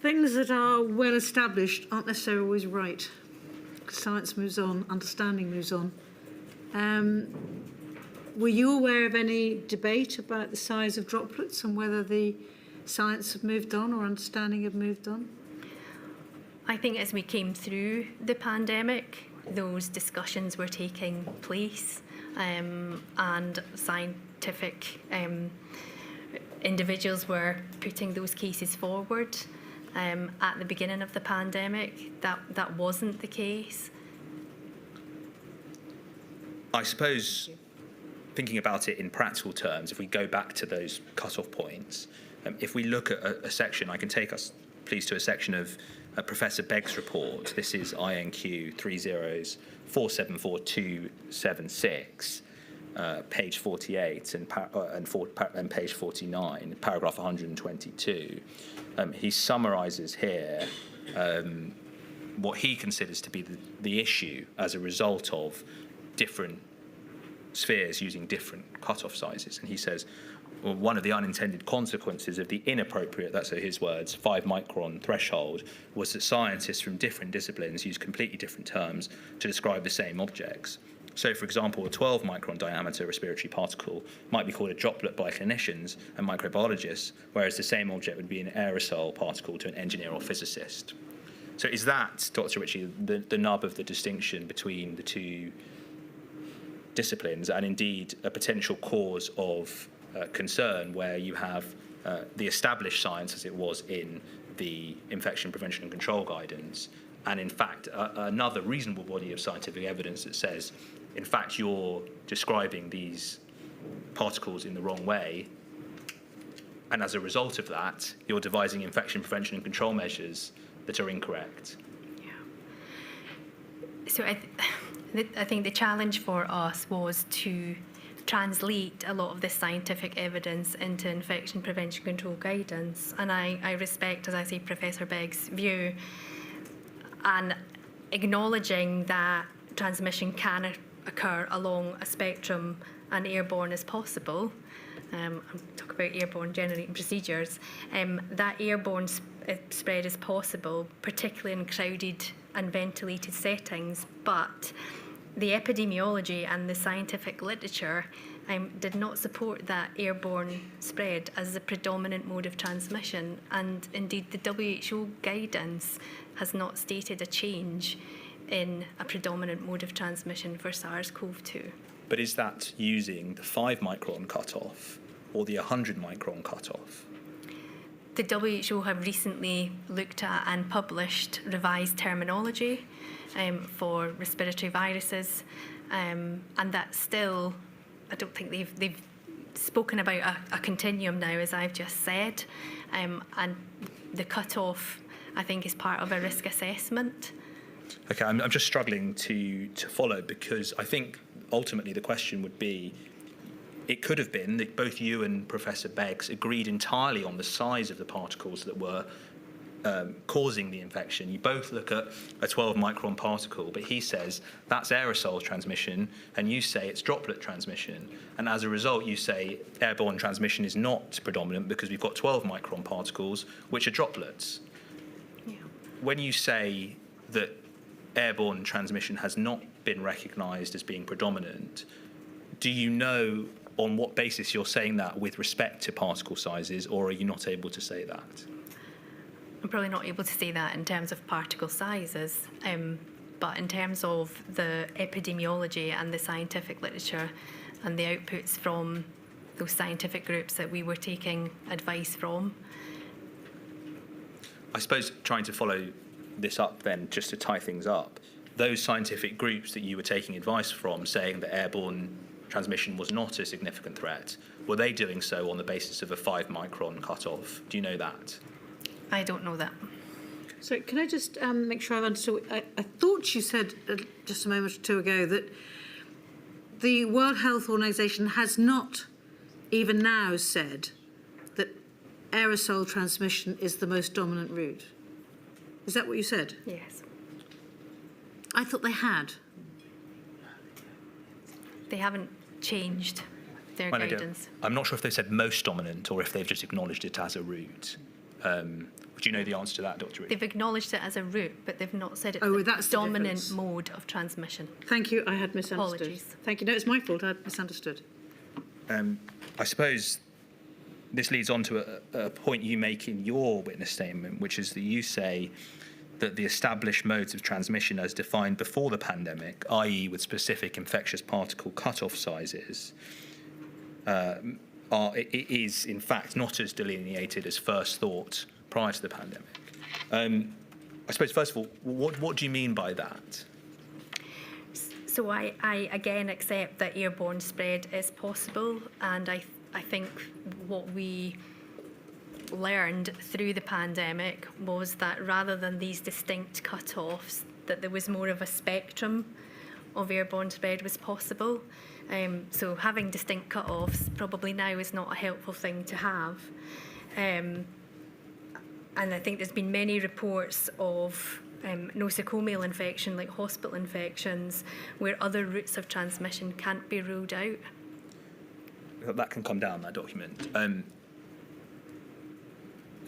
Things that are well established aren't necessarily always right. Science moves on, understanding moves on. Were you aware of any debate about the size of droplets and whether the science had moved on or understanding had moved on? I think as we came through the pandemic, those discussions were taking place, and scientific individuals were putting those cases forward. At the beginning of the pandemic, that wasn't the case. I suppose, thinking about it in practical terms, if we go back to those cut-off points, if we look at a section, I can take us, please, to a section of Professor Begg's report. This is INQ 304744276, page 48 and page 49, paragraph 122. He summarises here what he considers to be the issue as a result of different spheres using different cut-off sizes. And he says, well, one of the unintended consequences of the inappropriate, that's his words, 5 micron threshold was that scientists from different disciplines use completely different terms to describe the same objects. So, for example, a 12 micron diameter respiratory particle might be called a droplet by clinicians and microbiologists, whereas the same object would be an aerosol particle to an engineer or physicist. So is that, Dr. Ritchie, the nub of the distinction between the two disciplines, and indeed a potential cause of concern where you have the established science as it was in the infection prevention and control guidance, and in fact another reasonable body of scientific evidence that says, in fact, you're describing these particles in the wrong way, and as a result of that, you're devising infection prevention and control measures that are incorrect? Yeah. So I think the challenge for us was to translate a lot of this scientific evidence into infection prevention control guidance. And I respect, as I say, Professor Begg's view, and acknowledging that transmission can occur along a spectrum and airborne is possible. I'm talking about airborne generating procedures. That airborne spread is possible, particularly in crowded and ventilated settings, but the epidemiology and the scientific literature did not support that airborne spread as the predominant mode of transmission, and indeed the WHO guidance has not stated a change in a predominant mode of transmission for SARS-CoV-2. But is that using the 5 micron cutoff or the 100 micron cutoff? The WHO have recently looked at and published revised terminology for respiratory viruses, and that still, I don't think they've spoken about a continuum now, as I've just said, and the cut-off, I think, is part of a risk assessment. Okay, I'm just struggling to follow, because I think ultimately the question would be, it could have been that both you and Professor Beggs agreed entirely on the size of the particles that were causing the infection. You both look at a 12 micron particle, but he says that's aerosol transmission, and you say it's droplet transmission. And as a result, you say airborne transmission is not predominant because we've got 12 micron particles, which are droplets. Yeah. When you say that airborne transmission has not been recognised as being predominant, do you know on what basis you're saying that with respect to particle sizes, or are you not able to say that? I'm probably not able to say that in terms of particle sizes, but in terms of the epidemiology and the scientific literature and the outputs from those scientific groups that we were taking advice from. I suppose trying to follow this up then, just to tie things up, those scientific groups that you were taking advice from saying that airborne transmission was not a significant threat, were they doing so on the basis of a 5 micron cutoff? Do you know that? I don't know that. So can I just make sure I've understood? I thought you said just a moment or two ago that the World Health Organization has not even now said that aerosol transmission is the most dominant route. Is that what you said? Yes. I thought they had. They haven't changed their Well, guidance. I'm not sure if they said most dominant or if they've just acknowledged it as a route. Would you know the answer to that, Dr. Reed? They've acknowledged it as a route, but they've not said it's Oh, the that's the dominant difference. mode of transmission. Thank you, I had misunderstood. Apologies. Thank you. No, it's my fault, I had misunderstood. I suppose this leads on to a point you make in your witness statement, which is that you say that the established modes of transmission as defined before the pandemic, i.e. with specific infectious particle cutoff sizes, it is in fact not as delineated as first thought prior to the pandemic. I suppose, first of all, what do you mean by that? So I again accept that airborne spread is possible, and I think what we learned through the pandemic was that rather than these distinct cut-offs, that there was more of a spectrum of airborne spread was possible. So having distinct cut-offs probably now is not a helpful thing to have. And I think there's been many reports of nosocomial infection, like hospital infections, where other routes of transmission can't be ruled out. That can come down, that document.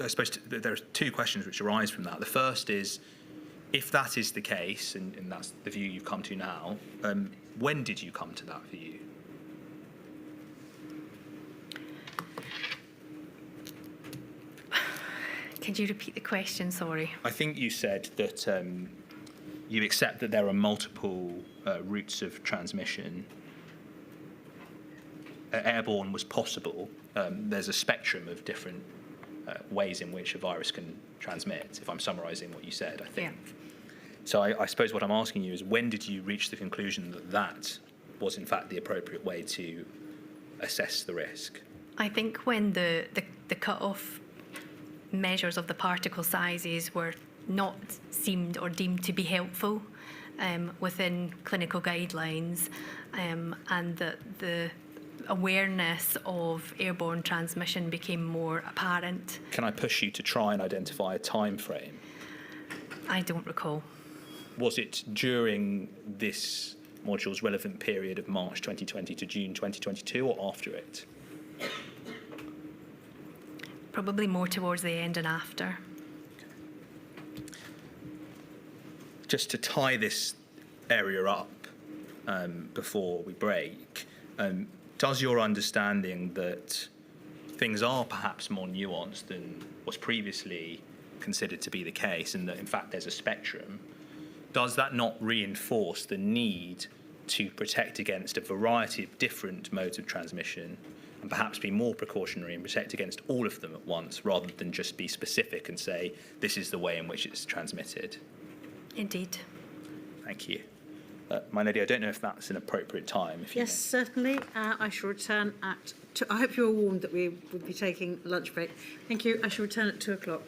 I suppose there are two questions which arise from that. The first is, if that is the case, and that's the view you've come to now, when did you come to that view? Could you repeat the question, sorry? I think you said that you accept that there are multiple routes of transmission. Airborne was possible. There's a spectrum of different ways in which a virus can transmit, if I'm summarising what you said, I think. Yeah. So I suppose what I'm asking you is, when did you reach the conclusion that that was in fact the appropriate way to assess the risk? I think when the cut-off measures of the particle sizes were not seemed or deemed to be helpful within clinical guidelines, and that the awareness of airborne transmission became more apparent. Can I push you to try and identify a time frame? I don't recall. Was it during this module's relevant period of March 2020 to June 2022, or after it? Probably more towards the end and after. Just to tie this area up before we break, does your understanding that things are perhaps more nuanced than was previously considered to be the case, and that in fact there's a spectrum, does that not reinforce the need to protect against a variety of different modes of transmission, and perhaps be more precautionary and protect against all of them at once, rather than just be specific and say this is the way in which it's transmitted? Indeed. Thank you. My lady, I don't know if that's an appropriate time. If you Yes, certainly. I shall return at... I hope you were warned that we would be taking lunch break. Thank you. I shall return at 2 o'clock.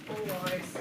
All rise.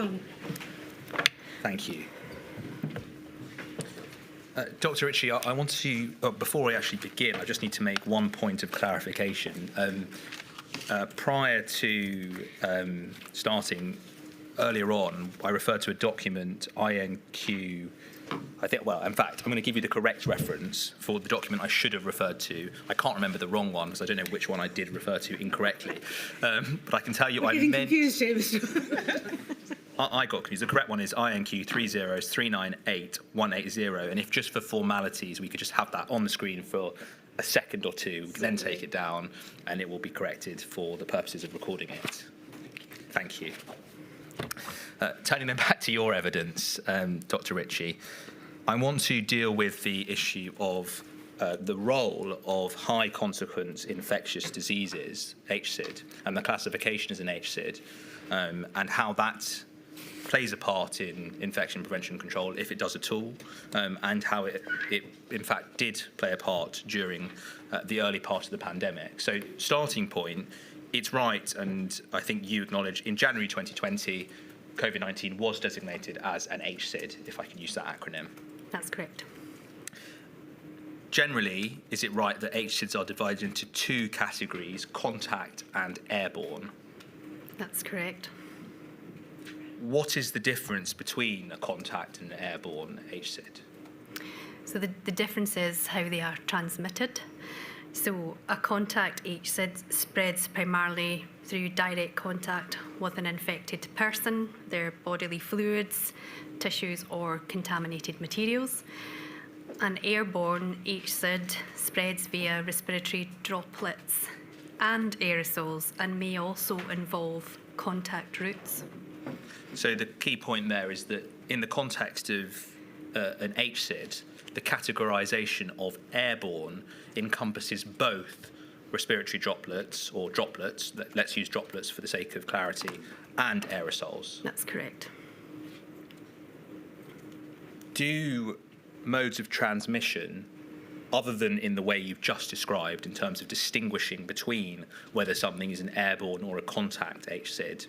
Fun. Thank you. Dr. Ritchie, I want to, before I actually begin, I just need to make one point of clarification. Prior to starting, earlier on, I referred to a document, INQ, in fact, I'm going to give you the correct reference for the document I should have referred to. I can't remember the wrong one because I don't know which one I did refer to incorrectly. But I can tell you I meant... confused, James. I got confused. The correct one is INQ 303988180. And if just for formalities, we could just have that on the screen for a second or two, we can then take it down and it will be corrected for the purposes of recording it. Thank you. Turning then back to your evidence, Dr. Ritchie, I want to deal with the issue of the role of high consequence infectious diseases, HSID, and the classification as an HSID, and how that plays a part in infection prevention and control, if it does at all, and how it in fact did play a part during the early part of the pandemic. So starting point, it's right, and I think you acknowledge, in January 2020, COVID-19 was designated as an HSID, if I can use that acronym. That's correct. Generally, is it right that HSIDs are divided into two categories, contact and airborne? That's correct. What is the difference between a contact and an airborne HSID? So the difference is how they are transmitted. So a contact HSID spreads primarily through direct contact with an infected person, their bodily fluids, tissues or contaminated materials. An airborne HSID spreads via respiratory droplets and aerosols and may also involve contact routes. So the key point there is that in the context of an HSID, the categorisation of airborne encompasses both respiratory droplets, or droplets, let's use droplets for the sake of clarity, and aerosols. That's correct. Do modes of transmission, other than in the way you've just described in terms of distinguishing between whether something is an airborne or a contact HSID,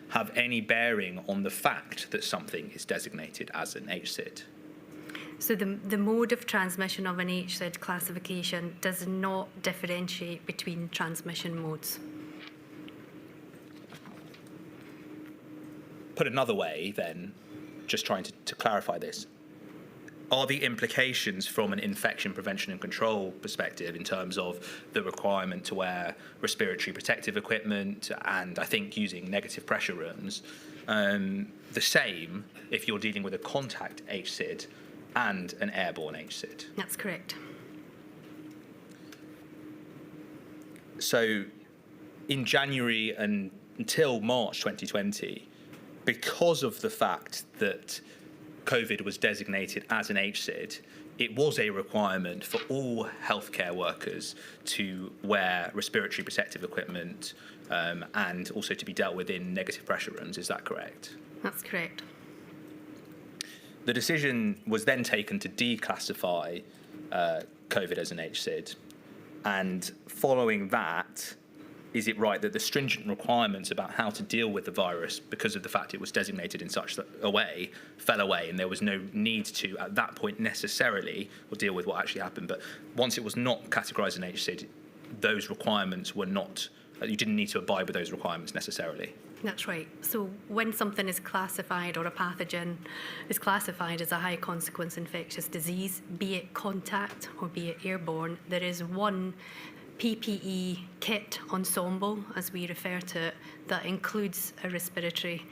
have any bearing on the fact that something is designated as an HSID? So the mode of transmission of an HSID classification does not differentiate between transmission modes. Put another way then, just trying to clarify this, are the implications from an infection prevention and control perspective in terms of the requirement to wear respiratory protective equipment and I think using negative pressure rooms the same if you're dealing with a contact HSID and an airborne HSID? That's correct. So in January and until March 2020, because of the fact that COVID was designated as an HSID, it was a requirement for all healthcare workers to wear respiratory protective equipment and also to be dealt with in negative pressure rooms. Is that correct? That's correct. The decision was then taken to declassify COVID as an HSID, and following that, is it right that the stringent requirements about how to deal with the virus, because of the fact it was designated in such a way, fell away, and there was no need to, at that point necessarily, or deal with what actually happened? But once it was not categorised as an HSID, those requirements were not, you didn't need to abide with those requirements necessarily. That's right. So when something is classified, or a pathogen is classified as a high consequence infectious disease, be it contact or be it airborne, there is one PPE kit ensemble, as we refer to it, that includes a respiratory,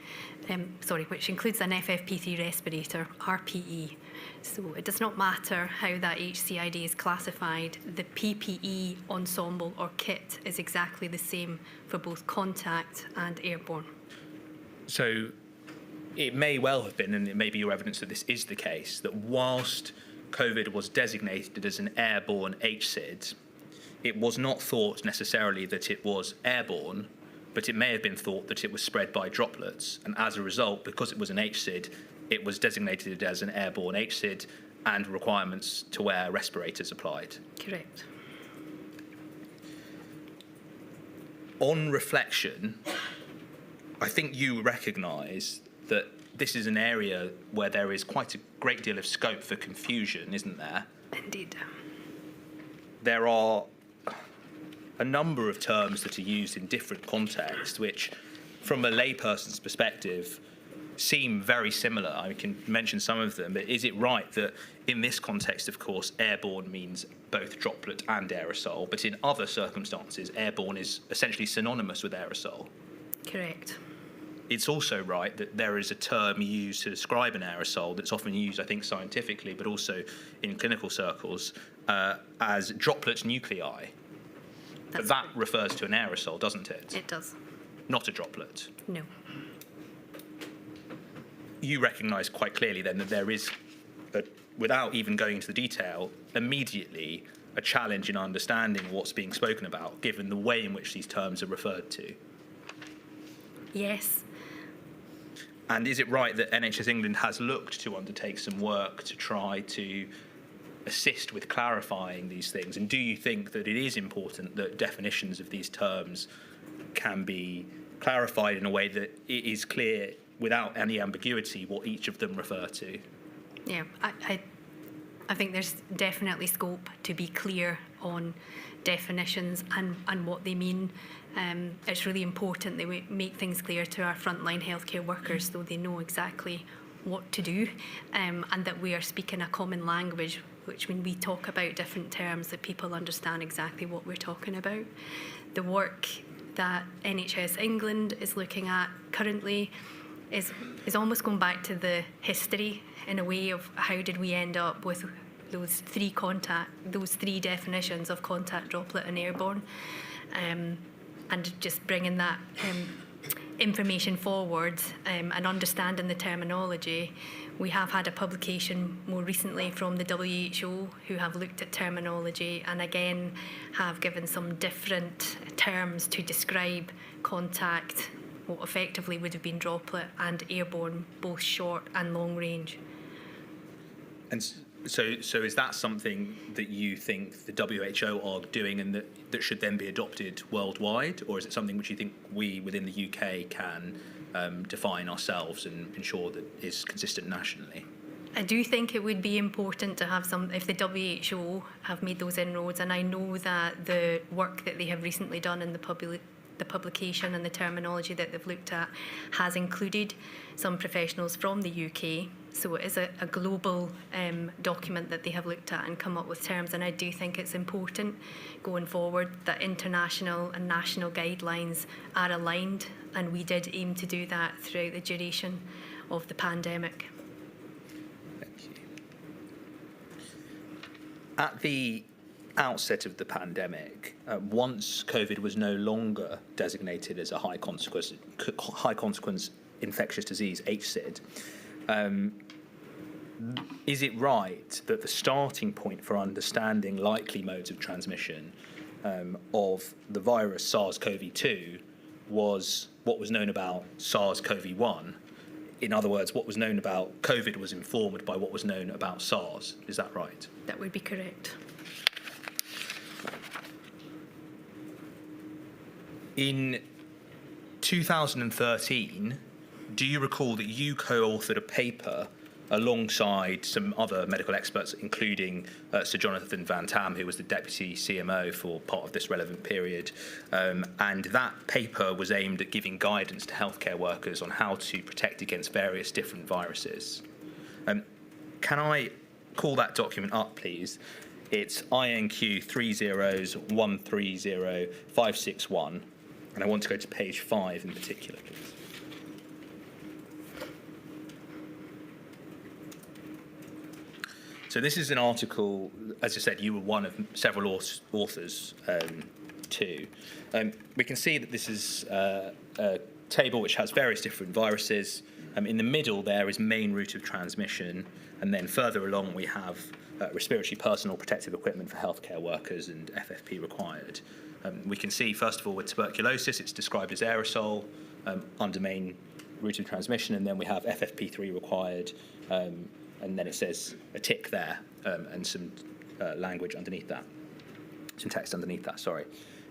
which includes an FFP3 respirator, RPE. So it does not matter how that HCID is classified, the PPE ensemble or kit is exactly the same for both contact and airborne. So it may well have been, and it may be your evidence that this is the case, that whilst COVID was designated as an airborne HSID, it was not thought necessarily that it was airborne, but it may have been thought that it was spread by droplets. And as a result, because it was an HSID, it was designated as an airborne HSID and requirements to wear respirators applied. Correct. On reflection, I think you recognise that this is an area where there is quite a great deal of scope for confusion, isn't there? Indeed. There are a number of terms that are used in different contexts, which, from a layperson's perspective, seem very similar. I can mention some of them, but is it right that in this context, of course, airborne means both droplet and aerosol, but in other circumstances, airborne is essentially synonymous with aerosol? Correct. It's also right that there is a term used to describe an aerosol that's often used, I think, scientifically, but also in clinical circles, as droplet nuclei. But that refers to an aerosol, doesn't it? It does. Not a droplet. No. You recognise quite clearly then that there is, without even going into the detail, immediately a challenge in understanding what's being spoken about, given the way in which these terms are referred to. Yes. And is it right that NHS England has looked to undertake some work to try to assist with clarifying these things? And do you think that it is important that definitions of these terms can be clarified in a way that it is clear without any ambiguity what each of them refer to? Yeah, I think there's definitely scope to be clear on definitions and what they mean. It's really important that we make things clear to our frontline healthcare workers so they know exactly what to do, and that we are speaking a common language, which when we talk about different terms, that people understand exactly what we're talking about. The work that NHS England is looking at currently is almost going back to the history in a way of how did we end up with those three definitions of contact, droplet and airborne, and just bringing that information forward and understanding the terminology. We have had a publication more recently from the WHO who have looked at terminology and again have given some different terms to describe contact, what effectively would have been droplet, and airborne, both short and long range. And so is that something that you think the WHO are doing and that should then be adopted worldwide, or is it something which you think we within the UK can define ourselves and ensure that is consistent nationally? I do think it would be important to have some, if the WHO have made those inroads, and I know that the work that they have recently done in the publication and the terminology that they've looked at has included some professionals from the UK. So it is a global document that they have looked at and come up with terms, and I do think it's important going forward that international and national guidelines are aligned, and we did aim to do that throughout the duration of the pandemic. Thank you. At the outset of the pandemic, once COVID was no longer designated as a high consequence infectious disease, HSID, is it right that the starting point for understanding likely modes of transmission of the virus SARS-CoV-2 was what was known about SARS-CoV-1? In other words, what was known about COVID was informed by what was known about SARS. Is that right? That would be correct. In 2013, do you recall that you co-authored a paper alongside some other medical experts, including Sir Jonathan Van Tam, who was the Deputy CMO for part of this relevant period, and that paper was aimed at giving guidance to healthcare workers on how to protect against various different viruses. Can I call that document up, please? It's INQ 30130561, and I want to go to page 5 in particular, please. So this is an article, as I said, you were one of several authors too. We can see that this is a table which has various different viruses. In the middle there is main route of transmission, and then further along we have respiratory personal protective equipment for healthcare workers and FFP required. We can see, first of all, with tuberculosis, it's described as aerosol under main route of transmission, and then we have FFP3 required, and then it says a tick there and some language underneath that, some text underneath that, sorry.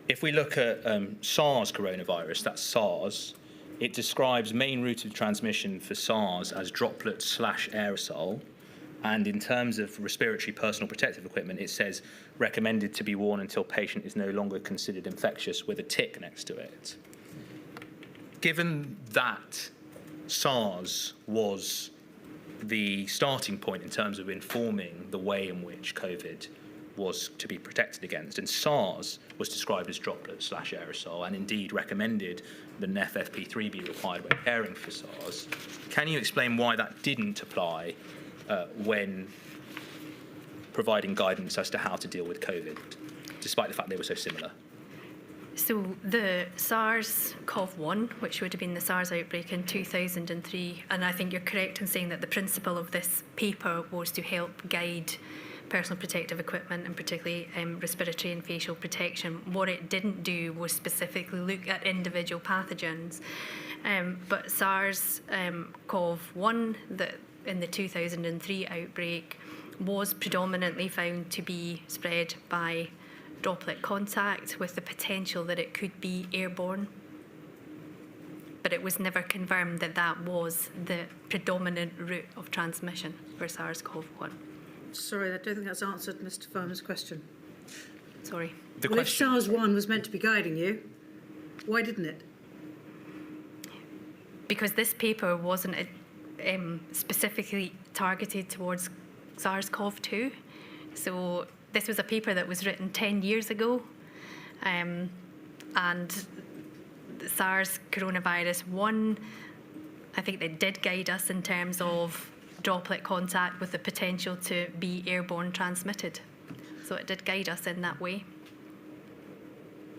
If we look at SARS coronavirus, that's SARS, it describes main route of transmission for SARS as droplet/aerosol. And in terms of respiratory personal protective equipment, it says recommended to be worn until patient is no longer considered infectious, with a tick next to it. Given that SARS was the starting point in terms of informing the way in which COVID was to be protected against, and SARS was described as droplet/aerosol, and indeed recommended that an FFP3 be required when caring for SARS, can you explain why that didn't apply when providing guidance as to how to deal with COVID, despite the fact they were so similar? So the SARS-CoV-1, which would have been the SARS outbreak in 2003, and I think you're correct in saying that the principle of this paper was to help guide personal protective equipment, and particularly respiratory and facial protection. What it didn't do was specifically look at individual pathogens. But SARS-CoV-1, in the 2003 outbreak, was predominantly found to be spread by droplet contact, with the potential that it could be airborne. But it was never confirmed that that was the predominant route of transmission for SARS-CoV-1. Sorry, I don't think that's answered Mr. Foreman's question. Sorry. Well, if SARS-1 was meant to be guiding you, why didn't it? Because this paper wasn't specifically targeted towards SARS-CoV-2. So this was a paper that was written 10 years ago, and the SARS coronavirus 1, I think they did guide us in terms of droplet contact with the potential to be airborne transmitted. So it did guide us in that way.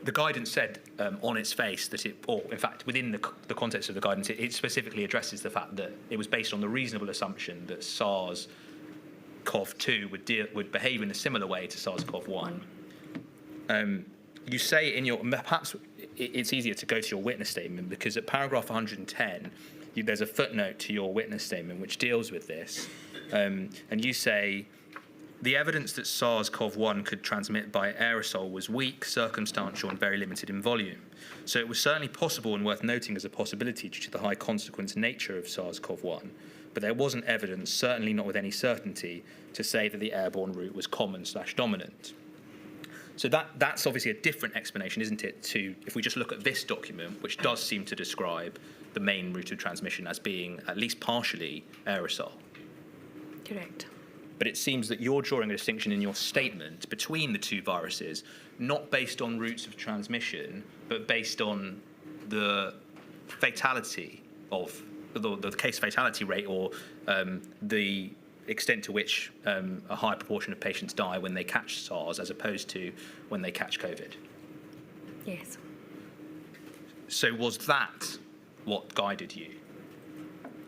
The guidance said on its face that it, or in fact within the context of the guidance, it specifically addresses the fact that it was based on the reasonable assumption that SARS-CoV-2 would behave in a similar way to SARS-CoV-1. You say in your, perhaps it's easier to go to your witness statement, because at paragraph 110, there's a footnote to your witness statement which deals with this, and you say, the evidence that SARS-CoV-1 could transmit by aerosol was weak, circumstantial, and very limited in volume. So it was certainly possible and worth noting as a possibility due to the high consequence nature of SARS-CoV-1, but there wasn't evidence, certainly not with any certainty, to say that the airborne route was common/dominant. So that's obviously a different explanation, isn't it, to if we just look at this document, which does seem to describe the main route of transmission as being at least partially aerosol. Correct. But it seems that you're drawing a distinction in your statement between the two viruses, not based on routes of transmission, but based on the fatality of the case fatality rate, or the extent to which a high proportion of patients die when they catch SARS as opposed to when they catch COVID. Yes. So was that what guided you?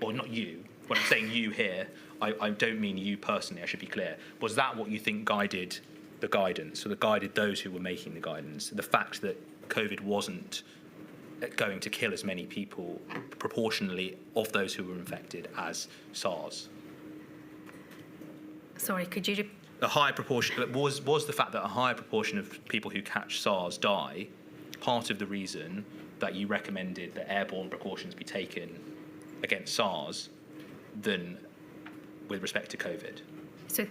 Or not you, when I'm saying you here, I don't mean you personally, I should be clear. Was that what you think guided the guidance, or that guided those who were making the guidance? The fact that COVID wasn't going to kill as many people proportionally of those who were infected as SARS? Sorry, could you... A high proportion, was the fact that a higher proportion of people who catch SARS die part of the reason that you recommended that airborne precautions be taken against SARS than with respect to COVID? So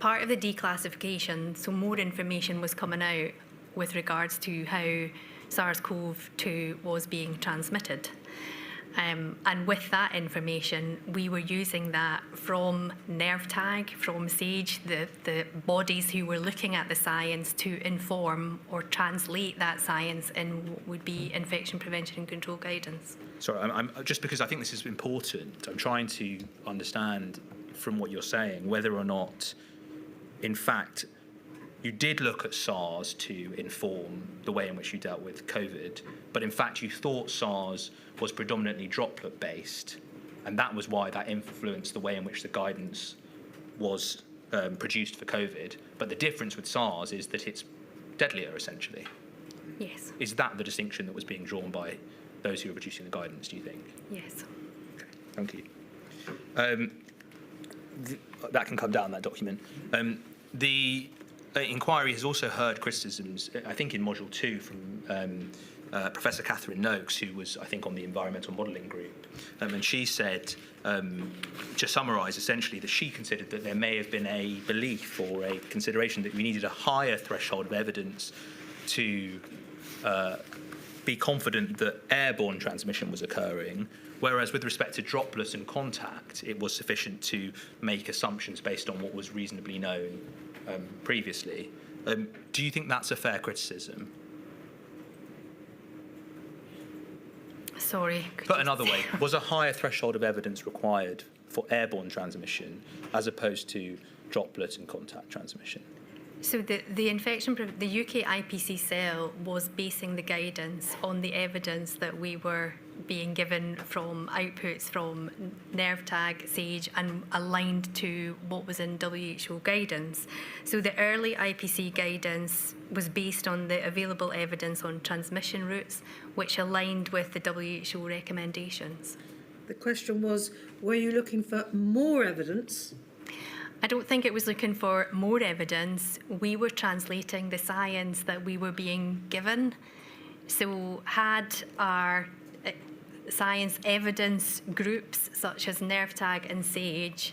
part of the declassification, so more information was coming out with regards to how SARS-CoV-2 was being transmitted. And with that information, we were using that from NervTag, from SAGE, the bodies who were looking at the science to inform or translate that science in what would be infection prevention and control guidance. Sorry, I'm just because I think this is important. I'm trying to understand from what you're saying whether or not, in fact, you did look at SARS to inform the way in which you dealt with COVID, but in fact you thought SARS was predominantly droplet-based, and that was why that influenced the way in which the guidance was produced for COVID. But the difference with SARS is that it's deadlier, essentially. Yes. Is that the distinction that was being drawn by those who were producing the guidance, do you think? Yes. Okay, thank you. That can come down, that document. The inquiry has also heard criticisms, I think in Module 2, from Professor Catherine Noakes, who was, I think, on the environmental modelling group. And she said, to summarise, essentially, that she considered that there may have been a belief or a consideration that we needed a higher threshold of evidence to be confident that airborne transmission was occurring, whereas with respect to droplets and contact, it was sufficient to make assumptions based on what was reasonably known previously. Do you think that's a fair criticism? Sorry. Put another way, was a higher threshold of evidence required for airborne transmission as opposed to droplet and contact transmission? So the UK IPC cell was basing the guidance on the evidence that we were being given from outputs from NERVTAG, SAGE, and aligned to what was in WHO guidance. So the early IPC guidance was based on the available evidence on transmission routes, which aligned with the WHO recommendations. The question was, were you looking for more evidence? I don't think it was looking for more evidence. We were translating the science that we were being given. So had our science evidence groups such as NERVTAG and SAGE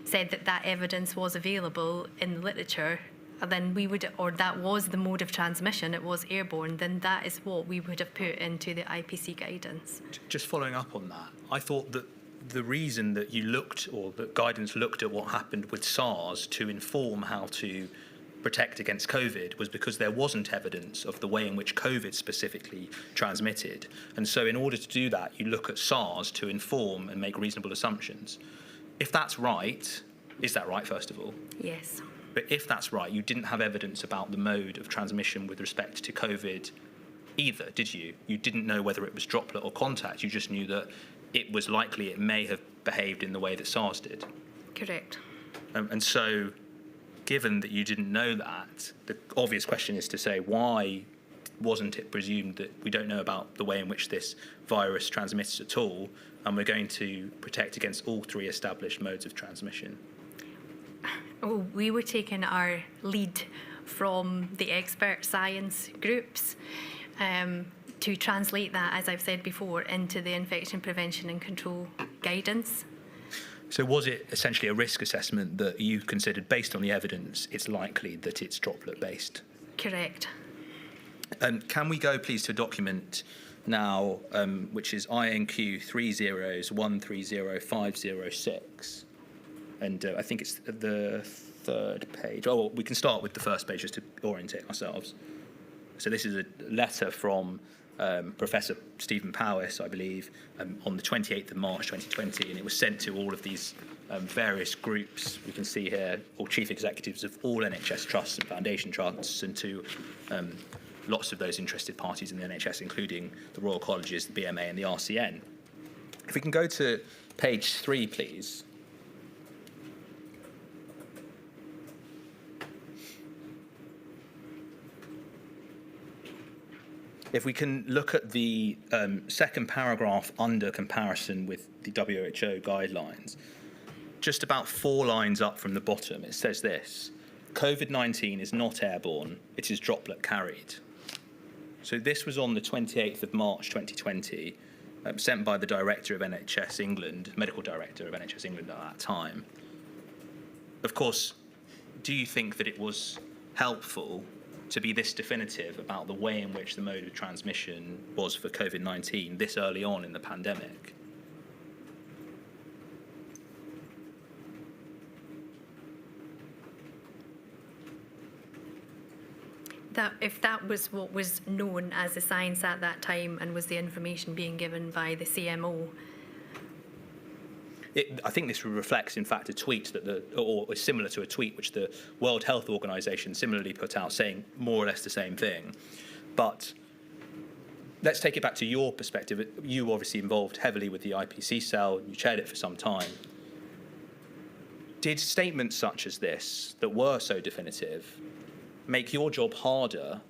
said that that evidence was available in the literature, then we would, or that was the mode of transmission, it was airborne, then that is what we would have put into the IPC guidance. Just following up on that, I thought that the reason that you looked, or that guidance looked at what happened with SARS to inform how to protect against COVID was because there wasn't evidence of the way in which COVID specifically transmitted. And so in order to do that, you look at SARS to inform and make reasonable assumptions. If that's right, is that right, first of all? Yes. But if that's right, you didn't have evidence about the mode of transmission with respect to COVID either, did you? You didn't know whether it was droplet or contact. You just knew that it was likely it may have behaved in the way that SARS did. Correct. And so, given that you didn't know that, the obvious question is to say, why wasn't it presumed that we don't know about the way in which this virus transmits at all, and we're going to protect against all three established modes of transmission? Oh, we were taking our lead from the expert science groups to translate that, as I've said before, into the infection prevention and control guidance. So was it essentially a risk assessment that you considered, based on the evidence, it's likely that it's droplet-based? Correct. Can we go, please, to a document now, which is INQ 301300506? And I think it's the third page. Oh, well, we can start with the first page just to orientate ourselves. So this is a letter from Professor Stephen Powis, I believe, on the 28th of March 2020, and it was sent to all of these various groups. We can see here all chief executives of all NHS trusts and foundation trusts, and to lots of those interested parties in the NHS, including the Royal Colleges, the BMA and the RCN. If we can go to page 3, please. If we can look at the second paragraph under comparison with the WHO guidelines, just about 4 lines up from the bottom, it says this: COVID-19 is not airborne, it is droplet carried. So this was on the 28th of March 2020, sent by the director of NHS England, medical director of NHS England at that time. Of course, do you think that it was helpful to be this definitive about the way in which the mode of transmission was for COVID-19 this early on in the pandemic? That, if that was what was known as the science at that time and was the information being given by the CMO, I think this reflects, in fact, a tweet that or is similar to a tweet which the World Health Organization similarly put out, saying more or less the same thing. But let's take it back to your perspective. You were obviously involved heavily with the IPC cell. You chaired it for some time. Did statements such as this, that were so definitive, make your job harder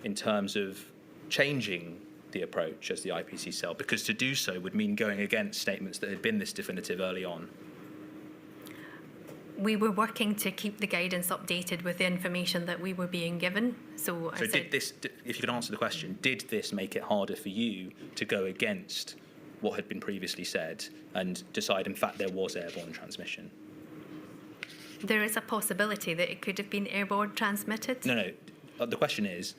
in terms of changing the approach as the IPC cell? Because to do so would mean going against statements that had been this definitive early on. We were working to keep the guidance updated with the information that we were being given. So did this, if you could answer the question, did this make it harder for you to go against what had been previously said and decide, in fact, there was airborne transmission? There is a possibility that it could have been airborne transmitted. No. The question is,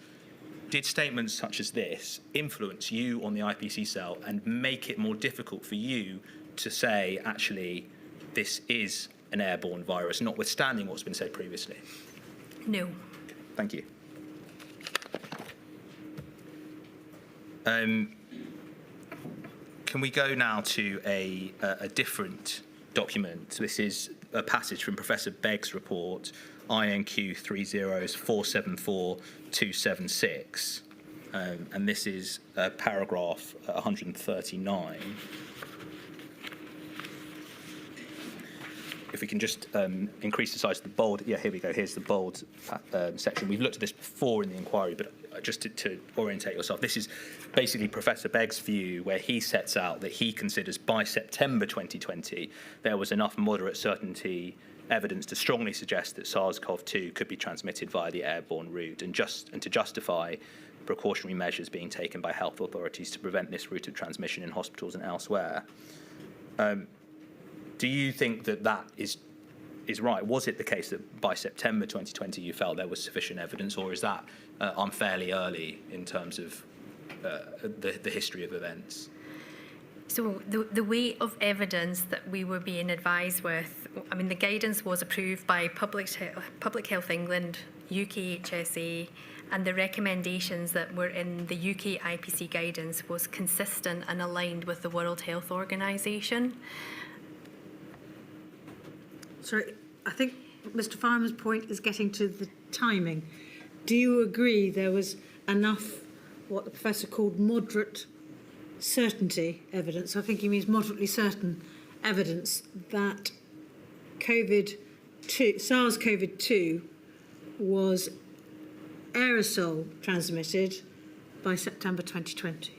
did statements such as this influence you on the IPC cell and make it more difficult for you to say, actually, this is an airborne virus, notwithstanding what's been said previously? No. Thank you. Can we go now to a different document? This is a passage from Professor Begg's report, INQ 30474-276, and this is paragraph 139. If we can just increase the size of the bold. Yeah, here we go. Here's the bold section. We've looked at this before in the inquiry, but just to orientate yourself, this is basically Professor Begg's view, where he sets out that he considers by September 2020 there was enough moderate certainty evidence to strongly suggest that SARS-CoV-2 could be transmitted via the airborne route, and to justify precautionary measures being taken by health authorities to prevent this route of transmission in hospitals and elsewhere. Do you think that is right? Was it the case that by September 2020 you felt there was sufficient evidence, or is that unfairly early in terms of the history of events? So the weight of evidence that we were being advised with, I mean, the guidance was approved by Public Health England, UK HSE, and the recommendations that were in the UK IPC guidance was consistent and aligned with the World Health Organization. Sorry, I think Mr. Fireman's point is getting to the timing. Do you agree there was enough, what the professor called moderate certainty evidence, I think he means moderately certain evidence, that SARS-CoV-2 was aerosol transmitted by September 2020?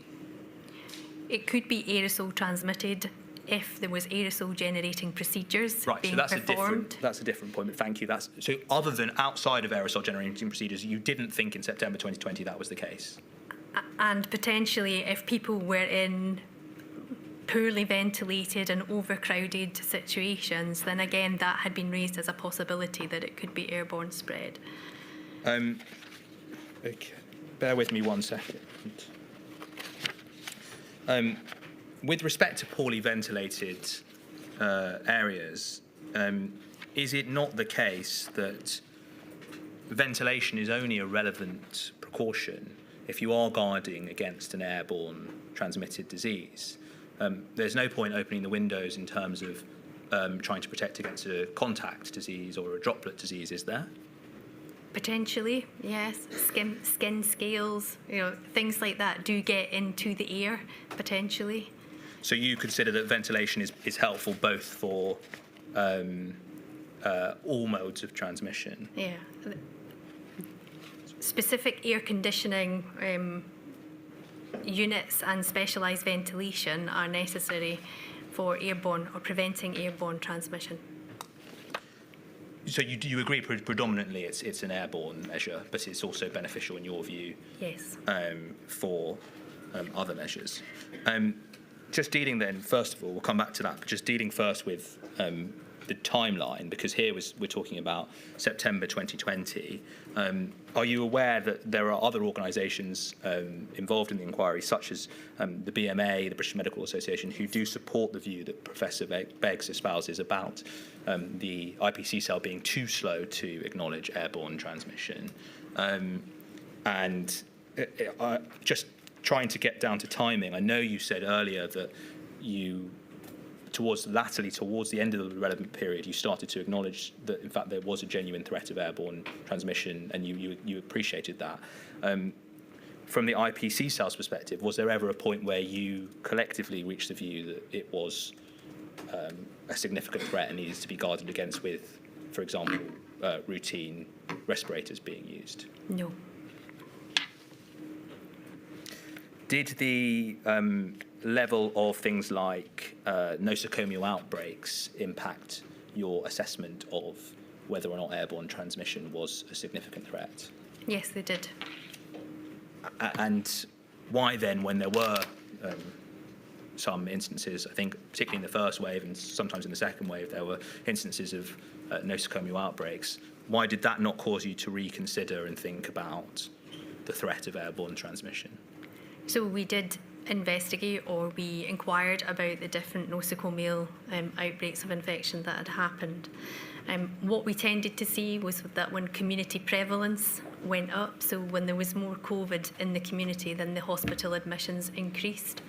It could be aerosol transmitted if there was aerosol-generating procedures being performed. That's a different point, but thank you. So other than outside of aerosol-generating procedures, you didn't think in September 2020 that was the case? And potentially if people were in poorly ventilated and overcrowded situations, then again that had been raised as a possibility that it could be airborne spread. Okay. Bear with me 1 second. With respect to poorly ventilated areas, is it not the case that ventilation is only a relevant precaution if you are guarding against an airborne transmitted disease? There's no point opening the windows in terms of trying to protect against a contact disease or a droplet disease, is there? Potentially, yes. Skin scales, things like that do get into the air, potentially. So you consider that ventilation is helpful both for all modes of transmission? Yeah. Specific air conditioning units and specialised ventilation are necessary for airborne or preventing airborne transmission. So you agree predominantly it's an airborne measure, but it's also beneficial in your view? Yes. For other measures. Just dealing then, first of all, we'll come back to that, but just dealing first with the timeline, because here we're talking about September 2020. Are you aware that there are other organisations involved in the inquiry, such as the BMA, the British Medical Association, who do support the view that Professor Beggs espouses about the IPC cell being too slow to acknowledge airborne transmission? Just trying to get down to timing, I know you said earlier that you, towards the end of the relevant period, you started to acknowledge that, in fact, there was a genuine threat of airborne transmission, and you appreciated that. From the IPC cell's perspective, was there ever a point where you collectively reached the view that it was a significant threat and needed to be guarded against with, for example, routine respirators being used? No. Did the level of things like nosocomial outbreaks impact your assessment of whether or not airborne transmission was a significant threat? Yes, they did. And why then, when there were some instances, I think particularly in the first wave and sometimes in the second wave, there were instances of nosocomial outbreaks, why did that not cause you to reconsider and think about the threat of airborne transmission? So we did investigate, or we inquired about the different nosocomial outbreaks of infection that had happened. What we tended to see was that when community prevalence went up, so when there was more COVID in the community, then the hospital admissions increased.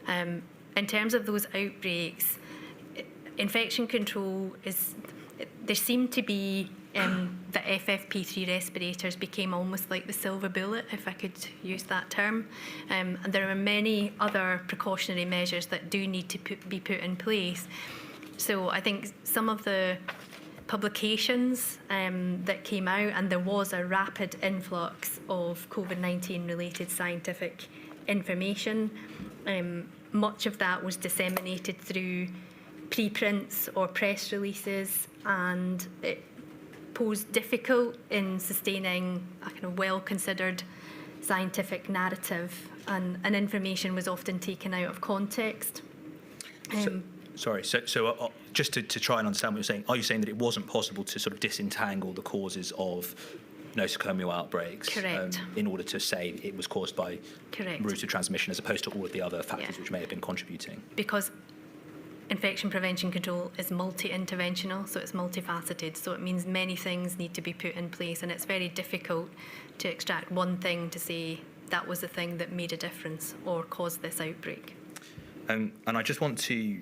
In terms of those outbreaks, infection control there seemed to be the FFP3 respirators became almost like the silver bullet, if I could use that term. And there are many other precautionary measures that do need to be put in place. So I think some of the publications that came out, and there was a rapid influx of COVID-19 related scientific information. Much of that was disseminated through preprints or press releases, and it posed difficult in sustaining a kind of well-considered scientific narrative, and information was often taken out of context. Sorry, so just to try and understand what you're saying, are you saying that it wasn't possible to sort of disentangle the causes of nosocomial outbreaks in order to say it was caused by route of transmission as opposed to all of the other factors which may have been contributing? Because infection prevention control is multi-interventional, so it's multifaceted, so it means many things need to be put in place, and it's very difficult to extract one thing to say that was the thing that made a difference or caused this outbreak. And I just want to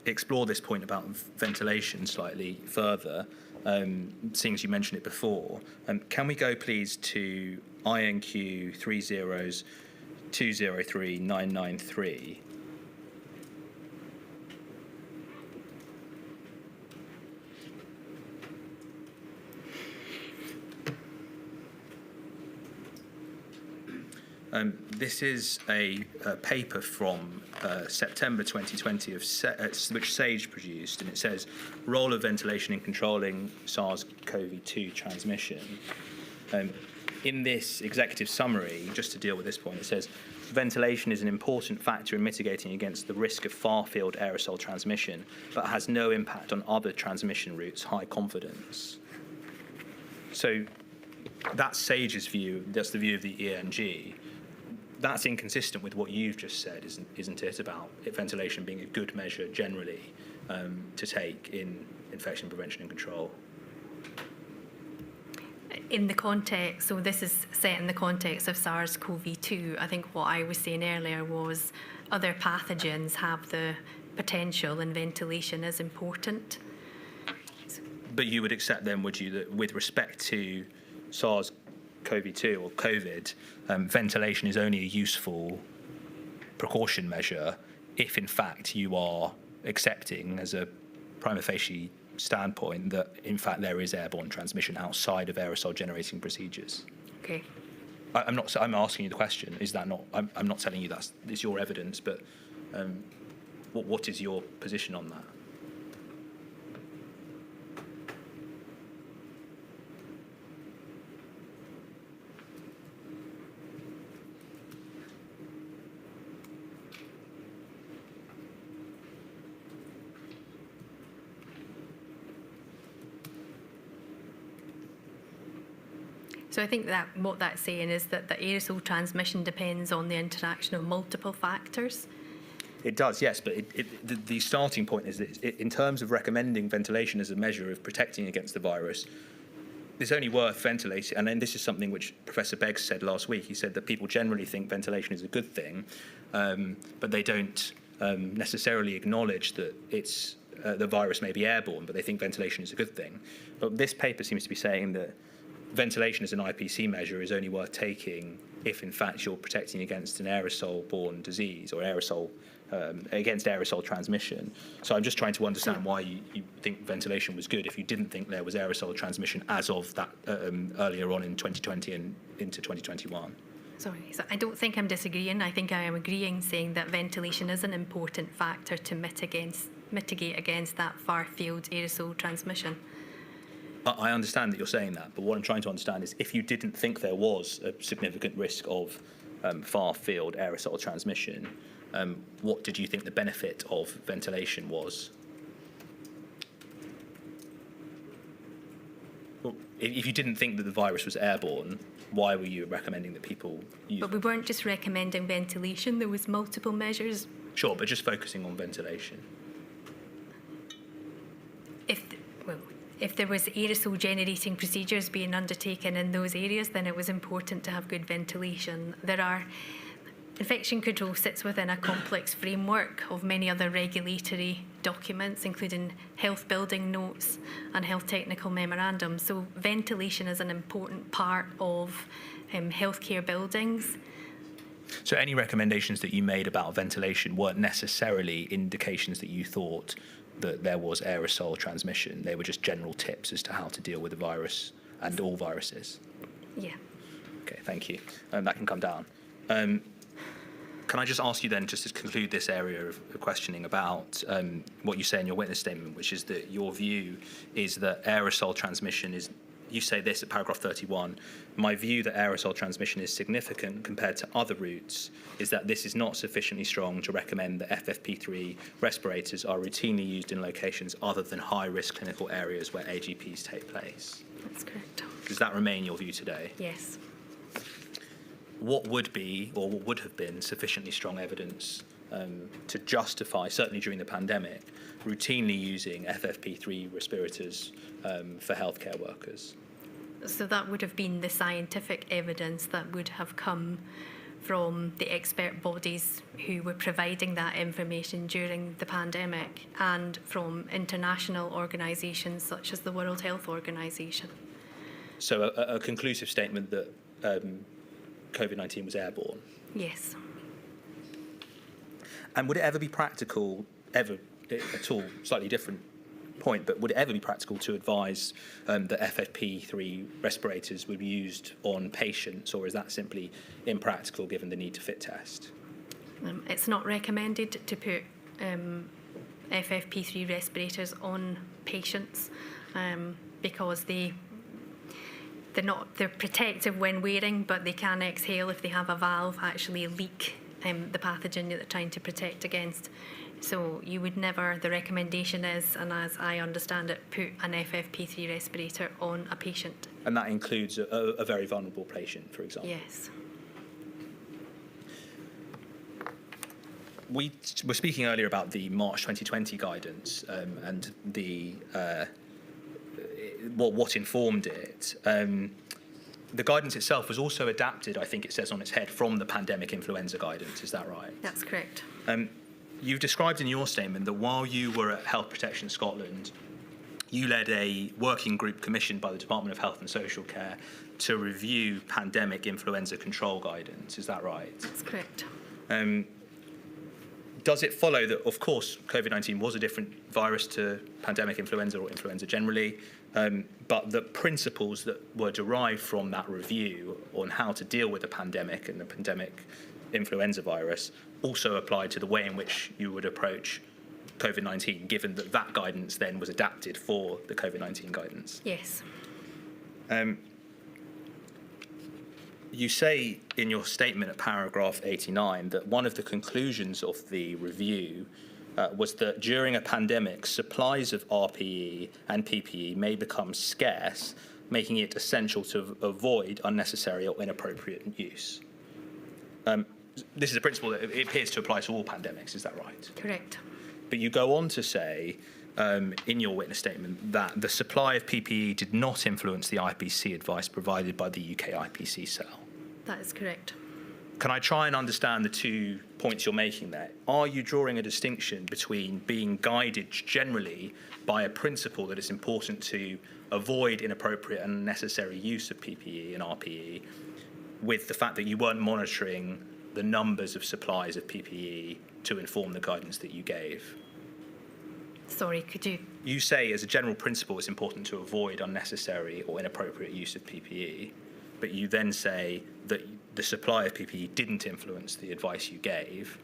explore this point about ventilation slightly further, seeing as you mentioned it before. Can we go please to INQ 30203993? This is a paper from September 2020 which SAGE produced, and it says, role of ventilation in controlling SARS-CoV-2 transmission. In this executive summary, just to deal with this point, it says, ventilation is an important factor in mitigating against the risk of far-field aerosol transmission, but has no impact on other transmission routes, high confidence. So that's SAGE's view, that's the view of the ENG. That's inconsistent with what you've just said, isn't it, about ventilation being a good measure generally to take in infection prevention and control? In the context, so this is set in the context of SARS-CoV-2. I think what I was saying earlier was other pathogens have the potential, and ventilation is important. But you would accept then, would you, that with respect to SARS-CoV-2 or COVID, ventilation is only a useful precaution measure if, in fact, you are accepting as a prima facie standpoint that, in fact, there is airborne transmission outside of aerosol-generating procedures? Okay. I'm asking you the question. Is that not? I'm not telling you it's your evidence, but what is your position on that? So I think that what that's saying is that the aerosol transmission depends on the interaction of multiple factors. It does, yes, but the starting point is that in terms of recommending ventilation as a measure of protecting against the virus, it's only worth ventilating, and then this is something which Professor Beggs said last week. He said that people generally think ventilation is a good thing, but they don't necessarily acknowledge that it's the virus may be airborne, but they think ventilation is a good thing. But this paper seems to be saying that ventilation as an IPC measure is only worth taking if, in fact, you're protecting against an aerosol-borne disease or against aerosol transmission. So I'm just trying to understand why you think ventilation was good if you didn't think there was aerosol transmission as of that earlier on in 2020 and into 2021. Sorry, so I don't think I'm disagreeing. I think I am agreeing, saying that ventilation is an important factor to mitigate mitigate against that far-field aerosol transmission. I understand that you're saying that, but what I'm trying to understand is if you didn't think there was a significant risk of far-field aerosol transmission, what did you think the benefit of ventilation was? Well, if you didn't think that the virus was airborne, why were you recommending that people use But we weren't just recommending ventilation, there was multiple measures. Sure, but just focusing on ventilation. If there was aerosol-generating procedures being undertaken in those areas, then it was important to have good ventilation. Infection control sits within a complex framework of many other regulatory documents, including health building notes and health technical memorandums. So ventilation is an important part of healthcare buildings. So any recommendations that you made about ventilation weren't necessarily indications that you thought that there was aerosol transmission. They were just general tips as to how to deal with the virus and all viruses. Yeah. Okay, thank you. That can come down. Can I just ask you then, just to conclude this area of questioning about what you say in your witness statement, which is that your view is that aerosol transmission is, you say this at paragraph 31, my view that aerosol transmission is significant compared to other routes is that this is not sufficiently strong to recommend that FFP3 respirators are routinely used in locations other than high-risk clinical areas where AGPs take place. That's correct. Does that remain your view today? Yes. What would be, or what would have been, sufficiently strong evidence to justify, certainly during the pandemic, routinely using FFP3 respirators for healthcare workers? So that would have been the scientific evidence that would have come from the expert bodies who were providing that information during the pandemic and from international organisations such as the World Health Organization. So a conclusive statement that COVID-19 was airborne? Yes. And would it ever be practical, ever at all, slightly different point, but would it ever be practical to advise that FFP3 respirators would be used on patients, or is that simply impractical given the need to fit test? It's not recommended to put FFP3 respirators on patients because they're protective when wearing, but they can exhale if they have a valve actually leak the pathogen that they're trying to protect against. So you would never, the recommendation is, and as I understand it, put an FFP3 respirator on a patient. And that includes a very vulnerable patient, for example? Yes. We were speaking earlier about the March 2020 guidance and the what informed it. The guidance itself was also adapted, I think it says on its head, from the pandemic influenza guidance. Is that right? That's correct. You've described in your statement that while you were at Health Protection Scotland, you led a working group commissioned by the Department of Health and Social Care to review pandemic influenza control guidance. Is that right? That's correct. Does it follow that, of course, COVID-19 was a different virus to pandemic influenza or influenza generally, but the principles that were derived from that review on how to deal with the pandemic and the pandemic influenza virus also applied to the way in which you would approach COVID-19, given that that guidance then was adapted for the COVID-19 guidance? Yes. You say in your statement at paragraph 89 that one of the conclusions of the review was that during a pandemic, supplies of RPE and PPE may become scarce, making it essential to avoid unnecessary or inappropriate use. This is a principle that it appears to apply to all pandemics, is that right? Correct. But you go on to say in your witness statement that the supply of PPE did not influence the IPC advice provided by the UK IPC cell. That is correct. Can I try and understand the 2 points you're making there? Are you drawing a distinction between being guided generally by a principle that it's important to avoid inappropriate and unnecessary use of PPE and RPE with the fact that you weren't monitoring the numbers of supplies of PPE to inform the guidance that you gave? Sorry, could you? You say as a general principle it's important to avoid unnecessary or inappropriate use of PPE, but you then say that the supply of PPE didn't influence the advice you gave.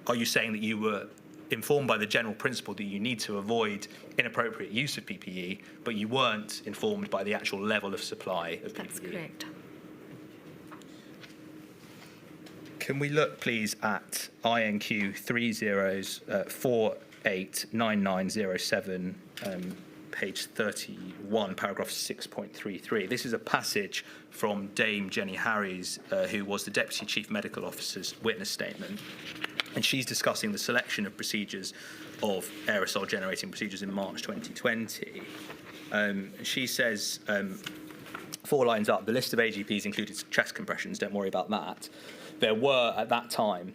Are you saying that you were informed by the general principle that you need to avoid inappropriate use of PPE, but you weren't informed by the actual level of supply of PPE. That's correct. Can we look, please, at INQ 30489907, page 31, paragraph 6.33. This is a passage from Dame Jenny Harries, who was the Deputy Chief Medical Officer's witness statement. And she's discussing the selection of procedures of aerosol-generating procedures in March 2020. She says, 4 lines up, the list of AGPs included chest compressions, don't worry about that. There were, at that time,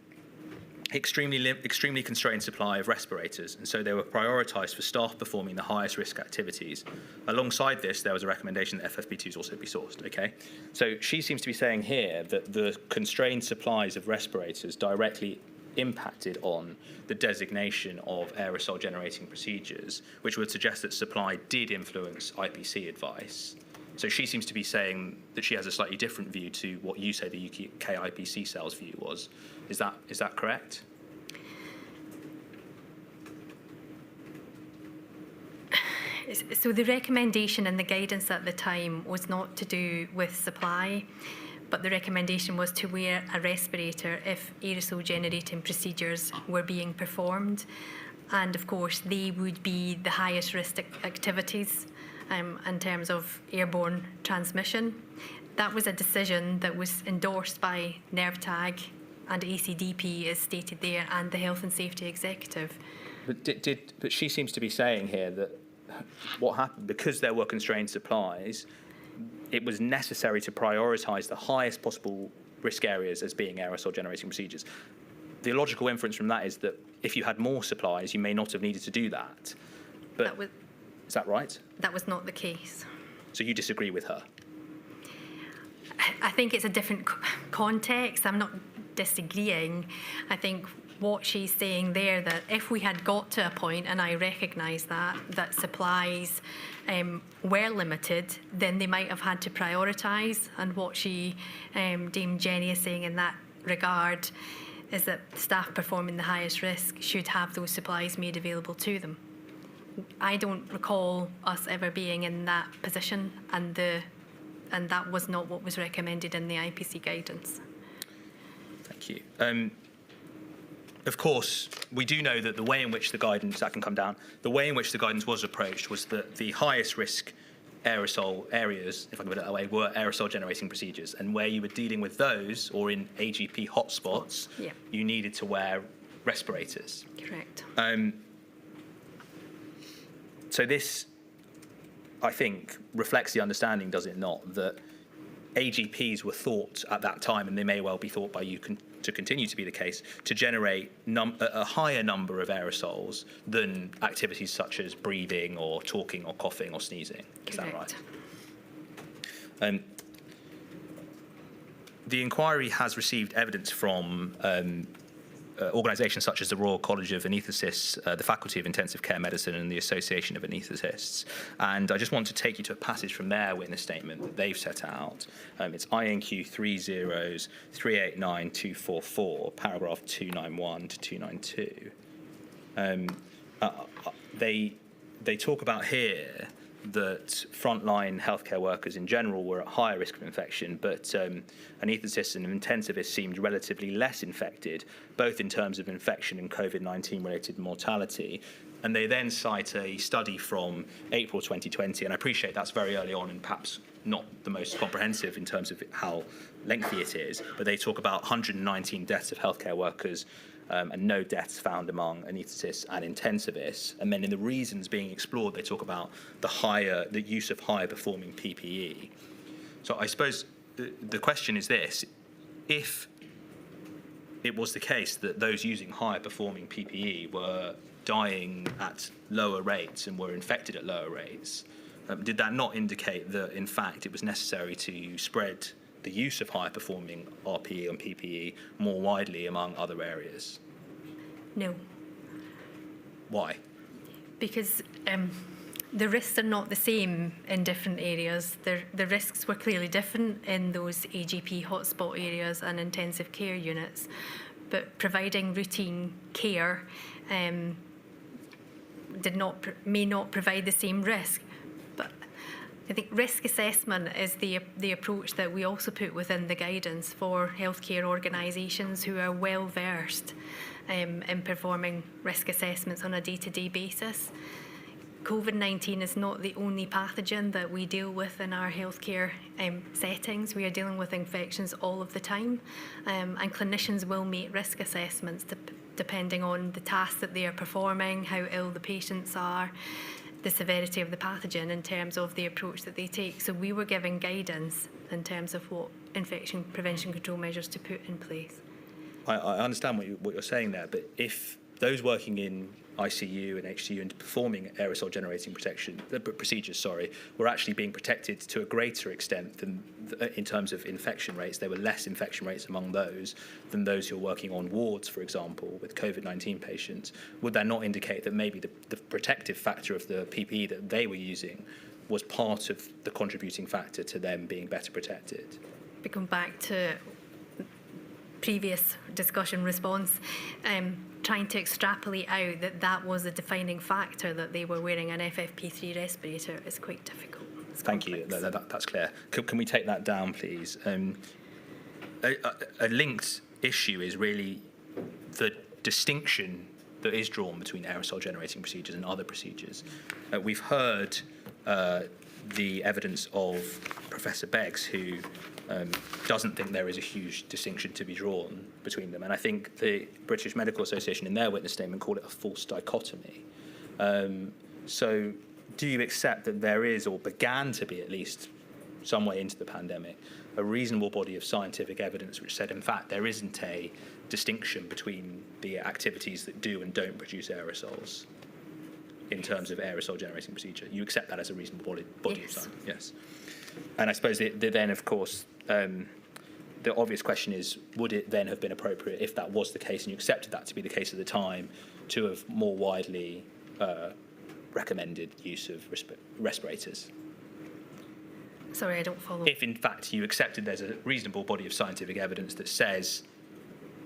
extremely constrained supply of respirators, and so they were prioritised for staff performing the highest risk activities. Alongside this, there was a recommendation that FFP2s also be sourced, okay? So she seems to be saying here that the constrained supplies of respirators directly impacted on the designation of aerosol-generating procedures, which would suggest that supply did influence IPC advice. So she seems to be saying that she has a slightly different view to what you say the UK IPC cell's view was. Is that correct? So the recommendation and the guidance at the time was not to do with supply, but the recommendation was to wear a respirator if aerosol-generating procedures were being performed. And of course, they would be the highest risk activities in terms of airborne transmission. That was a decision that was endorsed by NERVTAG and ACDP, as stated there, and the Health and Safety Executive. But she seems to be saying here that what happened, because there were constrained supplies, it was necessary to prioritise the highest possible risk areas as being aerosol-generating procedures. The logical inference from that is that if you had more supplies, you may not have needed to do that. But is that right? That was not the case. So you disagree with her? I think it's a different context. I'm not disagreeing. I think what she's saying there, that if we had got to a point, and I recognise that supplies were limited, then they might have had to prioritise. And what Dame Jenny is saying in that regard is that staff performing the highest risk should have those supplies made available to them. I don't recall us ever being in that position, and that was not what was recommended in the IPC guidance. Thank you. Of course, we do know that the way in which the guidance, that can come down, the way in which the guidance was approached was that the highest risk aerosol areas, if I can put it that way, were aerosol generating procedures. And where you were dealing with those, or in AGP hotspots, you needed to wear respirators. Correct. So this, I think, reflects the understanding, does it not, that AGPs were thought at that time, and they may well be thought by you to continue to be the case, to generate a higher number of aerosols than activities such as breathing or talking or coughing or sneezing. Is that right? The inquiry has received evidence from organisations such as the Royal College of Anaesthetists, the Faculty of Intensive Care Medicine and the Association of Anaesthetists. And I just want to take you to a passage from their witness statement that they've set out. It's INQ 303899244, paragraph 291 to 292. They talk about here that frontline healthcare workers in general were at higher risk of infection, but anaesthetists and intensivists seemed relatively less infected, both in terms of infection and COVID-19 related mortality. And they then cite a study from April 2020, and I appreciate that's very early on and perhaps not the most comprehensive in terms of how lengthy it is, but they talk about 119 deaths of healthcare workers and no deaths found among anaesthetists and intensivists. And then in the reasons being explored, they talk about the use of higher performing PPE. So I suppose the question is this: if it was the case that those using higher performing PPE were dying at lower rates and were infected at lower rates, did that not indicate that in fact it was necessary to spread the use of higher performing RPE and PPE more widely among other areas? No. Why? Because the risks are not the same in different areas. The risks were clearly different in those AGP hotspot areas and intensive care units, but providing routine care may not provide the same risk. But I think risk assessment is the approach that we also put within the guidance for healthcare organisations who are well versed in performing risk assessments on a day-to-day basis. Covid-19 is not the only pathogen that we deal with in our healthcare settings. We are dealing with infections all of the time, and clinicians will make risk assessments depending on the tasks that they are performing, how ill the patients are, the severity of the pathogen in terms of the approach that they take. So we were giving guidance in terms of what infection prevention control measures to put in place. I understand what you're saying there, but if those working in ICU and HCU and performing aerosol-generating procedures, were actually being protected to a greater extent than in terms of infection rates. There were less infection rates among those than those who are working on wards, for example, with COVID-19 patients. Would that not indicate that maybe the protective factor of the PPE that they were using was part of the contributing factor to them being better protected? We come back to previous discussion response, trying to extrapolate out that was a defining factor, that they were wearing an FFP3 respirator, is quite difficult. Thank you. That's clear. Can we take that down, please? A linked issue is really the distinction that is drawn between aerosol-generating procedures and other procedures. We've heard the evidence of Professor Beggs, who doesn't think there is a huge distinction to be drawn between them. And I think the British Medical Association, in their witness statement, called it a false dichotomy. So do you accept that there is, or began to be at least some way into the pandemic, a reasonable body of scientific evidence which said, in fact, there isn't a distinction between the activities that do and don't produce aerosols in terms of aerosol-generating procedure? You accept that as a reasonable body of science? Yes. And I suppose then, of course, the obvious question is, would it then have been appropriate, if that was the case, and you accepted that to be the case at the time, to have more widely recommended use of respirators? Sorry, I don't follow. If, in fact, you accepted there's a reasonable body of scientific evidence that says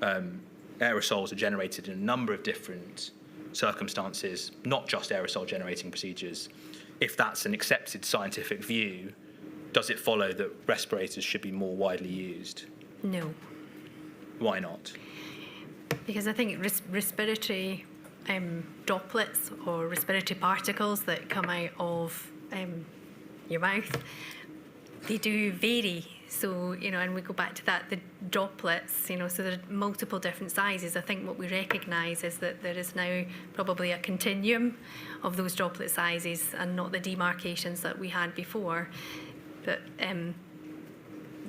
aerosols are generated in a number of different circumstances, not just aerosol-generating procedures, if that's an accepted scientific view, does it follow that respirators should be more widely used? No. Why not? Because I think respiratory droplets or respiratory particles that come out of your mouth, they do vary. So, and we go back to that, the droplets, so there are multiple different sizes. I think what we recognise is that there is now probably a continuum of those droplet sizes and not the demarcations that we had before. But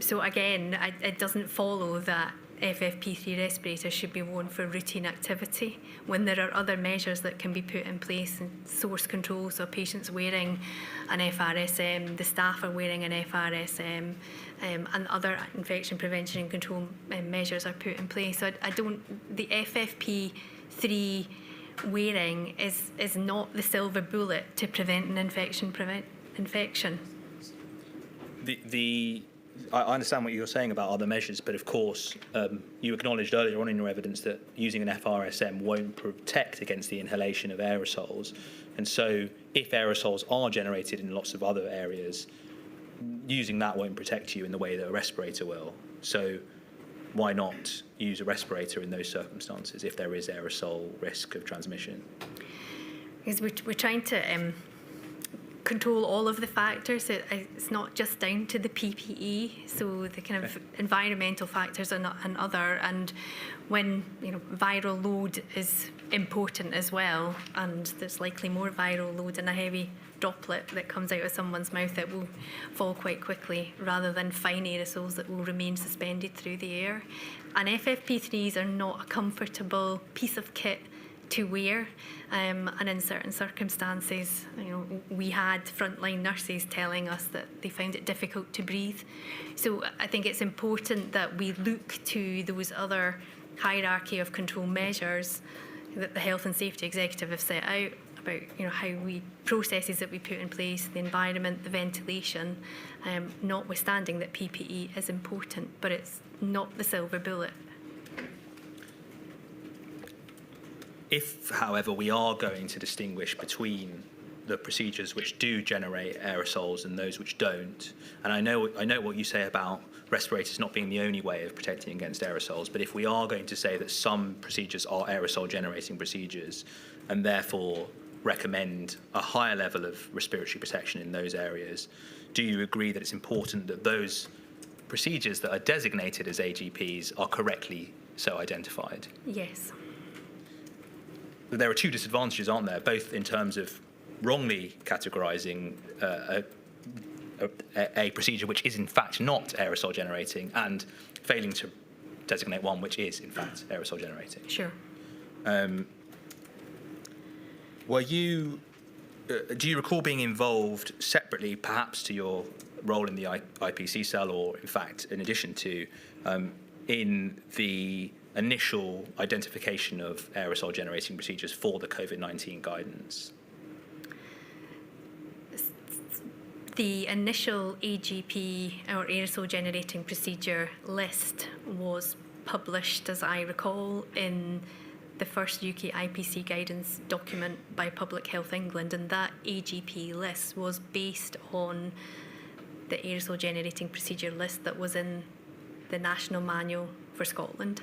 so again, it doesn't follow that FFP3 respirators should be worn for routine activity when there are other measures that can be put in place, and source control, so patients wearing an FRSM, the staff are wearing an FRSM, and other infection prevention and control measures are put in place. So the FFP3 wearing is not the silver bullet to prevent an infection. I understand what you're saying about other measures, but of course, you acknowledged earlier on in your evidence that using an FRSM won't protect against the inhalation of aerosols. And so if aerosols are generated in lots of other areas, using that won't protect you in the way that a respirator will. So why not use a respirator in those circumstances if there is aerosol risk of transmission? Because we're trying to control all of the factors. It's not just down to the PPE, so the kind of environmental factors are not another, and when viral load is important as well, and there's likely more viral load in a heavy droplet that comes out of someone's mouth that will fall quite quickly, rather than fine aerosols that will remain suspended through the air. And FFP3s are not a comfortable piece of kit to wear, and in certain circumstances, we had frontline nurses telling us that they found it difficult to breathe. So I think it's important that we look to those other hierarchy of control measures that the Health and Safety Executive have set out about, how processes that we put in place, the environment, the ventilation, notwithstanding that PPE is important, but it's not the silver bullet. If, however, we are going to distinguish between the procedures which do generate aerosols and those which don't, and I know what you say about respirators not being the only way of protecting against aerosols, but if we are going to say that some procedures are aerosol generating procedures and therefore recommend a higher level of respiratory protection in those areas, do you agree that it's important that those procedures that are designated as AGPs are correctly so identified? Yes. There are two disadvantages, aren't there, both in terms of wrongly categorising a procedure which is in fact not aerosol generating and failing to designate one which is in fact aerosol generating. Sure. Were you, do you recall being involved separately, perhaps to your role in the IPC cell, or in fact in addition to, in the initial identification of aerosol generating procedures for the COVID-19 guidance? The initial AGP or aerosol generating procedure list was published, as I recall, in the first UK IPC guidance document by Public Health England, and that AGP list was based on the aerosol generating procedure list that was in the National Manual for Scotland.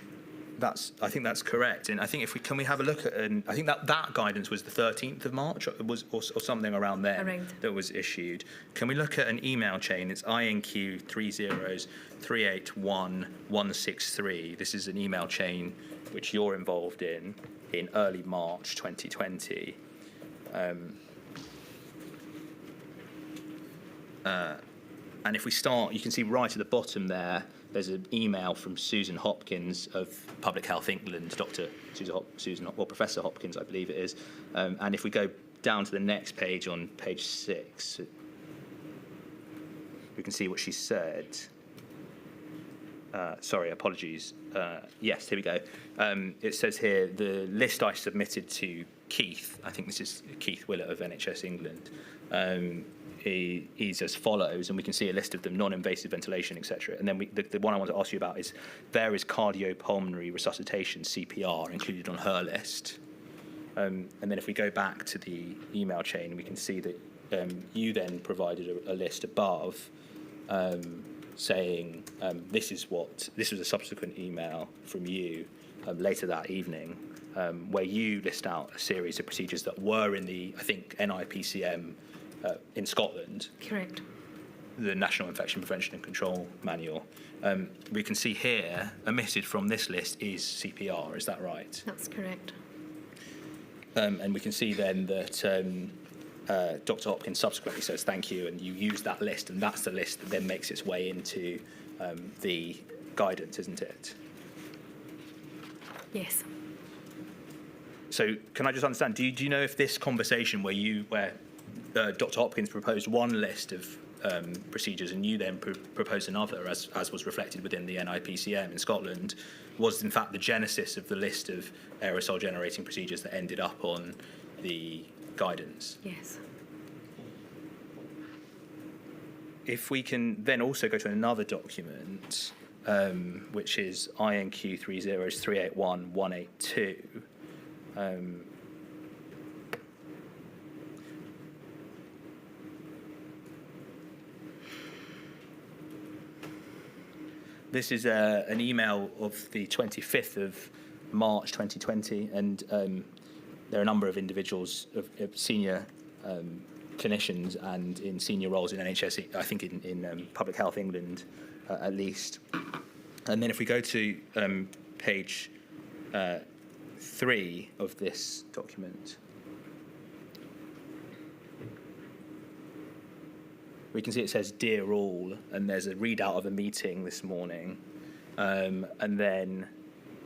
I think that's correct, and I think can we have a look at? I think that guidance was the 13th of March, or something around there that was issued. Can we look at an email chain? It's INQ 303816163. This is an email chain which you're involved in early March 2020. And if we start, you can see right at the bottom there, there's an email from Susan Hopkins of Public Health England, Professor Hopkins, I believe it is. And if we go down to the next page, on page 6, we can see what she said. Sorry, apologies. Yes, here we go. It says here, the list I submitted to Keith, I think this is Keith Willett of NHS England, is as follows, and we can see a list of them: non-invasive ventilation, etc. And then the one I want to ask you about is there is cardiopulmonary resuscitation, CPR, included on her list. And then if we go back to the email chain, we can see that you then provided a list above saying this was a subsequent email from you later that evening, where you list out a series of procedures that were in the, I think, NIPCM in Scotland. Correct. The National Infection Prevention and Control Manual. We can see here, omitted from this list is CPR, is that right? That's correct. And we can see then that Dr. Hopkins subsequently says thank you, and you use that list, and that's the list that then makes its way into the guidance, isn't it? Yes. So can I just understand, do you know if this conversation where Dr. Hopkins proposed one list of procedures and you then proposed another, as was reflected within the NIPCM in Scotland, was in fact the genesis of the list of aerosol generating procedures that ended up on the guidance? Yes. If we can then also go to another document, which is INQ 30381-182. This is an email of the 25th of March 2020, and there are a number of individuals, of senior clinicians and in senior roles in NHS, I think in Public Health England at least. And then if we go to page 3 of this document, we can see it says "Dear all," and there's a readout of a meeting this morning. And then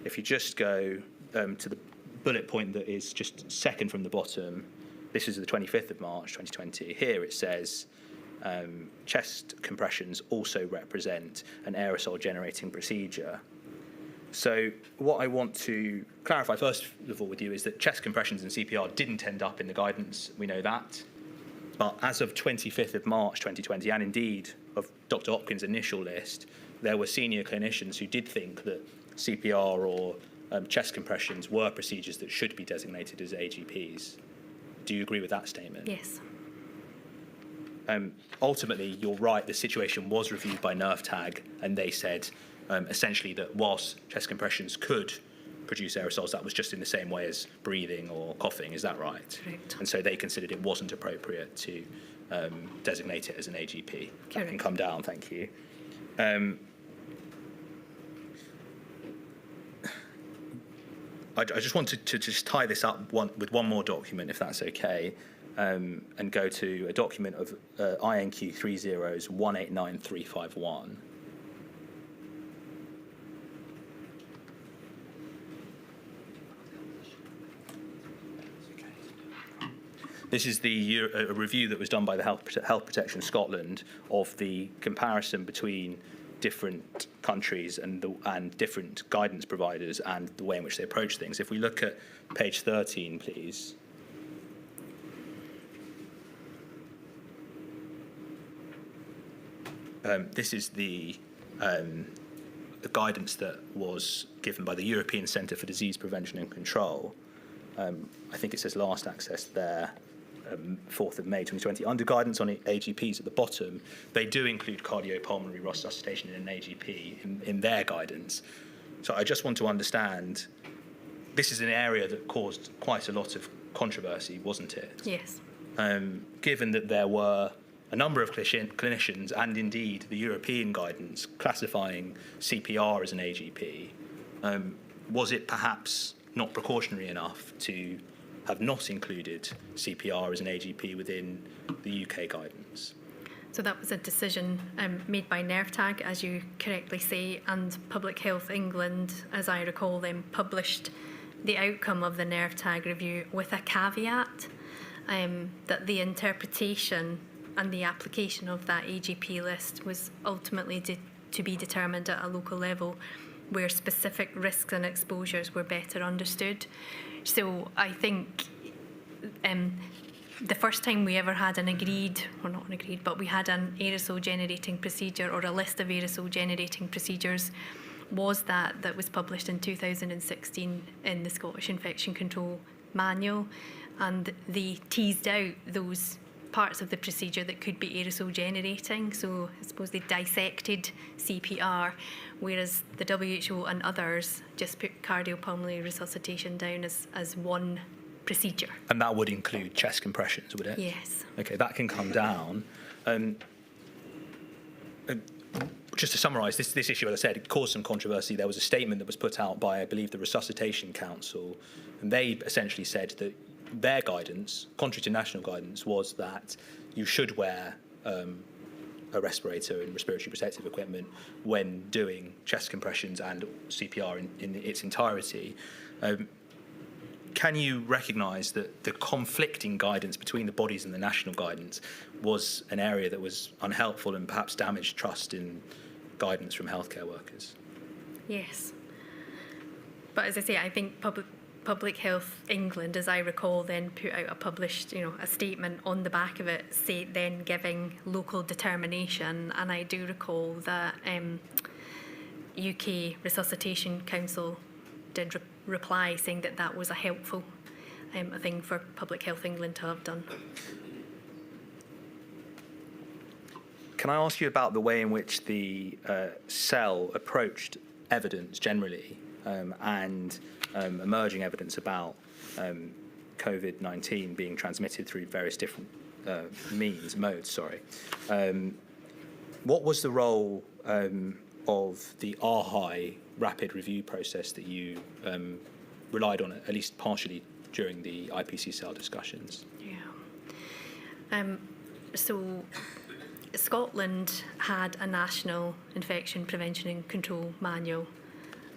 if you just go to the bullet point that is just second from the bottom, this is the 25th of March 2020. Here it says, chest compressions also represent an aerosol generating procedure. So what I want to clarify first of all with you is that chest compressions and CPR didn't end up in the guidance, we know that. But as of 25th of March 2020, and indeed of Dr. Hopkins' initial list, there were senior clinicians who did think that CPR or chest compressions were procedures that should be designated as AGPs. Do you agree with that statement? Yes. Ultimately, you're right, the situation was reviewed by NERVTAG, and they said essentially that whilst chest compressions could produce aerosols, that was just in the same way as breathing or coughing, is that right? Correct. And so they considered it wasn't appropriate to designate it as an AGP. Correct. That can come down, thank you. I just wanted to just tie this up with one more document, if that's okay, and go to a document of INQ 30s 189351. This is a review that was done by the Health Protection Scotland of the comparison between different countries and different guidance providers and the way in which they approach things. If we look at page 13, please. This is the guidance that was given by the European Centre for Disease Prevention and Control. I think it says last access there, 4th of May 2020. Under guidance on AGPs at the bottom, they do include cardiopulmonary resuscitation in an AGP in their guidance. So I just want to understand, this is an area that caused quite a lot of controversy, wasn't it? Yes. Given that there were a number of clinicians and indeed the European guidance classifying CPR as an AGP, was it perhaps not precautionary enough to have not included CPR as an AGP within the UK guidance? So that was a decision made by NERVTAG, as you correctly say, and Public Health England, as I recall them, published the outcome of the NERVTAG review with a caveat that the interpretation and the application of that AGP list was ultimately to be determined at a local level where specific risks and exposures were better understood. So I think the first time we ever had an agreed, or not an agreed, but we had an aerosol-generating procedure or a list of aerosol-generating procedures was that was published in 2016 in the Scottish Infection Control Manual, and they teased out those parts of the procedure that could be aerosol-generating. So I suppose they dissected CPR, whereas the WHO and others just put cardiopulmonary resuscitation down as one procedure. And that would include chest compressions, would it? Yes. Okay, that can come down. Just to summarise, this issue, as I said, it caused some controversy. There was a statement that was put out by, I believe, the Resuscitation Council, and they essentially said that their guidance, contrary to national guidance, was that you should wear a respirator and respiratory protective equipment when doing chest compressions and CPR in its entirety. Can you recognise that the conflicting guidance between the bodies and the national guidance was an area that was unhelpful and perhaps damaged trust in guidance from healthcare workers? Yes. But as I say, I think Public Health England, as I recall, then put out a statement on the back of it, then giving local determination. And I do recall that UK Resuscitation Council did reply saying that was a helpful thing for Public Health England to have done. Can I ask you about the way in which the cell approached evidence generally and emerging evidence about COVID-19 being transmitted through various different modes? What was the role of the RHI rapid review process that you relied on, at least partially, during the IPC cell discussions? Yeah. So Scotland had a national infection prevention and control manual,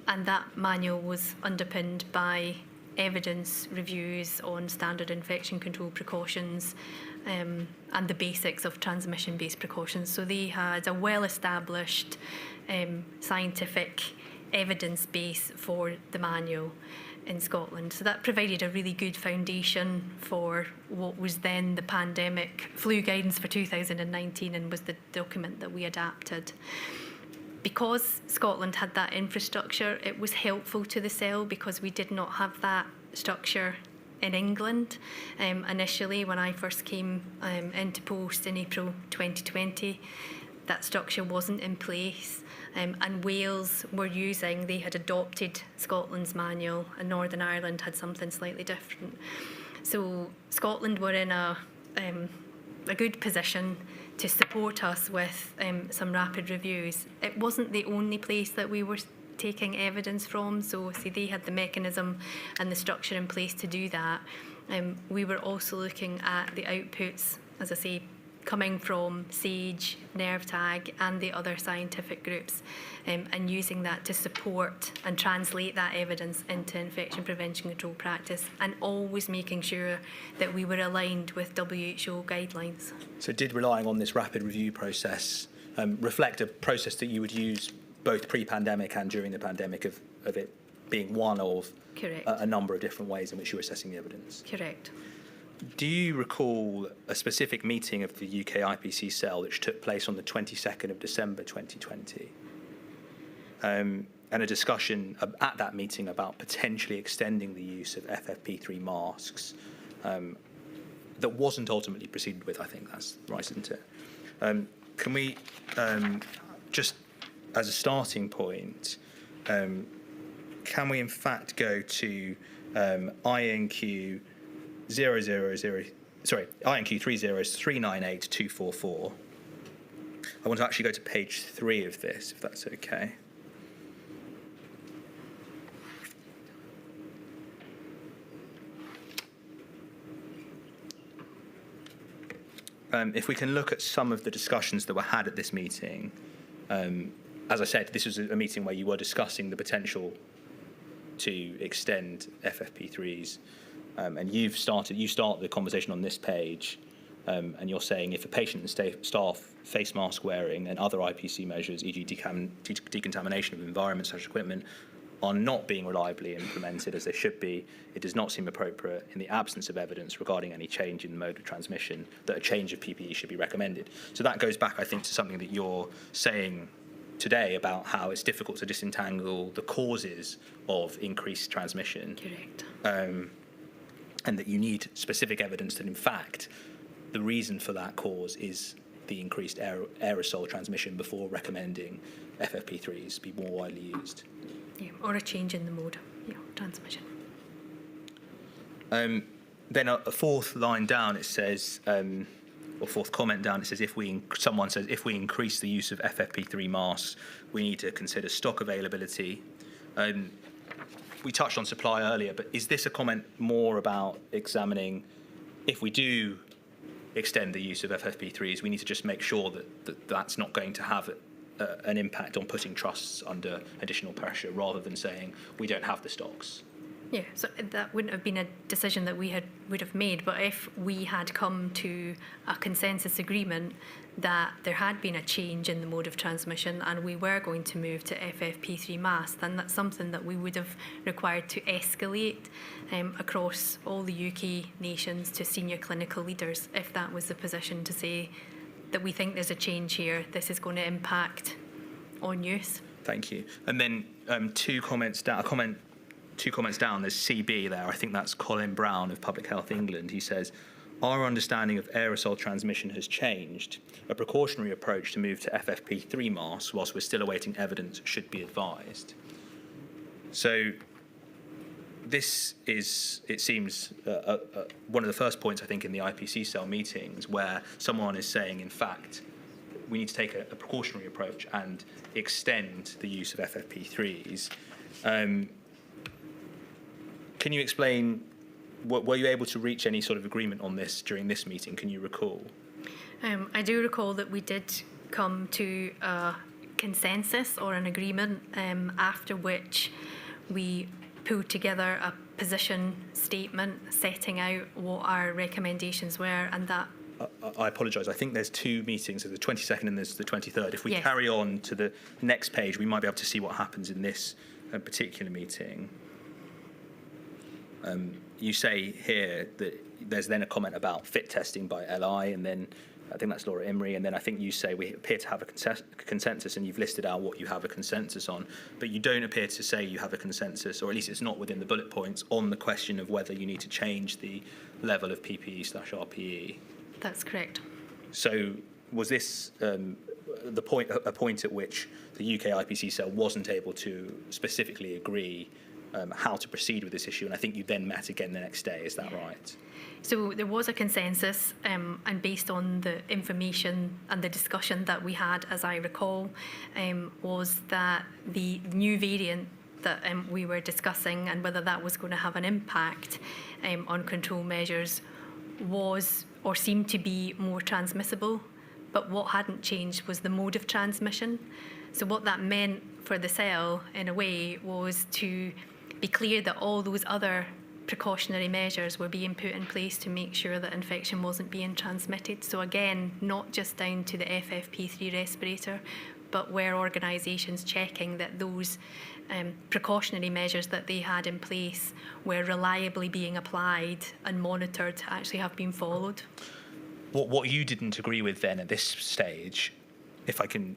and that manual was underpinned by evidence reviews on standard infection control precautions and the basics of transmission-based precautions. So they had a well-established scientific evidence base for the manual in Scotland. So that provided a really good foundation for what was then the pandemic flu guidance for 2019 and was the document that we adapted. Because Scotland had that infrastructure, it was helpful to the cell because we did not have that structure in England. Initially, when I first came into post in April 2020, that structure wasn't in place. And Wales they had adopted Scotland's manual, and Northern Ireland had something slightly different. So Scotland were in a good position to support us with some rapid reviews. It wasn't the only place that we were taking evidence from, so see, they had the mechanism and the structure in place to do that. We were also looking at the outputs, as I say, coming from SAGE, NerveTag and the other scientific groups, and using that to support and translate that evidence into infection prevention control practice, and always making sure that we were aligned with WHO guidelines. So did relying on this rapid review process reflect a process that you would use both pre-pandemic and during the pandemic, of it being one of a number of different ways in which you were assessing the evidence? Correct. Do you recall a specific meeting of the UK IPC cell which took place on the 22nd of December 2020? And a discussion at that meeting about potentially extending the use of FFP3 masks that wasn't ultimately proceeded with, I think that's right, isn't it? Can we, just as a starting point, can we in fact go to INQ 303982444. I want to actually go to page 3 of this, if that's okay. If we can look at some of the discussions that were had at this meeting, as I said, this was a meeting where you were discussing the potential to extend FFP3s. And you start the conversation on this page, and you're saying if a patient and staff face mask wearing and other IPC measures, e.g. decontamination of environment/equipment, are not being reliably implemented as they should be, it does not seem appropriate, in the absence of evidence regarding any change in the mode of transmission, that a change of PPE should be recommended. So that goes back, I think, to something that you're saying today about how it's difficult to disentangle the causes of increased transmission. Correct. And that you need specific evidence that, in fact, the reason for that cause is the increased aerosol transmission before recommending FFP3s be more widely used. Yeah, or a change in the mode of transmission. Then a fourth line down, it says, or fourth comment down, it says, someone says, if we increase the use of FFP3 masks, we need to consider stock availability. We touched on supply earlier, but is this a comment more about examining, if we do extend the use of FFP3s, we need to just make sure that that's not going to have an impact on putting trusts under additional pressure, rather than saying we don't have the stocks? Yeah, so that wouldn't have been a decision that we would have made, but if we had come to a consensus agreement that there had been a change in the mode of transmission and we were going to move to FFP3 masks, then that's something that we would have required to escalate across all the UK nations to senior clinical leaders, if that was the position, to say that we think there's a change here, this is going to impact on use. Thank you. And then two comments down, there's CB there. I think that's Colin Brown of Public Health England. He says, our understanding of aerosol transmission has changed. A precautionary approach to move to FFP3 masks whilst we're still awaiting evidence should be advised. So this is, it seems, one of the first points, I think, in the IPC cell meetings, where someone is saying, in fact, we need to take a precautionary approach and extend the use of FFP3s. Can you explain, were you able to reach any sort of agreement on this during this meeting? Can you recall? I do recall that we did come to a consensus or an agreement, after which we pulled together a position statement setting out what our recommendations were, and that... I apologise. I think there's two meetings, there's the 22nd and there's the 23rd. If we Yes. carry on to the next page, we might be able to see what happens in this particular meeting. You say here that there's then a comment about fit testing by LI, and then I think that's Laura Imrie, and then I think you say we appear to have a consensus, and you've listed out what you have a consensus on, but you don't appear to say you have a consensus, or at least it's not within the bullet points, on the question of whether you need to change the level of PPE/RPE. That's correct. So was this a point at which the UK IPC cell wasn't able to specifically agree how to proceed with this issue, and I think you then met again the next day, is that right? So there was a consensus, and based on the information and the discussion that we had, as I recall, was that the new variant that we were discussing and whether that was going to have an impact on control measures was or seemed to be more transmissible, but what hadn't changed was the mode of transmission. So what that meant for the cell, in a way, was to be clear that all those other precautionary measures were being put in place to make sure that infection wasn't being transmitted. So again, not just down to the FFP3 respirator, but were organisations checking that those precautionary measures that they had in place were reliably being applied and monitored to actually have been followed. What you didn't agree with then at this stage, if I can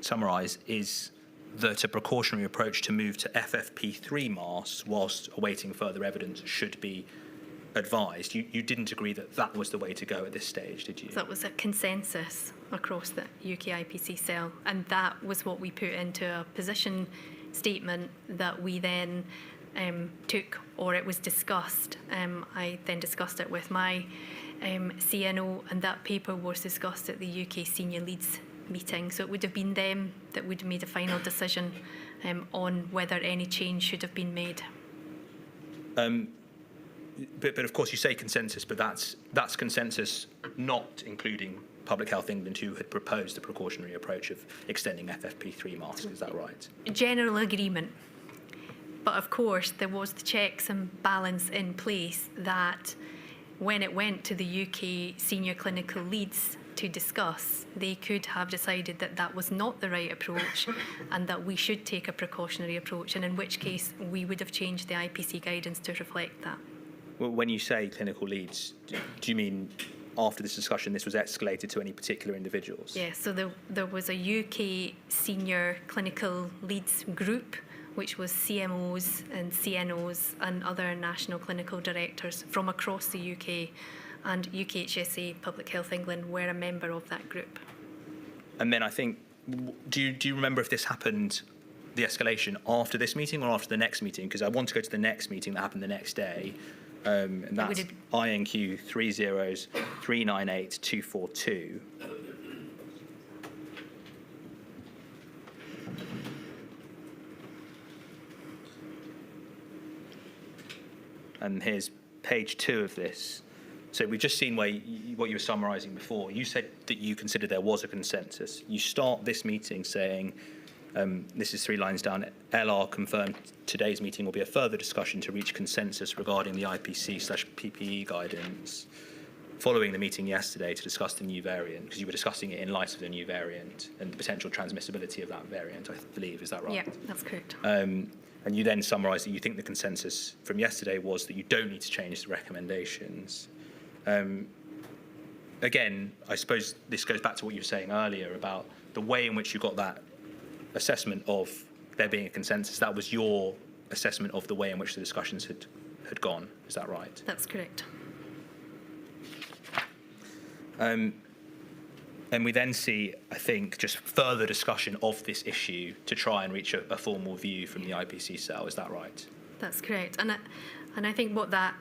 summarise, is that a precautionary approach to move to FFP3 masks whilst awaiting further evidence should be advised. You didn't agree that that was the way to go at this stage, did you? That was a consensus across the UK IPC cell, and that was what we put into a position statement that we then took, or it was discussed. I then discussed it with my CNO, and that paper was discussed at the UK Senior Leads meeting. So it would have been them that would have made a final decision on whether any change should have been made. But of course you say consensus, but that's consensus not including Public Health England, who had proposed the precautionary approach of extending FFP3 masks, is that right? General agreement. But of course there was the checks and balance in place that when it went to the UK Senior Clinical Leads to discuss, they could have decided that that was not the right approach and that we should take a precautionary approach, and in which case we would have changed the IPC guidance to reflect that. Well, when you say clinical leads, do you mean after this discussion this was escalated to any particular individuals? Yeah, so there was a UK Senior Clinical Leads group, which was CMOs and CNOs and other national clinical directors from across the UK, and UK HSE, Public Health England, were a member of that group. And then I think, do you remember if this happened, the escalation, after this meeting or after the next meeting? Because I want to go to the next meeting that happened the next day, and that's INQ 30398-242. And here's page 2 of this. So we've just seen what you were summarising before. You said that you considered there was a consensus. You start this meeting saying, this is 3 lines down, LR confirmed today's meeting will be a further discussion to reach consensus regarding the IPC/PPE guidance, following the meeting yesterday to discuss the new variant, because you were discussing it in light of the new variant and the potential transmissibility of that variant, I believe. Is that right? Yeah, that's correct. And you then summarised that you think the consensus from yesterday was that you don't need to change the recommendations. Again, I suppose this goes back to what you were saying earlier about the way in which you got that assessment of there being a consensus. That was your assessment of the way in which the discussions had gone. Is that right? That's correct. And we then see, I think, just further discussion of this issue to try and reach a formal view from the IPC cell. Is that right? That's correct. And I think what that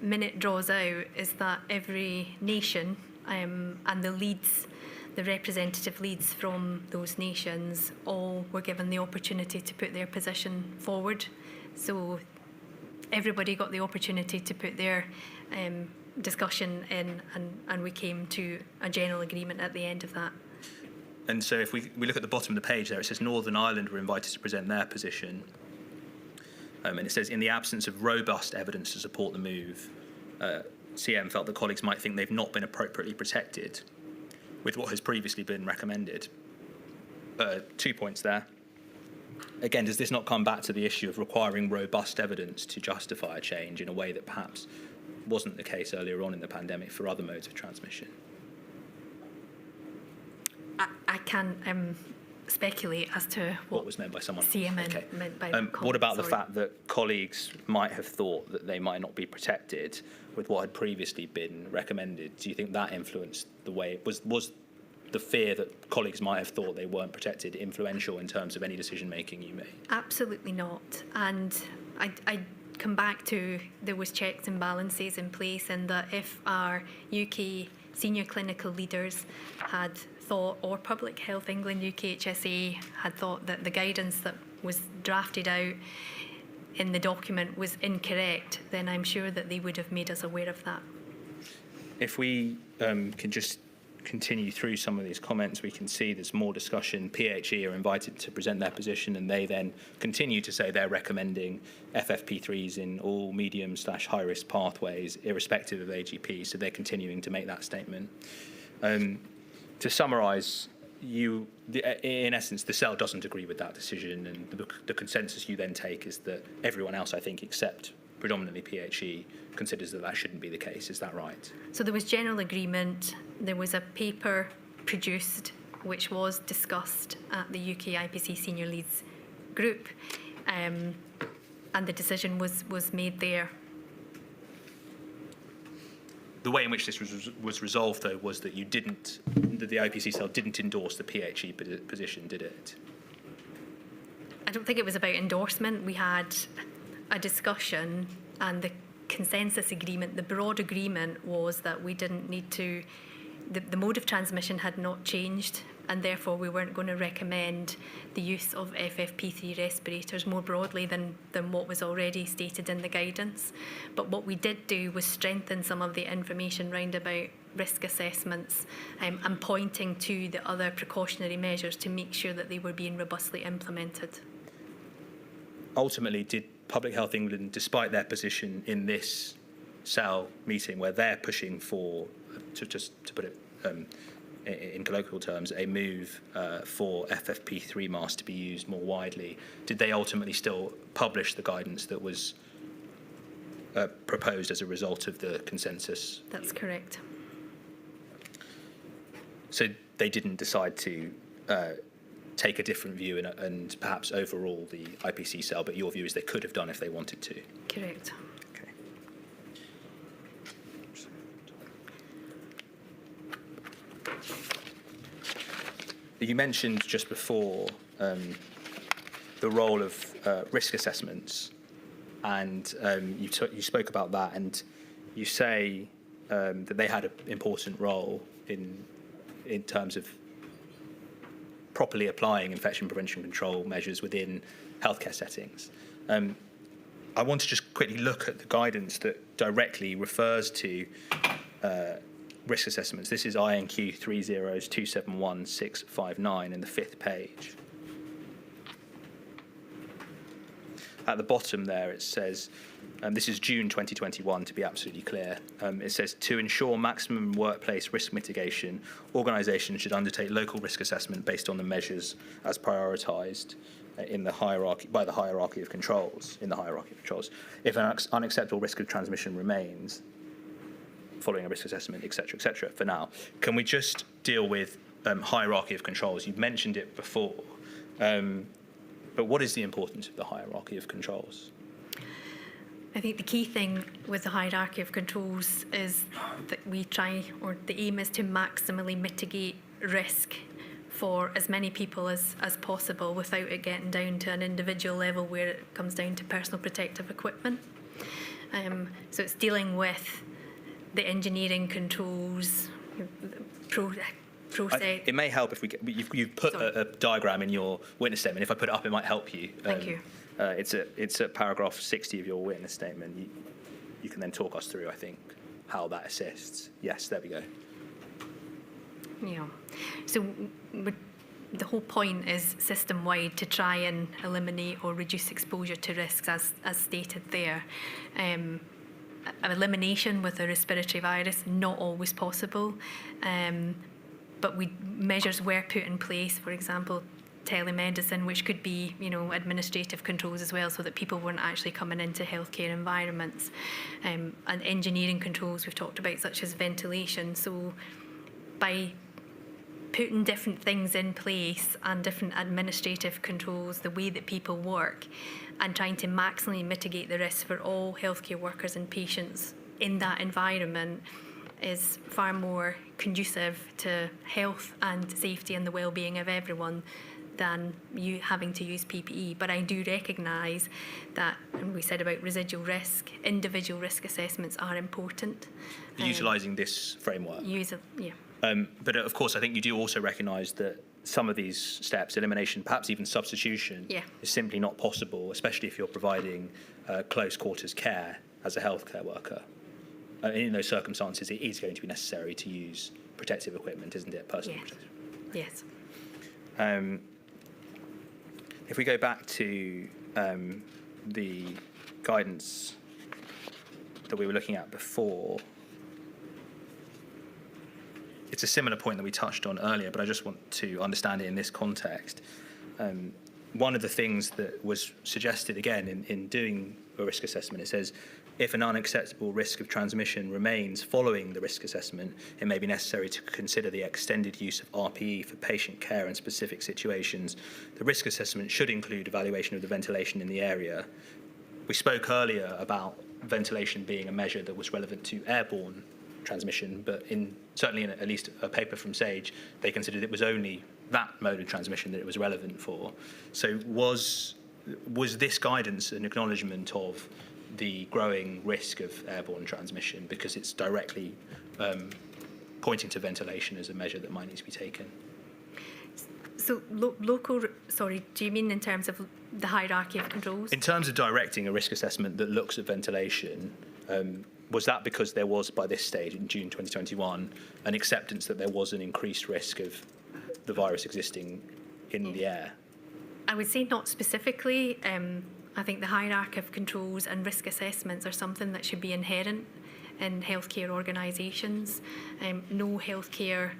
minute draws out is that every nation and the leads, the representative leads from those nations, all were given the opportunity to put their position forward. So everybody got the opportunity to put their discussion in, and we came to a general agreement at the end of that. And so if we look at the bottom of the page there, it says Northern Ireland were invited to present their position. And it says, in the absence of robust evidence to support the move, CM felt that colleagues might think they've not been appropriately protected with what has previously been recommended. 2 points there. Again, does this not come back to the issue of requiring robust evidence to justify a change in a way that perhaps wasn't the case earlier on in the pandemic for other modes of transmission? I can speculate as to what was meant by someone else. CM Okay. meant by What about the sorry. fact that colleagues might have thought that they might not be protected with what had previously been recommended? Do you think that influenced the way, was the fear that colleagues might have thought they weren't protected influential in terms of any decision making you made? Absolutely not. And I come back to there was checks and balances in place, and that if our UK senior clinical leaders had thought, or Public Health England UK HSE had thought that the guidance that was drafted out in the document was incorrect, then I'm sure that they would have made us aware of that. If we can just continue through some of these comments, we can see there's more discussion. PHE are invited to present their position, and they then continue to say they're recommending FFP3s in all medium/high risk pathways, irrespective of AGP. So they're continuing to make that statement. To summarise, in essence, the cell doesn't agree with that decision, and the consensus you then take is that everyone else, I think, except predominantly PHE, considers that that shouldn't be the case. Is that right? So there was general agreement. There was a paper produced which was discussed at the UK IPC Senior Leads group, and the decision was made there. The way in which this was resolved, though, was that that the IPC cell didn't endorse the PHE position, did it? I don't think it was about endorsement. We had a discussion, and the consensus agreement, the broad agreement, was that we didn't need to, the mode of transmission had not changed, and therefore we weren't going to recommend the use of FFP3 respirators more broadly than what was already stated in the guidance. But what we did do was strengthen some of the information round about risk assessments and pointing to the other precautionary measures to make sure that they were being robustly implemented. Ultimately, did Public Health England, despite their position in this cell meeting where they're pushing for, to put it in colloquial terms, a move for FFP3 masks to be used more widely, did they ultimately still publish the guidance that was proposed as a result of the consensus? That's correct. So they didn't decide to take a different view and perhaps overrule the IPC cell, but your view is they could have done if they wanted to? Correct. Okay. You mentioned just before the role of risk assessments, and you spoke about that, and you say that they had an important role in terms of properly applying infection prevention control measures within healthcare settings. I want to just quickly look at the guidance that directly refers to risk assessments. This is INQ 30271-659 in the 5th page. At the bottom there it says, this is June 2021 to be absolutely clear, it says, to ensure maximum workplace risk mitigation, organisations should undertake local risk assessment based on the measures as prioritised in the hierarchy, by the hierarchy of controls, in the hierarchy of controls. If an unacceptable risk of transmission remains, following a risk assessment, etc., for now. Can we just deal with hierarchy of controls? You've mentioned it before, but what is the importance of the hierarchy of controls? I think the key thing with the hierarchy of controls is that we try, or the aim is to maximally mitigate risk for as many people as possible without it getting down to an individual level where it comes down to personal protective equipment. So it's dealing with the engineering controls, process. It may help if you've put a diagram in your witness statement. If I put it up, it might help you. Thank you. It's at paragraph 60 of your witness statement. You can then talk us through, I think, how that assists. Yes, there we go. Yeah. So the whole point is system-wide to try and eliminate or reduce exposure to risks, as stated there. Elimination with a respiratory virus, not always possible, but measures were put in place, for example, telemedicine, which could be, administrative controls as well, so that people weren't actually coming into healthcare environments, and engineering controls we've talked about, such as ventilation. So by putting different things in place and different administrative controls, the way that people work, and trying to maximally mitigate the risk for all healthcare workers and patients in that environment is far more conducive to health and safety and the well-being of everyone than you having to use PPE. But I do recognise that, and we said about residual risk, individual risk assessments are important. Utilising this framework. Yeah. But of course, I think you do also recognise that some of these steps, elimination, perhaps even substitution, is simply not possible, especially if you're providing close quarters care as a healthcare worker. In those circumstances, it is going to be necessary to use protective equipment, isn't it? Personal protection. Yes. If we go back to the guidance that we were looking at before, it's a similar point that we touched on earlier, but I just want to understand it in this context. One of the things that was suggested again in doing a risk assessment, it says, if an unacceptable risk of transmission remains following the risk assessment, it may be necessary to consider the extended use of RPE for patient care in specific situations. The risk assessment should include evaluation of the ventilation in the area. We spoke earlier about ventilation being a measure that was relevant to airborne transmission, but certainly in at least a paper from SAGE, they considered it was only that mode of transmission that it was relevant for. So was this guidance an acknowledgement of the growing risk of airborne transmission because it's directly pointing to ventilation as a measure that might need to be taken? So sorry, do you mean in terms of the hierarchy of controls? In terms of directing a risk assessment that looks at ventilation, was that because there was, by this stage in June 2021, an acceptance that there was an increased risk of the virus existing in the air? I would say not specifically. I think the hierarchy of controls and risk assessments are something that should be inherent in healthcare organisations. No healthcare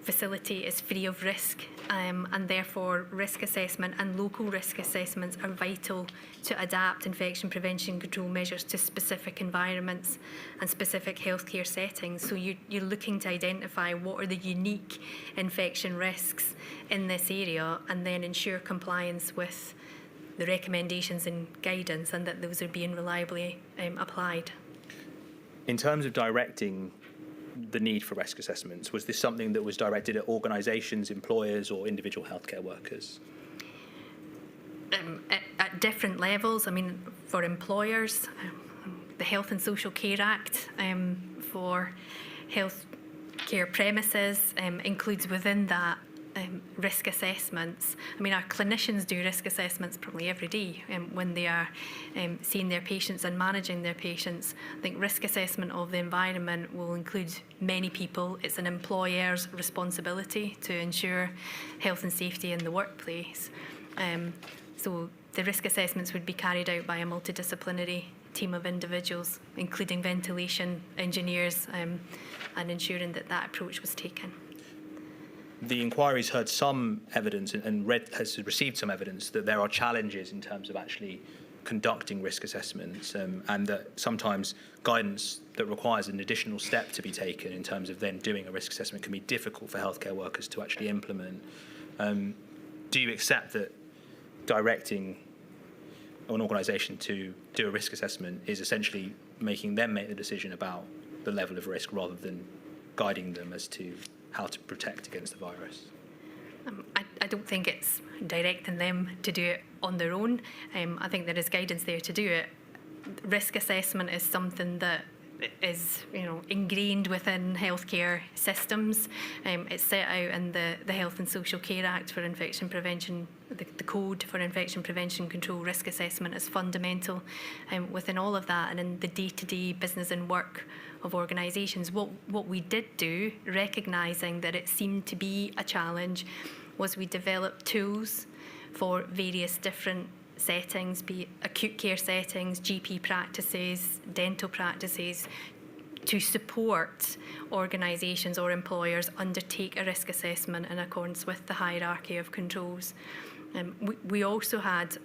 facility is free of risk, and therefore risk assessment and local risk assessments are vital to adapt infection prevention control measures to specific environments and specific healthcare settings. So you're looking to identify what are the unique infection risks in this area and then ensure compliance with the recommendations and guidance and that those are being reliably applied. In terms of directing the need for risk assessments, was this something that was directed at organisations, employers or individual healthcare workers? At different levels. I mean, for employers, the Health and Social Care Act for healthcare premises includes within that risk assessments. I mean, our clinicians do risk assessments probably every day when they are seeing their patients and managing their patients. I think risk assessment of the environment will include many people. It's an employer's responsibility to ensure health and safety in the workplace. So the risk assessments would be carried out by a multidisciplinary team of individuals, including ventilation engineers, and ensuring that that approach was taken. The inquiry's heard some evidence and has received some evidence that there are challenges in terms of actually conducting risk assessments, and that sometimes guidance that requires an additional step to be taken in terms of then doing a risk assessment can be difficult for healthcare workers to actually implement. Do you accept that directing an organisation to do a risk assessment is essentially making them make the decision about the level of risk rather than guiding them as to how to protect against the virus? I don't think it's directing them to do it on their own. I think there is guidance there to do it. Risk assessment is something that is, ingrained within healthcare systems. It's set out in the Health and Social Care Act for infection prevention. The code for infection prevention control risk assessment is fundamental within all of that, and in the day-to-day business and work of organisations. What we did do, recognising that it seemed to be a challenge, was we developed tools for various different settings, be it acute care settings, GP practices, dental practices, to support organisations or employers undertake a risk assessment in accordance with the hierarchy of controls. We also had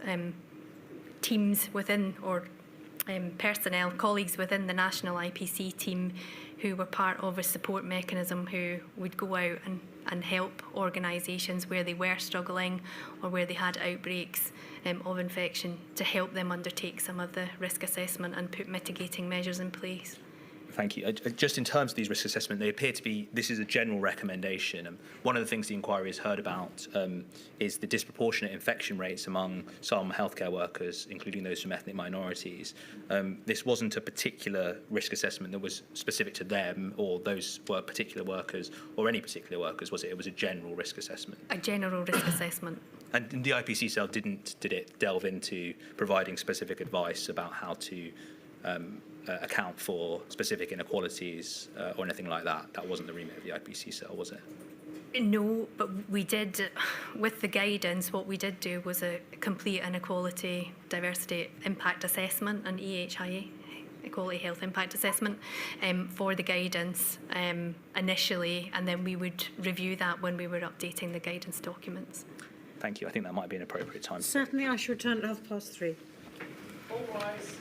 teams within, or personnel, colleagues within the national IPC team who were part of a support mechanism who would go out and help organisations where they were struggling or where they had outbreaks of infection to help them undertake some of the risk assessment and put mitigating measures in place. Thank you. Just in terms of these risk assessment, they appear to be, this is a general recommendation. One of the things the inquiry has heard about is the disproportionate infection rates among some healthcare workers, including those from ethnic minorities. This wasn't a particular risk assessment that was specific to them or those were particular workers or any particular workers, was it? It was a general risk assessment. A general risk assessment. And the IPC cell did it delve into providing specific advice about how to account for specific inequalities or anything like that? That wasn't the remit of the IPC cell, was it? No, but we did, with the guidance, what we did do was a complete inequality, diversity impact assessment, an EHIA, Equality Health Impact Assessment, for the guidance initially, and then we would review that when we were updating the guidance documents. Thank you. I think that might be an appropriate time. Certainly, I should return at 3:30. All rise.